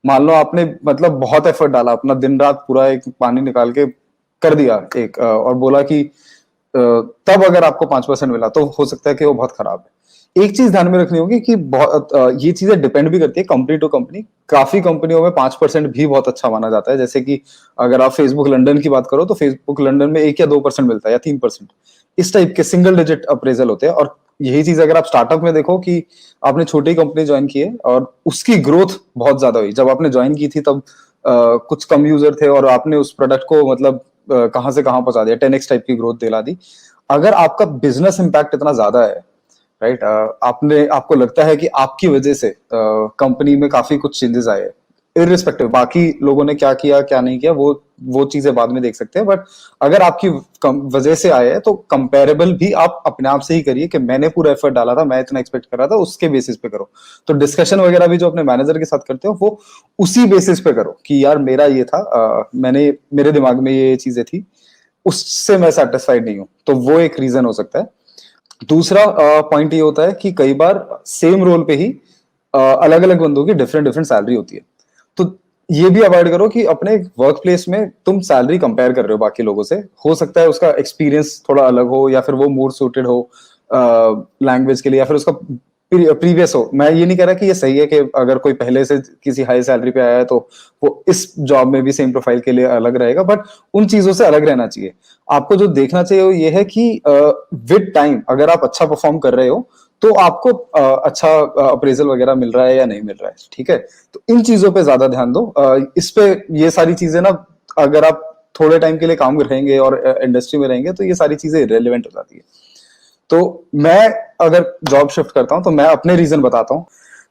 मान लो आपने मतलब बहुत एफर्ट डाला, अपना दिन रात पूरा एक पानी निकाल के कर दिया एक, और बोला कि तब अगर आपको 5% मिला तो हो सकता है कि वो बहुत खराब है. एक चीज ध्यान में रखनी होगी कि बहुत ये चीजें डिपेंड भी करती है कंपनी टू कंपनी। काफी कंपनियों में 5% भी बहुत अच्छा माना जाता है। जैसे कि अगर आप फेसबुक लंदन की बात करो तो फेसबुक लंदन में 1 या 2% मिलता है या 3%, इस टाइप के सिंगल डिजिट अप्रेजल होते हैं। और यही चीज अगर आप स्टार्टअप में देखो कि आपने छोटी कंपनी ज्वाइन की है और उसकी ग्रोथ बहुत ज्यादा हुई। जब आपने ज्वाइन की थी तब कुछ कम यूजर थे और आपने उस प्रोडक्ट को मतलब कहां से कहां पहुंचा दिया, 10x टाइप की ग्रोथ दिला दी। अगर आपका बिजनेस इंपैक्ट इतना ज्यादा है, राइट, आपने आपको लगता है कि आपकी वजह से कंपनी में काफी कुछ चेंजेस आए, इररिस्पेक्टिव बाकी लोगों ने क्या किया क्या नहीं किया, वो चीजें बाद में देख सकते हैं। बट अगर आपकी वजह से आए हैं तो कंपेरेबल भी आप अपने आप से ही करिए कि मैंने पूरा एफर्ट डाला था, मैं इतना एक्सपेक्ट कर रहा था, उसके बेसिस पे करो। तो डिस्कशन वगैरह भी जो अपने मैनेजर के साथ करते हो वो उसी बेसिस पे करो कि यार मेरा ये था, मैंने मेरे दिमाग में ये चीजें थी, उससे मैं सेटिस्फाइड नहीं हूँ, तो वो एक रीजन हो सकता है। दूसरा पॉइंट ये होता है कि कई बार सेम रोल पे ही अलग अलग बंदों की डिफरेंट डिफरेंट सैलरी होती है। तो ये भी अवॉइड करो कि अपने वर्क प्लेस में तुम सैलरी कंपेयर कर रहे हो बाकी लोगों से। हो सकता है उसका एक्सपीरियंस थोड़ा अलग हो या फिर वो मोर सूटेड हो लैंग्वेज के लिए, या फिर उसका प्रीवियस हो। मैं ये नहीं कह रहा कि ये सही है कि अगर कोई पहले से किसी हाई सैलरी पे आया है तो वो इस जॉब में भी सेम प्रोफाइल के लिए अलग रहेगा, बट उन चीजों से अलग रहना चाहिए। आपको जो देखना चाहिए वो ये है कि विद टाइम अगर आप अच्छा परफॉर्म कर रहे हो तो आपको अच्छा अप्रेजल वगैरह मिल रहा है या नहीं मिल रहा है, ठीक है। तो इन चीजों पे ज्यादा ध्यान दो। इस पे ये सारी चीजें ना, अगर आप थोड़े टाइम के लिए काम रहेंगे और इंडस्ट्री में रहेंगे तो ये सारी चीजें इरेलीवेंट हो जाती है। तो मैं अगर जॉब शिफ्ट करता हूं तो मैं अपने रीजन बताता हूं।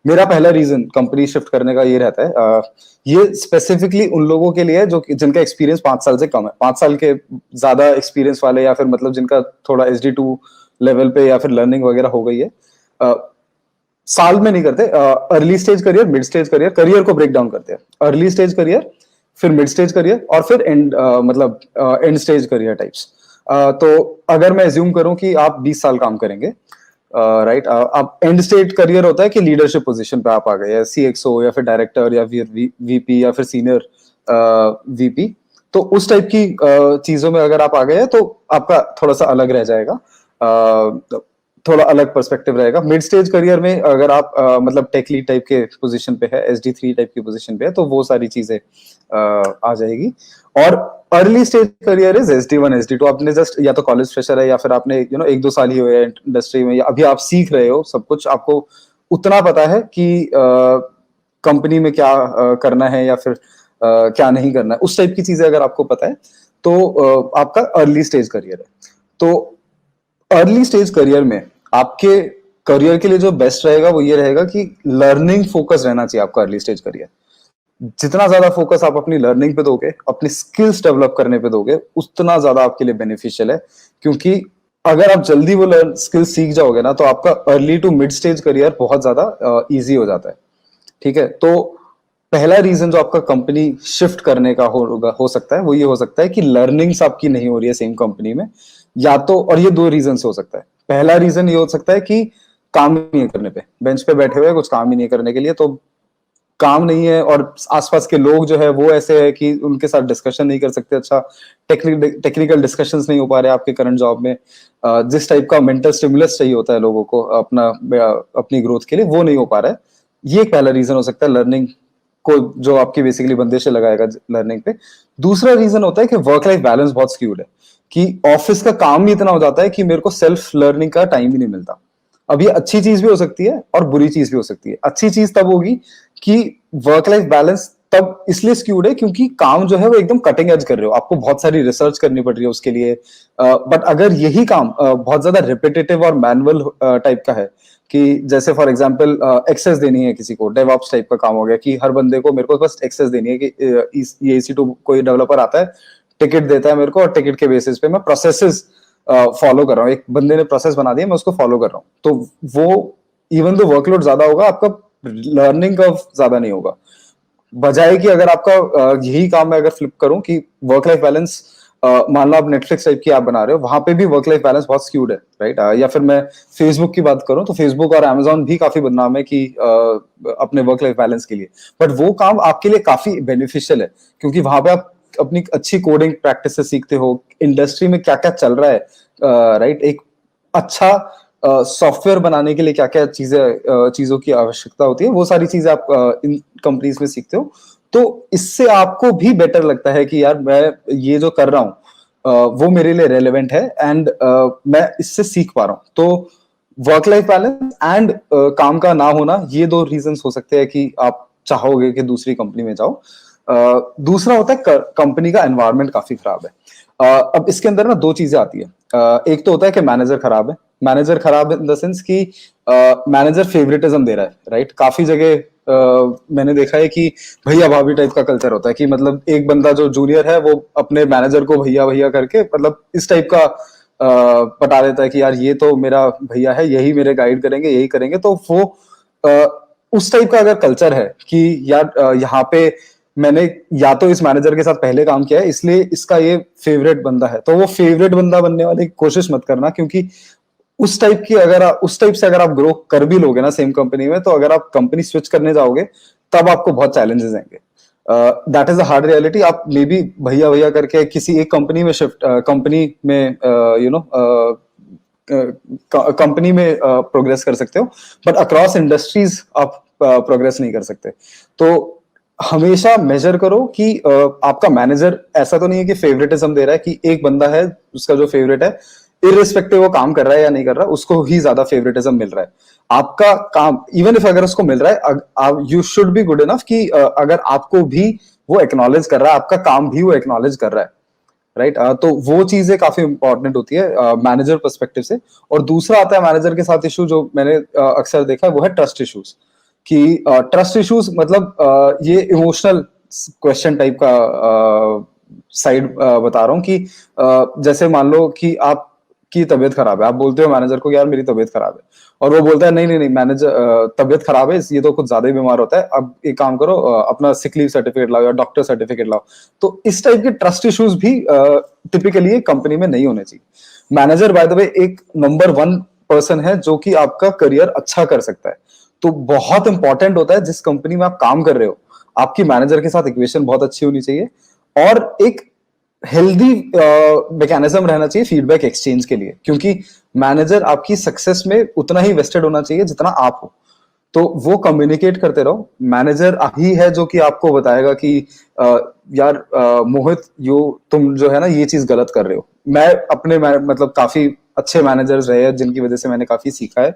मेरा पहला रीजन कंपनी शिफ्ट करने का ये रहता है, ये स्पेसिफिकली उन लोगों के लिए जो जिनका एक्सपीरियंस 5 साल से कम है, 5 साल के ज्यादा एक्सपीरियंस वाले, या फिर मतलब जिनका थोड़ा SD2 लेवल पे या फिर लर्निंग वगैरह हो गई है। साल में नहीं करते, early stage career, mid stage career, career को ब्रेक डाउन करते हैं। अर्ली स्टेज करियर, फिर मिड स्टेज करियर, और फिर एंड मतलब एंड स्टेज करियर टाइप्स। तो अगर मैं एज्यूम करूं कि आप 20 साल काम करेंगे, राइट, आप एंड स्टेज करियर होता है कि लीडरशिप पोजीशन पे आप आ गए, CXO या फिर डायरेक्टर या फिर VP या फिर सीनियर VP। तो उस टाइप की चीजों में अगर आप आ गए तो आपका थोड़ा सा अलग रह जाएगा, थोड़ा अलग पर्सपेक्टिव रहेगा। मिड स्टेज करियर में अगर आप मतलब टेक लीड टाइप के पोजीशन पे है, SD3 टाइप की पोजीशन पे है, तो वो सारी चीजें आ जाएगी। और early stage career is SD1 SD2। आपने जस्ट या तो कॉलेज फ्रेशर है या फिर आपने 1-2 साल ही हुए इंडस्ट्री में, या अभी आप सीख रहे हो सब कुछ, आपको उतना पता है कि कंपनी में क्या करना है या फिर क्या नहीं करना है, उस टाइप की चीजें अगर आपको पता है तो आपका अर्ली स्टेज करियर है। तो अर्ली स्टेज करियर में आपके करियर के लिए जो बेस्ट रहेगा वो ये रहेगा कि लर्निंग फोकस रहना चाहिए आपका अर्ली स्टेज करियर। जितना ज्यादा फोकस आप अपनी लर्निंग पे दोगे, अपनी स्किल्स डेवलप करने पे दोगे, उतना ज्यादा आपके लिए बेनिफिशियल है। क्योंकि अगर आप जल्दी वो स्किल्स सीख जाओगे ना तो आपका early to mid stage career बहुत ज्यादा इजी हो जाता है, ठीक है। तो पहला रीजन जो आपका कंपनी शिफ्ट करने का हो सकता है वो ये हो सकता है कि लर्निंग्स आपकी नहीं हो रही है सेम कंपनी में, या तो, और ये 2 रीजन से हो सकता है। पहला रीजन ये हो सकता है कि काम नहीं है करने पे, बेंच पे बैठे हुए कुछ काम ही नहीं करने के लिए, तो काम नहीं है और आसपास के लोग जो है वो ऐसे है कि उनके साथ डिस्कशन नहीं कर सकते, अच्छा टेक्निकल डिस्कशंस नहीं हो पा रहे आपके करंट जॉब में। जिस टाइप का मेंटल स्टिमुलस चाहिए होता है लोगों को अपनी ग्रोथ के लिए, वो नहीं हो पा रहा है। ये एक पहला रीजन हो सकता है लर्निंग को, जो आपकी बेसिकली बंदिशें लगाएगा लर्निंग पे। दूसरा रीजन होता है कि वर्क लाइफ बैलेंस बहुत स्क्यूड है, कि ऑफिस का काम ही इतना हो जाता है कि मेरे को सेल्फ लर्निंग का टाइम ही नहीं मिलता। अब ये अच्छी चीज भी हो सकती है और बुरी चीज भी हो सकती है। अच्छी चीज तब होगी कि वर्क लाइफ बैलेंस तब इसलिए स्क्यूड है क्योंकि काम जो है वो एकदम कटिंग एज कर रहे हो, आपको बहुत सारी रिसर्च करनी पड़ रही है उसके लिए। बट अगर यही काम बहुत ज्यादा रिपीटेटिव और मैनुअल टाइप का है, कि जैसे फॉर एग्जांपल एक्सेस देनी है किसी को, डेवऑप्स टाइप का काम हो गया कि हर बंदे को मेरे को बस एक्सेस देनी है, कि ये EC2 कोई डेवलपर आता है, टिकट देता है मेरे को, और टिकट के बेसिस पे मैं प्रोसेसेस फॉलो कर रहा हूँ। एक बंदे ने प्रोसेस बना दिया, मैं उसको फॉलो कर रहा हूँ। तो वो इवन दो वर्कलोड ज्यादा होगा, आपका लर्निंग कर्व ज्यादा नहीं होगा। बजाय कि अगर आपका यही काम मैं अगर फ्लिप करूं कि वर्क लाइफ बैलेंस, मान लो आप नेटफ्लिक्स टाइप की ऐप बना रहे हो, वहां पे भी वर्क लाइफ बैलेंस बहुत स्क्यूड है, राइट। या फिर मैं फेसबुक की बात करूं तो फेसबुक और Amazon भी काफी बदनाम है कि अपने वर्क लाइफ बैलेंस के लिए, बट वो काम आपके लिए काफी बेनिफिशियल है क्योंकि वहां पे आप अपनी अच्छी कोडिंग प्रैक्टिस से सीखते हो, इंडस्ट्री में क्या क्या चल रहा है, राइट। एक अच्छा सॉफ्टवेयर बनाने के लिए क्या क्या चीजों की आवश्यकता होती है, वो सारी चीजें आप इन कंपनीज में सीखते हो। तो इससे आपको भी बेटर लगता है कि यार मैं ये जो कर रहा हूँ वो मेरे लिए रेलेवेंट है एंड मैं इससे सीख पा रहा हूँ। तो वर्क लाइफ बैलेंस एंड काम का ना होना, ये दो रीजंस हो सकते हैं कि आप चाहोगे कि दूसरी कंपनी में जाओ। दूसरा होता है कंपनी का एनवायरनमेंट काफी खराब है। अब इसके अंदर ना दो चीजें आती है। एक तो होता है कि मैनेजर खराब है। मैनेजर खराब इन द सेंस कि मैनेजर फेवरेटिज्म दे रहा है, राइट। काफी जगह मैंने देखा है कि भैया भाभी टाइप का कल्चर होता है कि मतलब एक बंदा जो जूनियर है वो अपने मैनेजर को भैया भैया करके मतलब इस टाइप का बता देता है कि यार ये तो मेरा भैया है, यही मेरे गाइड करेंगे, यही करेंगे। तो वो उस टाइप का अगर कल्चर है कि यार यहाँ पे मैंने या तो इस मैनेजर के साथ पहले काम किया है इसलिए इसका ये फेवरेट बंदा है, तो वो फेवरेट बंदा बनने वाली कोशिश मत करना। क्योंकि उस टाइप से अगर आप ग्रो कर भी लोगे ना सेम कंपनी में, तो अगर आप कंपनी स्विच करने जाओगे तब आपको बहुत चैलेंजेस आएंगे। That is a hard reality. आप मे बी भैया भैया करके किसी एक कंपनी में कंपनी में प्रोग्रेस कर सकते हो, बट अक्रॉस इंडस्ट्रीज आप प्रोग्रेस नहीं कर सकते। तो हमेशा मेजर करो कि आपका मैनेजर ऐसा तो नहीं है कि फेवरेटिज्म दे रहा है कि एक बंदा है उसका जो फेवरेट है, इररिस्पेक्टिव वो काम कर रहा है या नहीं कर रहा, उसको ही ज्यादा फेवरेटिज्म मिल रहा है। आपका काम इवन इफ अगर उसको मिल रहा है, you should be good enough कि अगर आपको भी वो एक्नॉलेज कर रहा है, आपका काम भी वो एक्नॉलेज कर रहा है, राइट। तो वो चीजें काफी इंपॉर्टेंट होती है मैनेजर पर्सपेक्टिव से। और दूसरा आता है मैनेजर के साथ इशू जो मैंने अक्सर देखा है, वो है ट्रस्ट इश्यूज। कि ट्रस्ट इश्यूज मतलब ये इमोशनल क्वेश्चन टाइप का साइड बता रहा हूँ कि जैसे मान लो कि आपकी तबीयत खराब है, आप बोलते हो मैनेजर को कि यार मेरी तबीयत खराब है, और वो बोलता है नहीं नहीं नहीं मैनेजर तबीयत खराब है, ये तो कुछ ज्यादा ही बीमार होता है, अब एक काम करो अपना सिक लीव सर्टिफिकेट लाओ या डॉक्टर सर्टिफिकेट लाओ। तो इस टाइप के ट्रस्ट इश्यूज भी टिपिकली कंपनी में नहीं होने चाहिए। मैनेजर बाय द वे एक नंबर 1 पर्सन है जो कि आपका करियर अच्छा कर सकता है। तो बहुत इंपॉर्टेंट होता है जिस कंपनी में आप काम कर रहे हो, आपकी मैनेजर के साथ इक्वेशन बहुत अच्छी होनी चाहिए और एक हेल्दी मैकेनिज्म रहना चाहिए फीडबैक एक्सचेंज के लिए। क्योंकि मैनेजर आपकी सक्सेस में उतना ही वेस्टेड होना चाहिए जितना आप हो। तो वो कम्युनिकेट करते रहो। मैनेजर ही है जो कि आपको बताएगा कि यार मोहित तुम जो है ना ये चीज गलत कर रहे हो। मैं अपने मतलब काफी अच्छे मैनेजर्स रहे हैं जिनकी वजह से मैंने काफी सीखा है,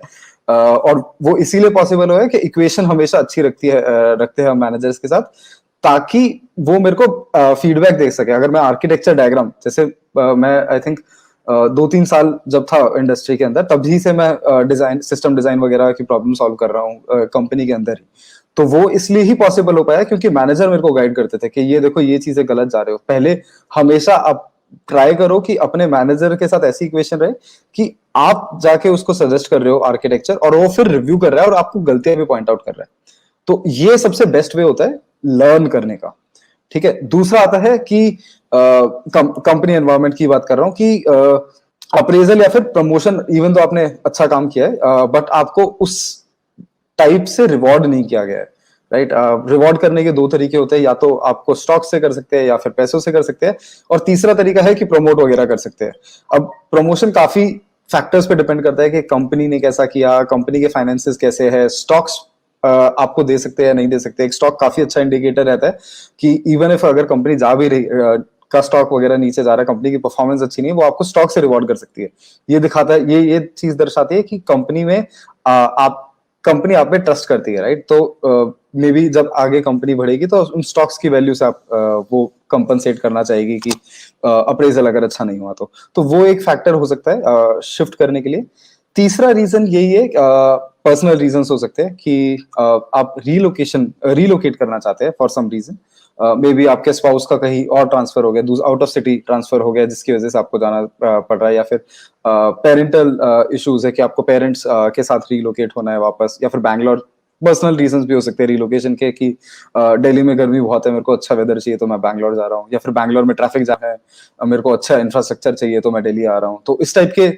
और वो इसीलिए पॉसिबल हुआ है कि इक्वेशन हमेशा अच्छी रखते हैं हम मैनेजर्स के साथ, ताकि वो मेरे को फीडबैक दे सके। अगर मैं आर्किटेक्चर डायग्राम जैसे मैं आई थिंक 2-3 साल जब था इंडस्ट्री के अंदर, तभी से मैं सिस्टम डिजाइन वगैरह की प्रॉब्लम सॉल्व कर रहा हूँ कंपनी के अंदर ही। तो वो इसलिए ही पॉसिबल हो पाया क्योंकि मैनेजर मेरे को गाइड करते थे कि ये देखो ये चीजें गलत जा रहे हो। पहले हमेशा आप ट्राई करो कि अपने मैनेजर के साथ ऐसी इक्वेशन रहे कि आप जाके उसको सजेस्ट कर रहे हो आर्किटेक्चर, और वो फिर रिव्यू कर रहा है और आपको गलतियां भी पॉइंट आउट कर रहा है। तो ये सबसे बेस्ट वे होता है लर्न करने का। ठीक है। दूसरा आता है कि कंपनी एनवायरनमेंट की बात कर रहा हूं कि अप्रेजल या फिर प्रमोशन, इवन तो आपने अच्छा काम किया है बट आपको उस टाइप से रिवॉर्ड नहीं किया गया है, राइट। रिवॉर्ड करने के 2 तरीके होते हैं, या तो आपको स्टॉक से कर सकते हैं या फिर पैसों से कर सकते हैं, और तीसरा तरीका है कि प्रमोट वगैरह कर सकते हैं। अब प्रमोशन काफी फैक्टर्स पे डिपेंड करता है कि कंपनी ने कैसा किया, कंपनी के फाइनेंसेस कैसे है, स्टॉक्स आपको दे सकते हैं या नहीं दे सकते। एक स्टॉक काफी अच्छा इंडिकेटर रहता है कि इवन इफ अगर कंपनी जा भी रही का स्टॉक वगैरह नीचे जा रहा है, कंपनी की परफॉर्मेंस अच्छी नहीं है, वो आपको स्टॉक से रिवॉर्ड कर सकती है। ये दिखाता है, ये चीज दर्शाती है कि कंपनी में कंपनी आप पे ट्रस्ट करती है, राइट। तो मे बी जब आगे कंपनी बढ़ेगी तो उन स्टॉक्स की वैल्यू से आप वो कंपनसेट करना चाहेगी कि अप्रेजल अगर अच्छा नहीं हुआ तो वो एक फैक्टर हो सकता है शिफ्ट करने के लिए। तीसरा रीजन यही है, पर्सनल रीजंस हो सकते हैं कि आप रिलोकेट करना चाहते हैं for some reason. Maybe आपके स्पाउस का कहीं और ट्रांसफर हो गया, आउट ऑफ सिटी ट्रांसफर हो गया, जिसकी वजह से आपको जाना पड़ रहा है, या फिर पेरेंटल इश्यूज है कि आपको पेरेंट्स के साथ रिलोकेट होना है वापस, या फिर बैंगलोर। पर्सनल रीजंस भी हो सकते हैं रिलोकेशन के कि दिल्ली में गर्मी बहुत है, मेरे को अच्छा वेदर चाहिए तो मैं बैंगलोर जा रहा हूँ, या फिर बैंगलोर में ट्रैफिक जाना है, मेरे को अच्छा इंफ्रास्ट्रक्चर चाहिए तो मैं दिल्ली आ रहा हूँ। तो इस टाइप के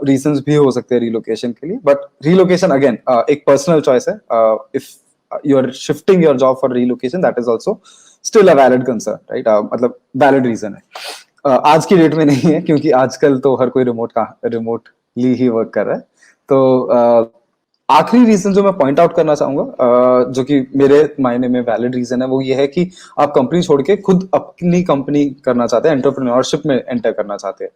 रीजंस भी हो सकते हैं रिलोकेशन के लिए। बट रिलोकेशन अगेन एक पर्सनल चॉइस है। If you are shifting your job for relocation, that is also still a valid concern, right? मतलब valid reason है। आज की डेट में नहीं है क्योंकि आजकल तो हर कोई रिमोटली ही वर्क कर रहा है, तो आखिरी रीजन जो मैं पॉइंट आउट करना चाहूंगा, जो कि मेरे मायने में वैलिड रीजन है, वो ये है कि आप कंपनी छोड़ के खुद अपनी कंपनी करना चाहते हैं, एंटरप्रेन्योरशिप में एंटर करना चाहते हैं।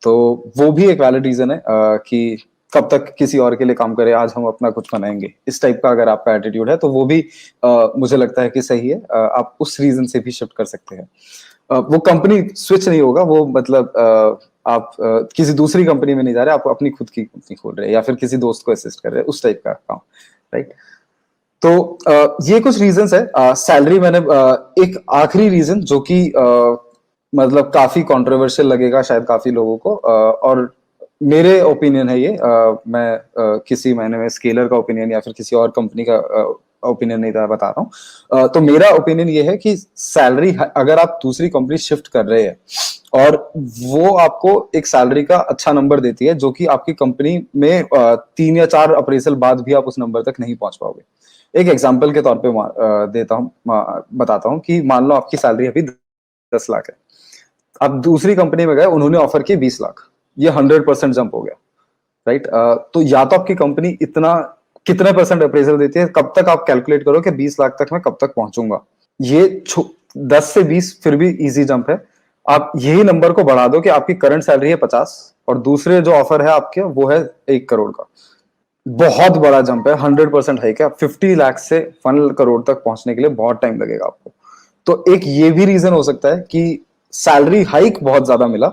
तो वो भी एक वैलिड रीजन है कि कब तक किसी और के लिए काम करें, आज हम अपना कुछ बनाएंगे, इस टाइप का अगर आपका एटीट्यूड है तो वो भी मुझे लगता है कि सही है। आप उस रीजन से भी शिफ्ट कर सकते हैं। वो कंपनी स्विच नहीं होगा, वो मतलब आप किसी दूसरी कंपनी में नहीं जा रहे, आप अपनी खुद की कंपनी खोल रहे हैं या फिर किसी दोस्त को असिस्ट कर रहे हैं, उस टाइप का काम, राइट। तो ये कुछ रीजंस है। सैलरी मैंने एक आखिरी रीजन जो कि मतलब काफी कंट्रोवर्शियल लगेगा शायद काफी लोगों को, और मेरे ओपिनियन है ये, मैं किसी मायने में स्केलर का ओपिनियन या फिर किसी और कंपनी का ओपिनियन नहीं था, बता रहा हूँ। तो मेरा ओपिनियन ये है कि सैलरी, अगर आप दूसरी कंपनी शिफ्ट कर रहे हैं और वो आपको एक सैलरी का अच्छा नंबर देती है जो कि आपकी कंपनी में 3 या 4 अप्रेजल बाद भी आप उस नंबर तक नहीं पहुंच पाओगे। एक एग्जांपल के तौर पे देता हूँ, बताता हूँ कि मान लो आपकी सैलरी अभी 10 लाख है, आप दूसरी कंपनी में गए, उन्होंने ऑफर किए 20 लाख, ये 100% जंप हो गया, राइट। तो या तो आपकी कंपनी इतना कितने परसेंट अप्रेजल देती है, कब तक आप कैलकुलेट करो कि 20 लाख तक मैं कब तक पहुंचूंगा, ये 10 से 20 फिर भी इजी जंप है। आप यही नंबर को बढ़ा दो कि आपकी करंट सैलरी है 50 और दूसरे जो ऑफर है आपके वो है 1 करोड़ का, बहुत बड़ा जंप है, 100% हाइक है। 50 लाख से 1 करोड़ तक पहुंचने के लिए बहुत टाइम लगेगा आपको। तो एक ये भी रीजन हो सकता है कि सैलरी हाइक बहुत ज्यादा मिला,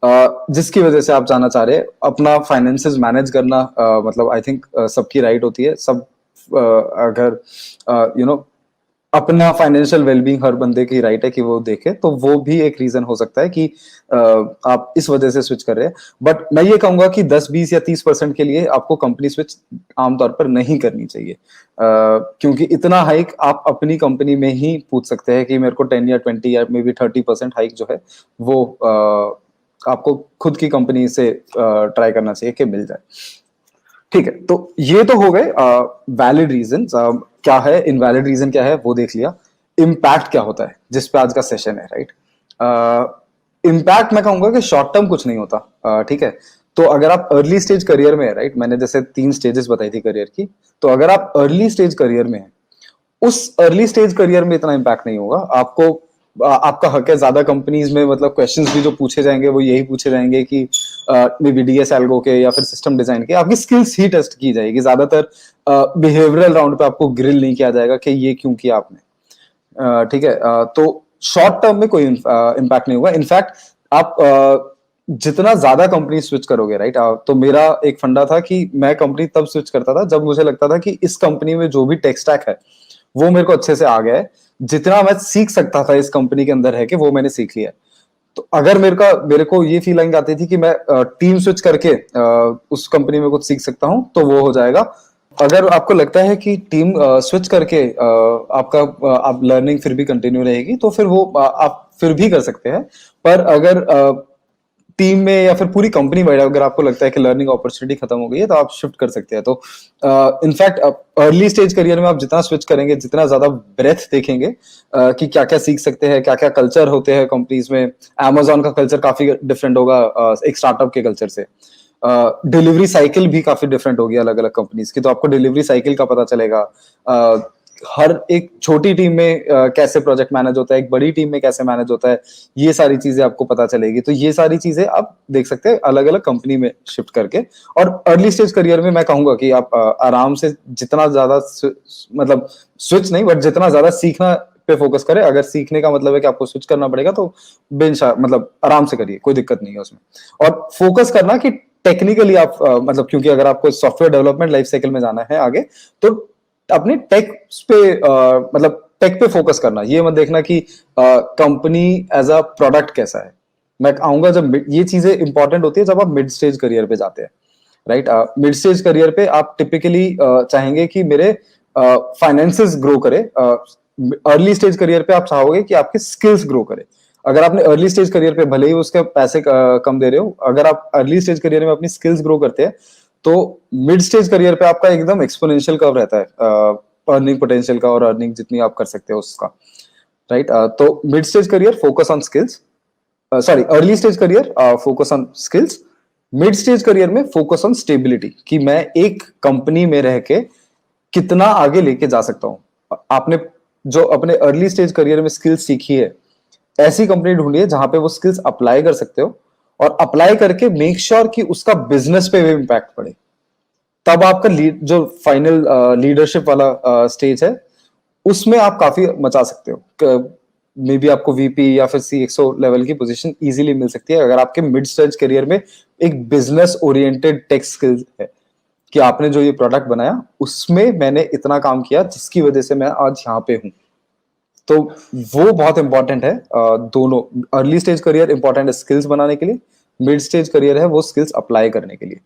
जिसकी वजह से आप जाना चाह रहे हैं। अपना फाइनेंसेस मैनेज करना मतलब आई थिंक सबकी राइट होती है, सब अगर यू नो अपना फाइनेंशियल वेलबींग हर बंदे की राइट है कि वो देखे, तो वो भी एक रीजन हो सकता है कि आप इस वजह से स्विच कर रहे हैं। बट मैं ये कहूंगा कि 10, 20 या 30% के लिए आपको कंपनी स्विच आमतौर पर नहीं करनी चाहिए, क्योंकि इतना हाइक आप अपनी कंपनी में ही पूछ सकते हैं कि मेरे को 10 या 20 या मे बी 30% हाइक जो है वो आपको खुद की कंपनी से ट्राई करना चाहिए कि मिल जाए। ठीक है, तो ये तो हो गए वैलिड रीजन। क्या है इनवैलिड रीजन, क्या है वो देख लिया। इम्पैक्ट क्या होता है, जिस पे आज का सेशन है, राइट। इम्पैक्ट मैं कहूंगा कि शॉर्ट टर्म कुछ नहीं होता, ठीक है। तो अगर आप अर्ली स्टेज करियर में है, राइट, मैंने जैसे 3 स्टेजेस बताई थी करियर की, तो अगर आप अर्ली स्टेज करियर में है, उस अर्ली स्टेज करियर में इतना इम्पैक्ट नहीं होगा आपको। आपका हक है, ज्यादा कंपनीज में मतलब क्वेश्चंस भी जो पूछे जाएंगे वो यही पूछे जाएंगे कि मे बी डीएस एल्गो के या फिर सिस्टम डिजाइन के, आपकी स्किल्स ही टेस्ट की जाएगी। ज्यादातर बिहेवियरल राउंड पे आपको ग्रिल नहीं किया जाएगा कि ये क्यों किया आपने, ठीक है। तो शॉर्ट टर्म में कोई इम्पैक्ट नहीं होगा। इनफैक्ट आप जितना ज्यादा कंपनी स्विच करोगे, राइट, तो मेरा एक फंडा था कि मैं कंपनी तब स्विच करता था जब मुझे लगता था कि इस कंपनी में जो भी टेक स्टैक है वो मेरे को अच्छे से आ गया है, जितना मैं सीख सकता था इस कंपनी के अंदर है कि वो मैंने सीख लिया है। तो अगर मेरे को ये फीलिंग आती थी कि मैं टीम स्विच करके उस कंपनी में कुछ सीख सकता हूं, तो वो हो जाएगा। अगर आपको लगता है कि टीम स्विच करके आपका आप लर्निंग फिर भी कंटिन्यू रहेगी, तो फिर वो आप फिर भी कर सकते हैं। पर अगर टीम में या फिर पूरी कंपनी वाइड अगर आपको लगता है कि लर्निंग अपॉर्चुनिटी खत्म हो गई है, तो आप शिफ्ट कर सकते हैं। तो इनफैक्ट अर्ली स्टेज करियर में आप जितना स्विच करेंगे, जितना ज्यादा ब्रेथ देखेंगे कि क्या क्या सीख सकते हैं, क्या क्या कल्चर होते हैं कंपनीज में। Amazon का कल्चर काफी डिफरेंट होगा एक स्टार्टअप के कल्चर से। डिलीवरी साइकिल भी काफी डिफरेंट होगी अलग अलग कंपनीज की, तो आपको डिलीवरी साइकिल का पता चलेगा। हर एक छोटी टीम में कैसे प्रोजेक्ट मैनेज होता है, एक बड़ी टीम में कैसे मैनेज होता है, ये सारी चीजें आपको पता चलेगी। तो ये सारी चीजें आप देख सकते हैं अलग अलग कंपनी में शिफ्ट करके। और अर्ली स्टेज करियर में मैं कहूंगा कि आप आराम से जितना ज्यादा मतलब स्विच नहीं, बट जितना ज्यादा सीखना पे फोकस करें। अगर सीखने का मतलब है कि आपको स्विच करना पड़ेगा, तो मतलब आराम से करिए, कोई दिक्कत नहीं है उसमें। और फोकस करना कि टेक्निकली आप मतलब, क्योंकि अगर आपको सॉफ्टवेयर डेवलपमेंट लाइफ साइकिल में जाना है आगे, तो अपने टेक पे मतलब टेक पे फोकस करना। ये मत देखना कि कंपनी एज अ प्रोडक्ट कैसा है। मैं आऊंगा जब ये चीजें इंपॉर्टेंट होती है जब आप मिड स्टेज करियर पे जाते हैं, राइट। मिड स्टेज करियर पे आप टिपिकली चाहेंगे कि मेरे फाइनेंसेस ग्रो करे। अर्ली स्टेज करियर पे आप चाहोगे कि आपके स्किल्स ग्रो करे। अगर आपने अर्ली स्टेज करियर पे भले ही उसके पैसे कम दे रहे हो, अगर आप अर्ली स्टेज करियर में अपनी स्किल्स ग्रो करते हैं, तो मिड स्टेज करियर पे आपका एकदम एक्सपोनेंशियल कर्व रहता है अर्निंग पोटेंशियल का, और अर्निंग जितनी आप कर सकते हो उसका, राइट। तो mid stage career focus on skills, sorry early stage career focus on skills, mid stage career में फोकस ऑन स्टेबिलिटी, कि मैं एक कंपनी में रह के कितना आगे लेके जा सकता हूं। आपने जो अपने अर्ली स्टेज करियर में स्किल्स सीखी है, ऐसी कंपनी ढूंढिए जहां पे वो स्किल्स अप्लाई कर सकते हो, और अप्लाई करके मेक श्योर कि उसका बिजनेस पे भी इम्पैक्ट पड़े। तब आपका जो फाइनल लीडरशिप वाला स्टेज है, उसमें आप काफी मचा सकते हो। मे बी आपको वीपी या फिर सीएक्सओ लेवल की पोजीशन इजीली मिल सकती है अगर आपके मिड स्टेज करियर में एक बिजनेस ओरिएंटेड टेक स्किल्स है, कि आपने जो ये प्रोडक्ट बनाया उसमें मैंने इतना काम किया जिसकी वजह से मैं आज यहाँ पे हूँ। तो वो बहुत इंपॉर्टेंट है। दोनों, अर्ली स्टेज करियर इंपॉर्टेंट है स्किल्स बनाने के लिए, मिड स्टेज करियर है वो स्किल्स अप्लाई करने के लिए।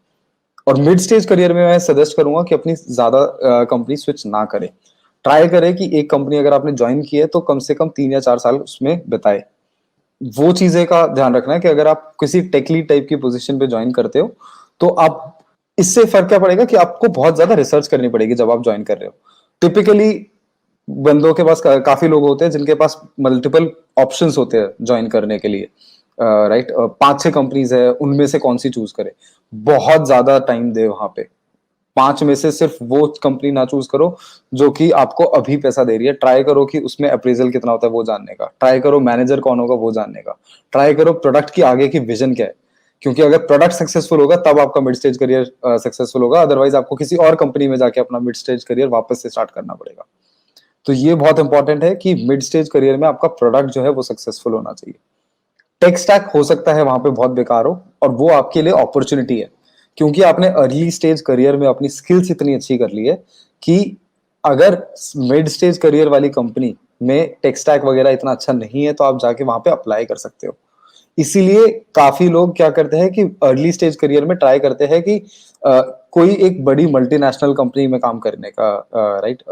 और मिड स्टेज करियर में मैं सजेस्ट करूंगा कि अपनी ज्यादा कंपनी स्विच ना करें। ट्राई करें कि एक कंपनी अगर आपने ज्वाइन की है तो कम से कम 3 या 4 साल उसमें बिताए। वो चीजें का ध्यान रखना है कि अगर आप किसी टेक लीड टाइप की पोजीशन पे ज्वाइन करते हो तो आप, इससे फर्क क्या पड़ेगा कि आपको बहुत ज्यादा रिसर्च करनी पड़ेगी जब आप ज्वाइन कर रहे हो। टिपिकली बंदों के पास काफी लोग होते हैं जिनके पास मल्टीपल ऑप्शंस होते हैं ज्वाइन करने के लिए, राइट। 5-6 कंपनीज है, उनमें से कौन सी चूज करे। बहुत ज्यादा टाइम दे वहां पे। 5 में से सिर्फ वो कंपनी ना चूज करो जो कि आपको अभी पैसा दे रही है। ट्राई करो कि उसमें अप्रेजल कितना होता है वो जानने का, ट्राई करो मैनेजर कौन होगा वो जानने का, ट्राई करो प्रोडक्ट की आगे की विजन क्या है। क्योंकि अगर प्रोडक्ट सक्सेसफुल होगा तब आपका मिड स्टेज करियर सक्सेसफुल होगा, अदरवाइज आपको किसी और कंपनी में जाके अपना मिड स्टेज करियर वापस से स्टार्ट करना पड़ेगा। तो ये बहुत इंपॉर्टेंट है कि मिड स्टेज करियर में आपका प्रोडक्ट जो है वो सक्सेसफुल होना चाहिए। टेक स्टैक हो सकता है वहां पे बहुत बेकार हो, और वो आपके लिए अपॉर्चुनिटी है, क्योंकि आपने अर्ली स्टेज करियर में अपनी स्किल्स इतनी अच्छी कर ली है कि अगर मिड स्टेज करियर वाली कंपनी में टेक स्टैक वगैरह इतना अच्छा नहीं है तो आप जाके वहां पे अप्लाई कर सकते हो। इसीलिए काफी लोग क्या करते हैं कि अर्ली स्टेज करियर में ट्राई करते हैं कि कोई एक बड़ी मल्टीनेशनल कंपनी में काम करने का, राइट,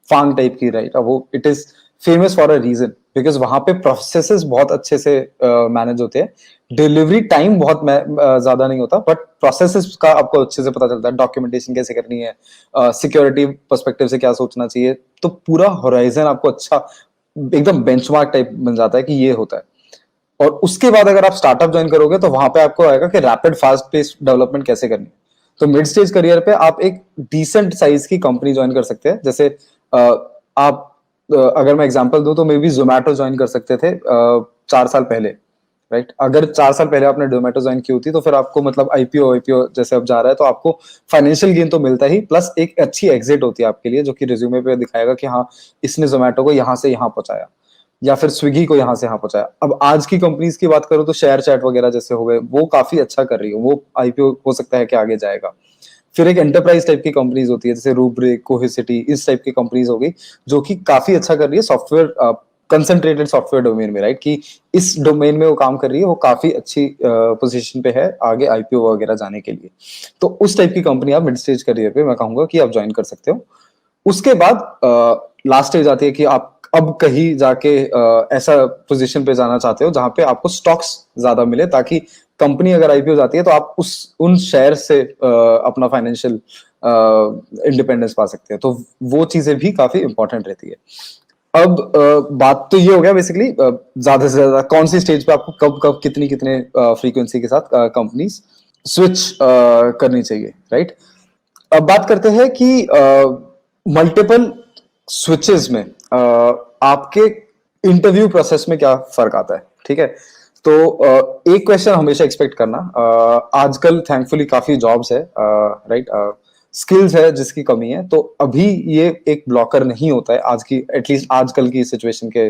फांग टाइप की, राइट। वो it is famous for a reason, because वहां पे प्रोसेसेस बहुत अच्छे से मैनेज होते हैं। डिलीवरी टाइम बहुत ज्यादा नहीं होता, बट प्रोसेसेस का आपको अच्छे से पता चलता है, डॉक्यूमेंटेशन कैसे करनी है, सिक्योरिटी पर्सपेक्टिव से क्या सोचना चाहिए। तो पूरा होराइजन आपको अच्छा एकदम बेंचमार्क टाइप बन जाता है कि ये होता है। और उसके बाद अगर आप स्टार्टअप ज्वाइन करोगे तो वहां पे आपको आएगा कि रैपिड फास्ट पेस डेवलपमेंट कैसे करनी है। तो मिड स्टेज करियर पे आप एक डिसेंट साइज की कंपनी ज्वाइन कर सकते हैं। जैसे आप, अगर मैं एग्जांपल दूं तो मे बी जोमेटो ज्वाइन कर सकते थे 4 साल पहले, राइट। अगर 4 साल पहले आपने जोमेटो ज्वाइन की होती तो फिर आपको मतलब आईपीओ जैसे अब जा रहा है तो आपको फाइनेंशियल गेन तो मिलता ही, प्लस एक अच्छी एग्जिट होती है आपके लिए, जो कि रिज्यूमे पे दिखाएगा कि हाँ इसने जोमेटो को यहाँ से यहाँ पहुंचाया, या फिर स्विगी को यहाँ से यहाँ पहुंचाया। अब आज की कंपनीज की बात करूं तो शेयर चैट वगैरह जैसे हो गए, वो काफी अच्छा कर रही है, वो आईपीओ हो सकता है कि आगे जाएगा। फिर एक एंटरप्राइज टाइप की कंपनीज होती है जैसे रूब्रिक, कोहेसिटी, इस टाइप की कंपनीज हो गई जो कि काफी अच्छा कर रही है सॉफ्टवेयर, कंसंट्रेटेड सॉफ्टवेयर डोमेन में, राइट। कि इस डोमेन में वो काम कर रही है, वो काफी अच्छी पोजीशन पे है आगे आईपीओ वगैरह जाने के लिए। तो उस टाइप की कंपनी आप मिड स्टेज करियर पे मैं कहूंगा कि आप ज्वाइन कर सकते हो। उसके बाद लास्ट स्टेज आती है कि आप अब कहीं जाके ऐसा पोजीशन पे जाना चाहते हो जहां पे आपको स्टॉक्स ज्यादा मिले, ताकि कंपनी अगर आईपीओ जाती है तो आप उन शेयर से अपना फाइनेंशियल इंडिपेंडेंस पा सकते हैं। तो वो चीजें भी काफी इंपॉर्टेंट रहती है। अब बात तो ये हो गया बेसिकली ज्यादा से ज्यादा कौन सी स्टेज पे आपको कब कब कितनी कितने फ्रीक्वेंसी के साथ कंपनीज स्विच करनी चाहिए, राइट। अब बात करते हैं कि मल्टीपल स्विचेस में आपके इंटरव्यू प्रोसेस में क्या फर्क आता है, ठीक है। तो एक क्वेश्चन हमेशा एक्सपेक्ट करना, आजकल थैंकफुली काफी जॉब्स है, राइट, स्किल्स है जिसकी कमी है, तो अभी ये एक ब्लॉकर नहीं होता है आज की, एटलीस्ट आजकल की सिचुएशन के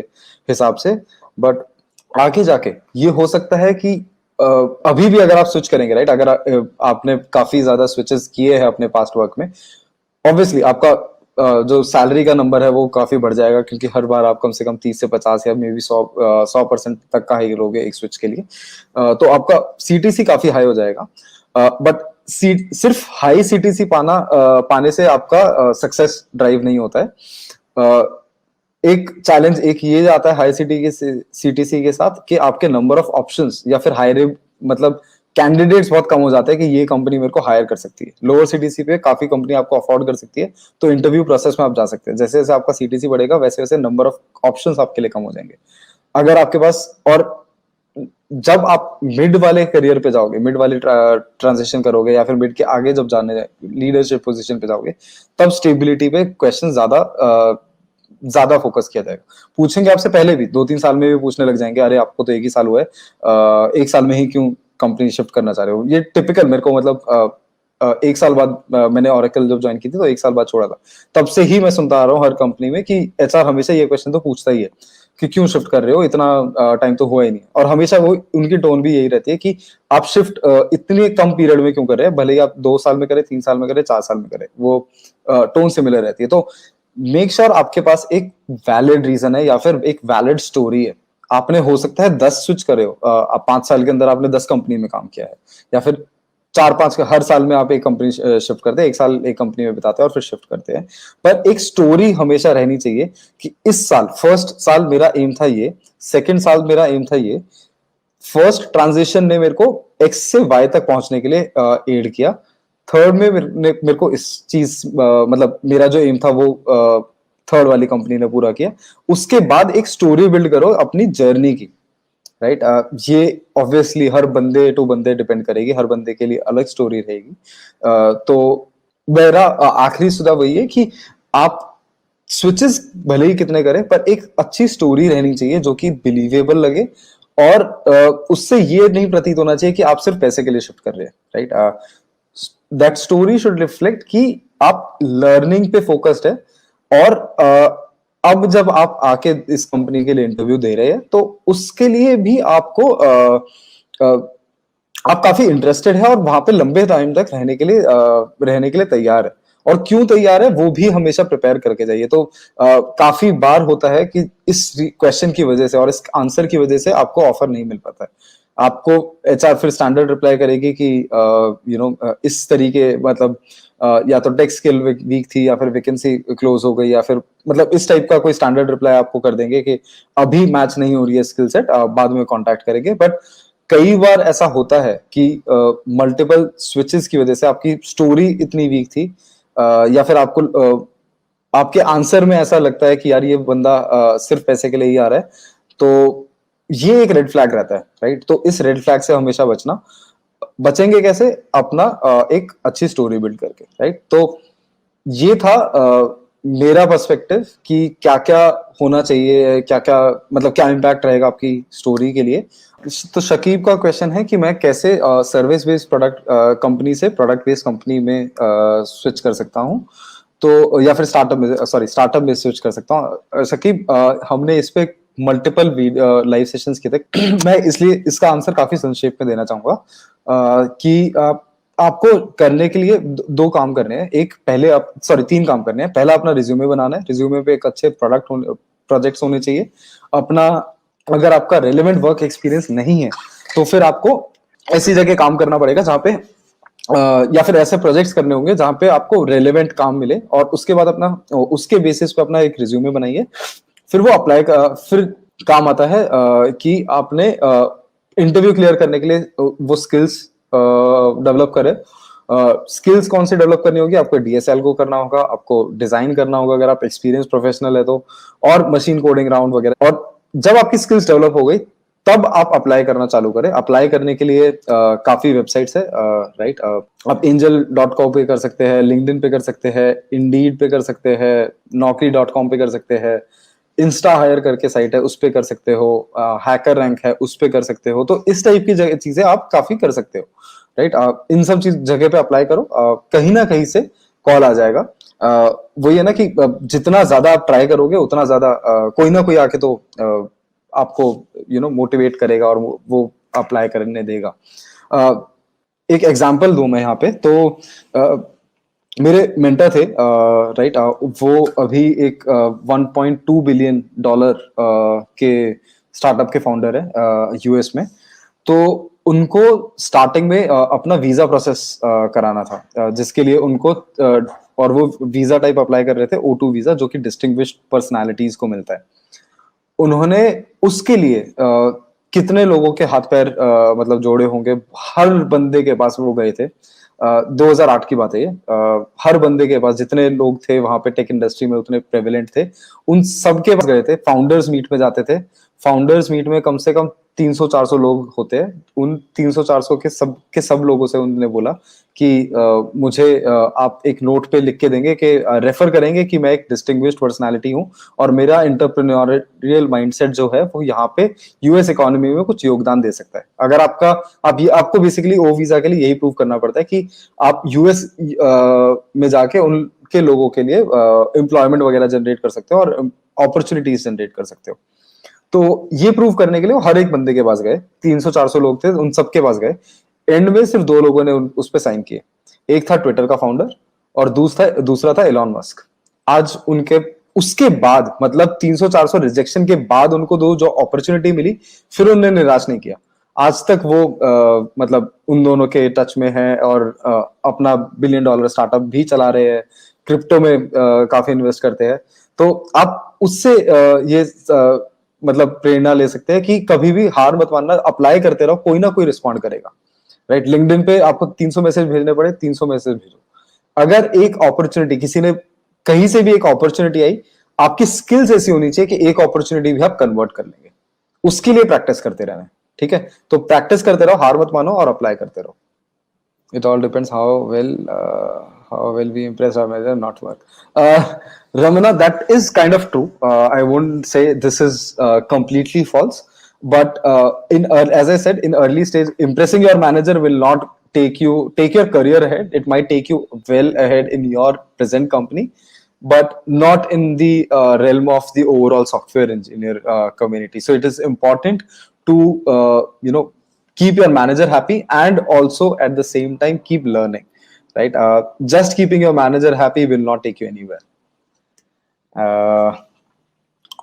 हिसाब से। बट आगे जाके ये हो सकता है कि अभी भी अगर आप स्विच करेंगे, राइट, अगर आपने काफी ज्यादा स्विचेस किए हैं अपने पास्ट वर्क में, ऑब्वियसली आपका जो सैलरी का नंबर है वो काफी बढ़ जाएगा, क्योंकि हर बार आप कम से कम 30 से 50 या मे बी 100% तक का हाइक लोगे एक स्विच के लिए। तो आपका सीटीसी काफी हाई हो जाएगा। बट सिर्फ हाई सीटीसी पाने से आपका सक्सेस ड्राइव नहीं होता है। एक चैलेंज एक ये आता है हाई सीटीसी के साथ कि आपके नंबर ऑफ ऑप्शंस या फिर हायर, मतलब कैंडिडेट्स बहुत कम हो जाते हैं कि ये कंपनी मेरे को हायर कर सकती है। लोअर सीटीसी पे काफी कंपनी आपको अफोर्ड कर सकती है, तो इंटरव्यू प्रोसेस में आप जा सकते हैं। जैसे जैसे आपका सीटीसी बढ़ेगा वैसे वैसे नंबर ऑफ ऑप्शंस आपके लिए कम हो जाएंगे। अगर आपके पास, और जब आप मिड वाले करियर पे जाओगे, मिड वाले ट्रांजिशन करोगे या फिर मिड के आगे जब जाने लीडरशिप पोजीशन पे जाओगे, तब स्टेबिलिटी पे क्वेश्चन ज्यादा फोकस किया जाएगा। पूछेंगे आपसे पहले भी, 2-3 साल में भी पूछने लग जाएंगे, अरे आपको तो 1 ही साल हुआ है, 1 साल में ही क्यों कंपनी शिफ्ट करना चाह रहे हो। ये टिपिकल मेरे को मतलब 1 साल बाद मैंने ओरेकल जब ज्वाइन की थी तो 1 साल बाद छोड़ा था, तब से ही मैं सुनता आ रहा हूँ हर कंपनी में कि एचआर हमेशा ये क्वेश्चन तो पूछता ही है कि क्यों शिफ्ट कर रहे हो, इतना टाइम तो हुआ ही नहीं। और हमेशा वो उनकी टोन भी यही रहती है कि आप शिफ्ट इतने कम पीरियड में क्यों कर रहे हैं, भले ही आप 2 साल में करें, 3 साल में करें, 4 साल में करें, वो टोन सिमिलर रहती है। तो मेक श्योर आपके पास एक वैलिड रीजन है या फिर एक वैलिड स्टोरी है। आपने हो सकता है 10 स्विच करे हो, आप 5 साल के अंदर आपने 10 कंपनी में काम किया है, या फिर 4-5 हर साल में आप एक कंपनी शिफ्ट करते हैं, 1 साल एक कंपनी में बिताते हैं और फिर शिफ्ट करते हैं। पर एक स्टोरी हमेशा रहनी चाहिए कि इस साल, फर्स्ट साल मेरा एम था ये, सेकंड साल मेरा एम था ये, फर्स्ट ट्रांजिशन ने मेरे को एक्स से वाई तक पहुंचने के लिए एड किया, थर्ड में मेरे को इस चीज मतलब मेरा जो एम था वो थर्ड वाली कंपनी ने पूरा किया। उसके बाद एक स्टोरी बिल्ड करो अपनी जर्नी की, राइट। ये ऑब्वियसली हर बंदे टू बंदे डिपेंड करेगी, हर बंदे के लिए अलग स्टोरी रहेगी। तो मेरा आखिरी सुझाव वही है कि आप स्विचेस भले ही कितने करें, पर एक अच्छी स्टोरी रहनी चाहिए जो कि बिलीवेबल लगे, और उससे ये नहीं प्रतीत होना चाहिए कि आप सिर्फ पैसे के लिए शिफ्ट कर रहे हैं, right. That story should reflect कि आप लर्निंग पे फोकस्ड है, और अब जब आप आके इस कंपनी के लिए इंटरव्यू दे रहे हैं तो उसके लिए भी आपको आप काफी इंटरेस्टेड है और वहां पे लंबे टाइम तक रहने के लिए तैयार है। और क्यों तैयार है वो भी हमेशा प्रिपेयर करके जाइए। तो काफी बार होता है कि इस क्वेश्चन की वजह से और इस आंसर की वजह से आपको ऑफर नहीं मिल पाता है। आपको एचआर फिर स्टैंडर्ड रिप्लाई करेगी कि इस तरीके मतलब या तो टेक स्किल वीक थी, या फिर वैकेंसी क्लोज हो गई, या फिर मतलब इस टाइप का कोई स्टैंडर्ड रिप्लाई आपको कर देंगे कि अभी मैच नहीं हो रही है स्किल सेट, बाद में कांटेक्ट करेंगे। बट कई बार ऐसा होता है कि मल्टीपल स्विचेस की वजह से आपकी स्टोरी इतनी वीक थी, या फिर आपके आंसर में ऐसा लगता है कि यार ये बंदा सिर्फ पैसे के लिए ही आ रहा है, तो ये एक रेड फ्लैग रहता है, राइट। तो इस रेड फ्लैग से हमेशा बचेंगे कैसे? अपना एक अच्छी स्टोरी बिल्ड करके, राइट। तो ये था मेरा पर्सपेक्टिव कि क्या क्या होना चाहिए, क्या क्या मतलब क्या इम्पैक्ट रहेगा आपकी स्टोरी के लिए। तो शकीब का क्वेश्चन है कि मैं कैसे सर्विस बेस्ड प्रोडक्ट कंपनी से प्रोडक्ट बेस्ड कंपनी में स्विच कर सकता हूँ, तो या फिर स्टार्टअप में स्विच कर सकता हूँ। शकीब, हमने इस पे मल्टीपल लाइव सेशंस किए थे मैं इसलिए इसका आंसर काफी संक्षेप में देना चाहूंगा कि आपको करने के लिए 2 काम करने हैं। एक पहले 3 काम करने हैं। पहला अपना रिज्यूमे बनाना है, रिज्यूमे पे एक अच्छे प्रोजेक्ट्स होने चाहिए अपना। अगर आपका रेलेवेंट वर्क एक्सपीरियंस नहीं है तो फिर आपको ऐसी जगह काम करना पड़ेगा जहाँ पे या फिर ऐसे प्रोजेक्ट्स करने होंगे जहाँ पे आपको रेलेवेंट काम मिले, और उसके बाद उसके बेसिस पे अपना एक रिज्यूमे बनाइए। फिर वो फिर काम आता है कि आपने इंटरव्यू क्लियर करने के लिए वो स्किल्स डेवलप करें। स्किल्स कौन सी डेवलप करनी होगी? आपको डीएसएल को करना होगा, आपको डिजाइन करना होगा अगर आप एक्सपीरियंस प्रोफेशनल है तो, और मशीन कोडिंग राउंड वगैरह। और जब आपकी स्किल्स डेवलप हो गई तब आप अप्लाई करना चालू करें। अप्लाई करने के लिए काफी वेबसाइट्स है, राइट। आप angel.com पे कर सकते हैं, लिंक्डइन पे कर सकते हैं, इंडीड पे कर सकते हैं, naukri.com पे कर सकते हैं, इंस्टा हायर करके साइट है उस पे कर सकते हो, हैकर रैंक है उस पे कर सकते हो। तो इस टाइप की चीजें आप काफी कर सकते हो, राइट। इन सब जगह पे अप्लाई करो, कहीं ना कहीं से कॉल आ जाएगा। वही है ना कि जितना ज्यादा आप ट्राई करोगे उतना ज्यादा कोई ना कोई आके तो आपको मोटिवेट करेगा और वो अप्लाई करने देगा। एक एग्जांपल दूं मैं यहाँ पे, तो मेरे मेंटर थे, राइट। वो अभी एक $1.2 बिलियन के स्टार्टअप के फाउंडर है यूएस में। तो उनको स्टार्टिंग में अपना वीजा प्रोसेस कराना था, जिसके लिए उनको और वो वीजा टाइप अप्लाई कर रहे थे O2 वीजा, जो कि डिस्टिंग्विश्ड पर्सनालिटीज को मिलता है। उन्होंने उसके लिए कितने लोगों के हाथ पैर मतलब जोड़े होंगे, हर बंदे के पास वो गए थे। 2008 की बात है ये। हर बंदे के पास जितने लोग थे वहां पे टेक इंडस्ट्री में उतने प्रेवलेंट थे, उन सबके पास गए थे, फाउंडर्स मीट में जाते थे, फाउंडर्स मीट में कम से कम 300-400 लोग होते हैं. उन 300-400 के सब लोगों से उन्होंने बोला कि मुझे आप एक नोट पे लिख के देंगे कि रेफर करेंगे कि मैं एक डिस्टिंग्विश्ड पर्सनालिटी हूँ और मेरा एंटरप्रेन्योरियल माइंडसेट जो है वो यहाँ पे यूएस इकोनॉमी में कुछ योगदान दे सकता है. अगर आपको बेसिकली ओ वीजा के लिए यही प्रूव करना पड़ता है कि आप यूएस में जाके उनके लोगों के लिए एम्प्लॉयमेंट वगैरह जनरेट कर सकते हो और अपॉर्चुनिटीज जनरेट कर सकते हो. तो ये प्रूव करने के लिए वो हर एक बंदे के पास गए. 300-400 लोग थे, उन सबके पास गए. एंड में सिर्फ 2 लोगों ने उस पर साइन किए. एक था ट्विटर का फाउंडर और दूसरा था एलॉन मस्क. आज उसके बाद मतलब 300-400 रिजेक्शन के बाद उनको जो अपॉर्चुनिटी मिली फिर उन्होंने निराश नहीं किया. आज तक वो मतलब उन दोनों के टच में है और अपना $1 बिलियन स्टार्टअप भी चला रहे हैं. क्रिप्टो में काफी इन्वेस्ट करते हैं. तो आप उससे ये मतलब प्रेरणा ले सकते हैं कि कभी भी हार मत मानना, अप्लाई करते रहो, कोई ना कोई रिस्पॉन्ड करेगा. राइट, लिंक्डइन पे आपको 300 मैसेज भेजने पड़े, 300 मैसेज भेजो. अगर एक अपॉर्चुनिटी किसी ने कहीं से भी एक अपॉर्चुनिटी आई, आपकी स्किल्स ऐसी होनी चाहिए कि एक अपॉर्चुनिटी भी आप कन्वर्ट कर लेंगे. उसके लिए प्रैक्टिस करते रहना है. ठीक है, तो प्रैक्टिस करते रहो, हार मत मानो और अप्लाई करते रहो. It all depends how well we impress our manager, not work. Ramana, that is kind of true. I wouldn't say this is completely false, but as I said, in early stage, impressing your manager will not take your career ahead. It might take you well ahead in your present company, but not in the realm of the overall software engineer community. So it is important to keep your manager happy and also at the same time keep learning, right? Just keeping your manager happy will not take you anywhere.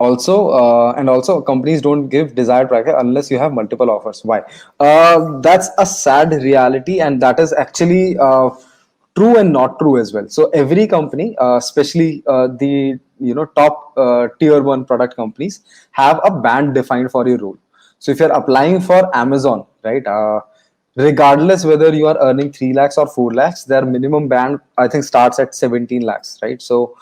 Also companies don't give desired package unless you have multiple offers. Why? That's a sad reality, and that is actually true and not true as well. So every company, especially the top tier 1 product companies, have a band defined for your role. So if you're applying for Amazon, right, regardless whether you are earning 3 lakhs or 4 lakhs, their minimum band, I think, starts at 17 lakhs, right? So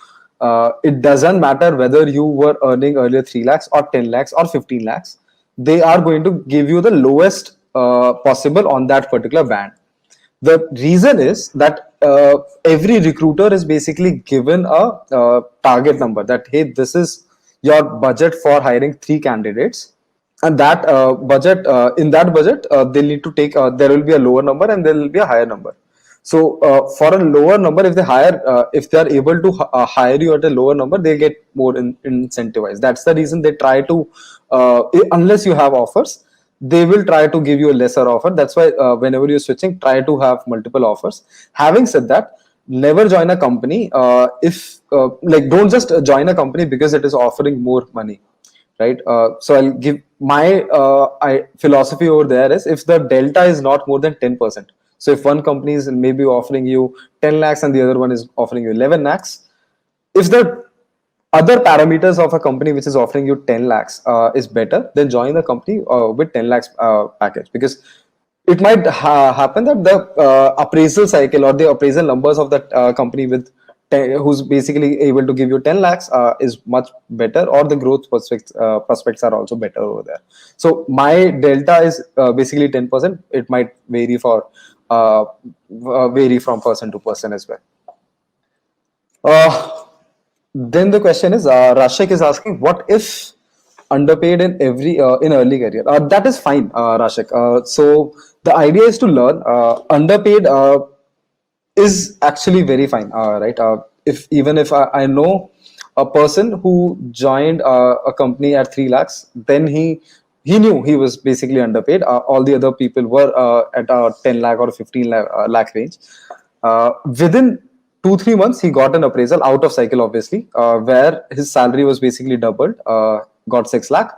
it doesn't matter whether you were earning earlier 3 lakhs or 10 lakhs or 15 lakhs. They are going to give you the lowest possible on that particular band. The reason is that every recruiter is basically given a target number that, hey, this is your budget for hiring 3 candidates. And that in that budget, they'll need to take, there will be a lower number and there will be a higher number. So for a lower number, if they are able to hire you at a lower number, they get more incentivized. That's the reason they try to, unless you have offers, they will try to give you a lesser offer. That's why whenever you're switching, try to have multiple offers. Having said that, never join a company don't just join a company because it is offering more money. Right. So I'll give my philosophy over there is, if the delta is not more than 10%. So if one company is maybe offering you 10 lakhs and the other one is offering you 11 lakhs, if the other parameters of a company which is offering you 10 lakhs is better, then join the company with 10 lakhs package, because it might happen that the appraisal cycle or the appraisal numbers of that company who's basically able to give you 10 lakhs is much better, or the growth prospects are also better over there. So my delta is basically 10%. It might vary from person to person as well. Then the question is, Rashik is asking, what if underpaid in early career? That is fine, Rashik. So the idea is to learn. Underpaid is actually very fine, right? Even if I know a person who joined a company at 3 lakhs, then he knew he was basically underpaid. All the other people were at a 10 lakh or 15 lakh range. Within 2-3 months, he got an appraisal out of cycle, obviously, where his salary was basically doubled, got 6 lakh.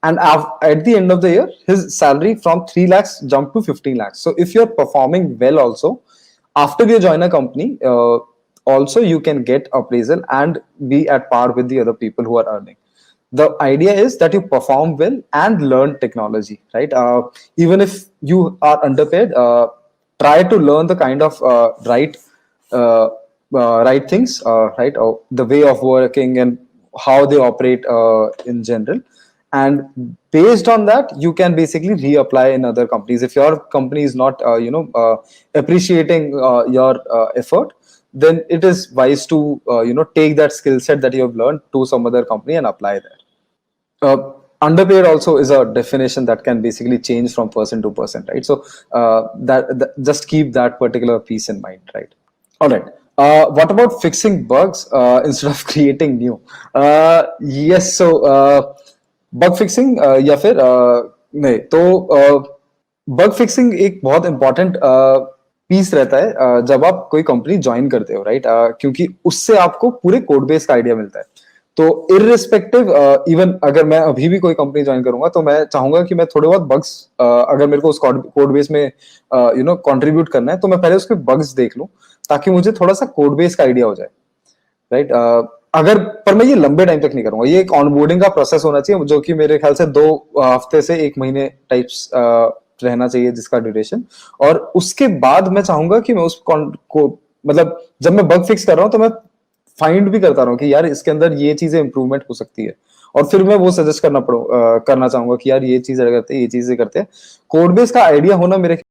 And at the end of the year, his salary from 3 lakhs jumped to 15 lakhs. So if you're performing well also, after you join a company, also you can get appraisal and be at par with the other people who are earning. The idea is that you perform well and learn technology, right? Even if you are underpaid, try to learn the kind of right things, right? The way of working and how they operate in general. and based on that you can basically reapply in other companies. If your company is not appreciating your effort, then it is wise to take that skill set that you have learned to some other company and apply there. Underpaid also is a definition that can basically change from person to person, right? So that just keep that particular piece in mind, right? All right. What about fixing bugs instead of creating new? Yes. So bug fixing या फिर नहीं तो bug fixing एक बहुत important piece रहता है जब आप कोई कंपनी ज्वाइन करते हो, राइट? क्योंकि उससे आपको पूरे कोड बेस का आइडिया मिलता है. तो इररिस्पेक्टिव इवन अगर मैं अभी भी कोई कंपनी ज्वाइन करूंगा तो मैं चाहूंगा कि मैं थोड़े बहुत बग्स अगर मेरे को उस कोड बेस में कंट्रीब्यूट करना है तो मैं पहले उसके बग्स देख लूं ताकि मुझे थोड़ा सा कोड बेस का आइडिया हो जाए, राइट? अगर पर मैं ये लंबे टाइम तक नहीं करूंगा. ये एक ऑनबोर्डिंग का प्रोसेस होना चाहिए जो कि मेरे ख्याल से 2 हफ्ते से 1 महीने टाइप्स रहना चाहिए जिसका ड्यूरेशन. और उसके बाद मैं चाहूंगा कि मैं उस को मतलब जब मैं बग फिक्स कर रहा हूं तो मैं फाइंड भी करता रहूं कि यार इसके अंदर ये चीजें इंप्रूवमेंट हो सकती है और फिर मैं वो सजेस्ट करना चाहूंगा कि यार ये चीज करते हैं, ये चीजें करते हैं. कोड बेस का आइडिया होना मेरे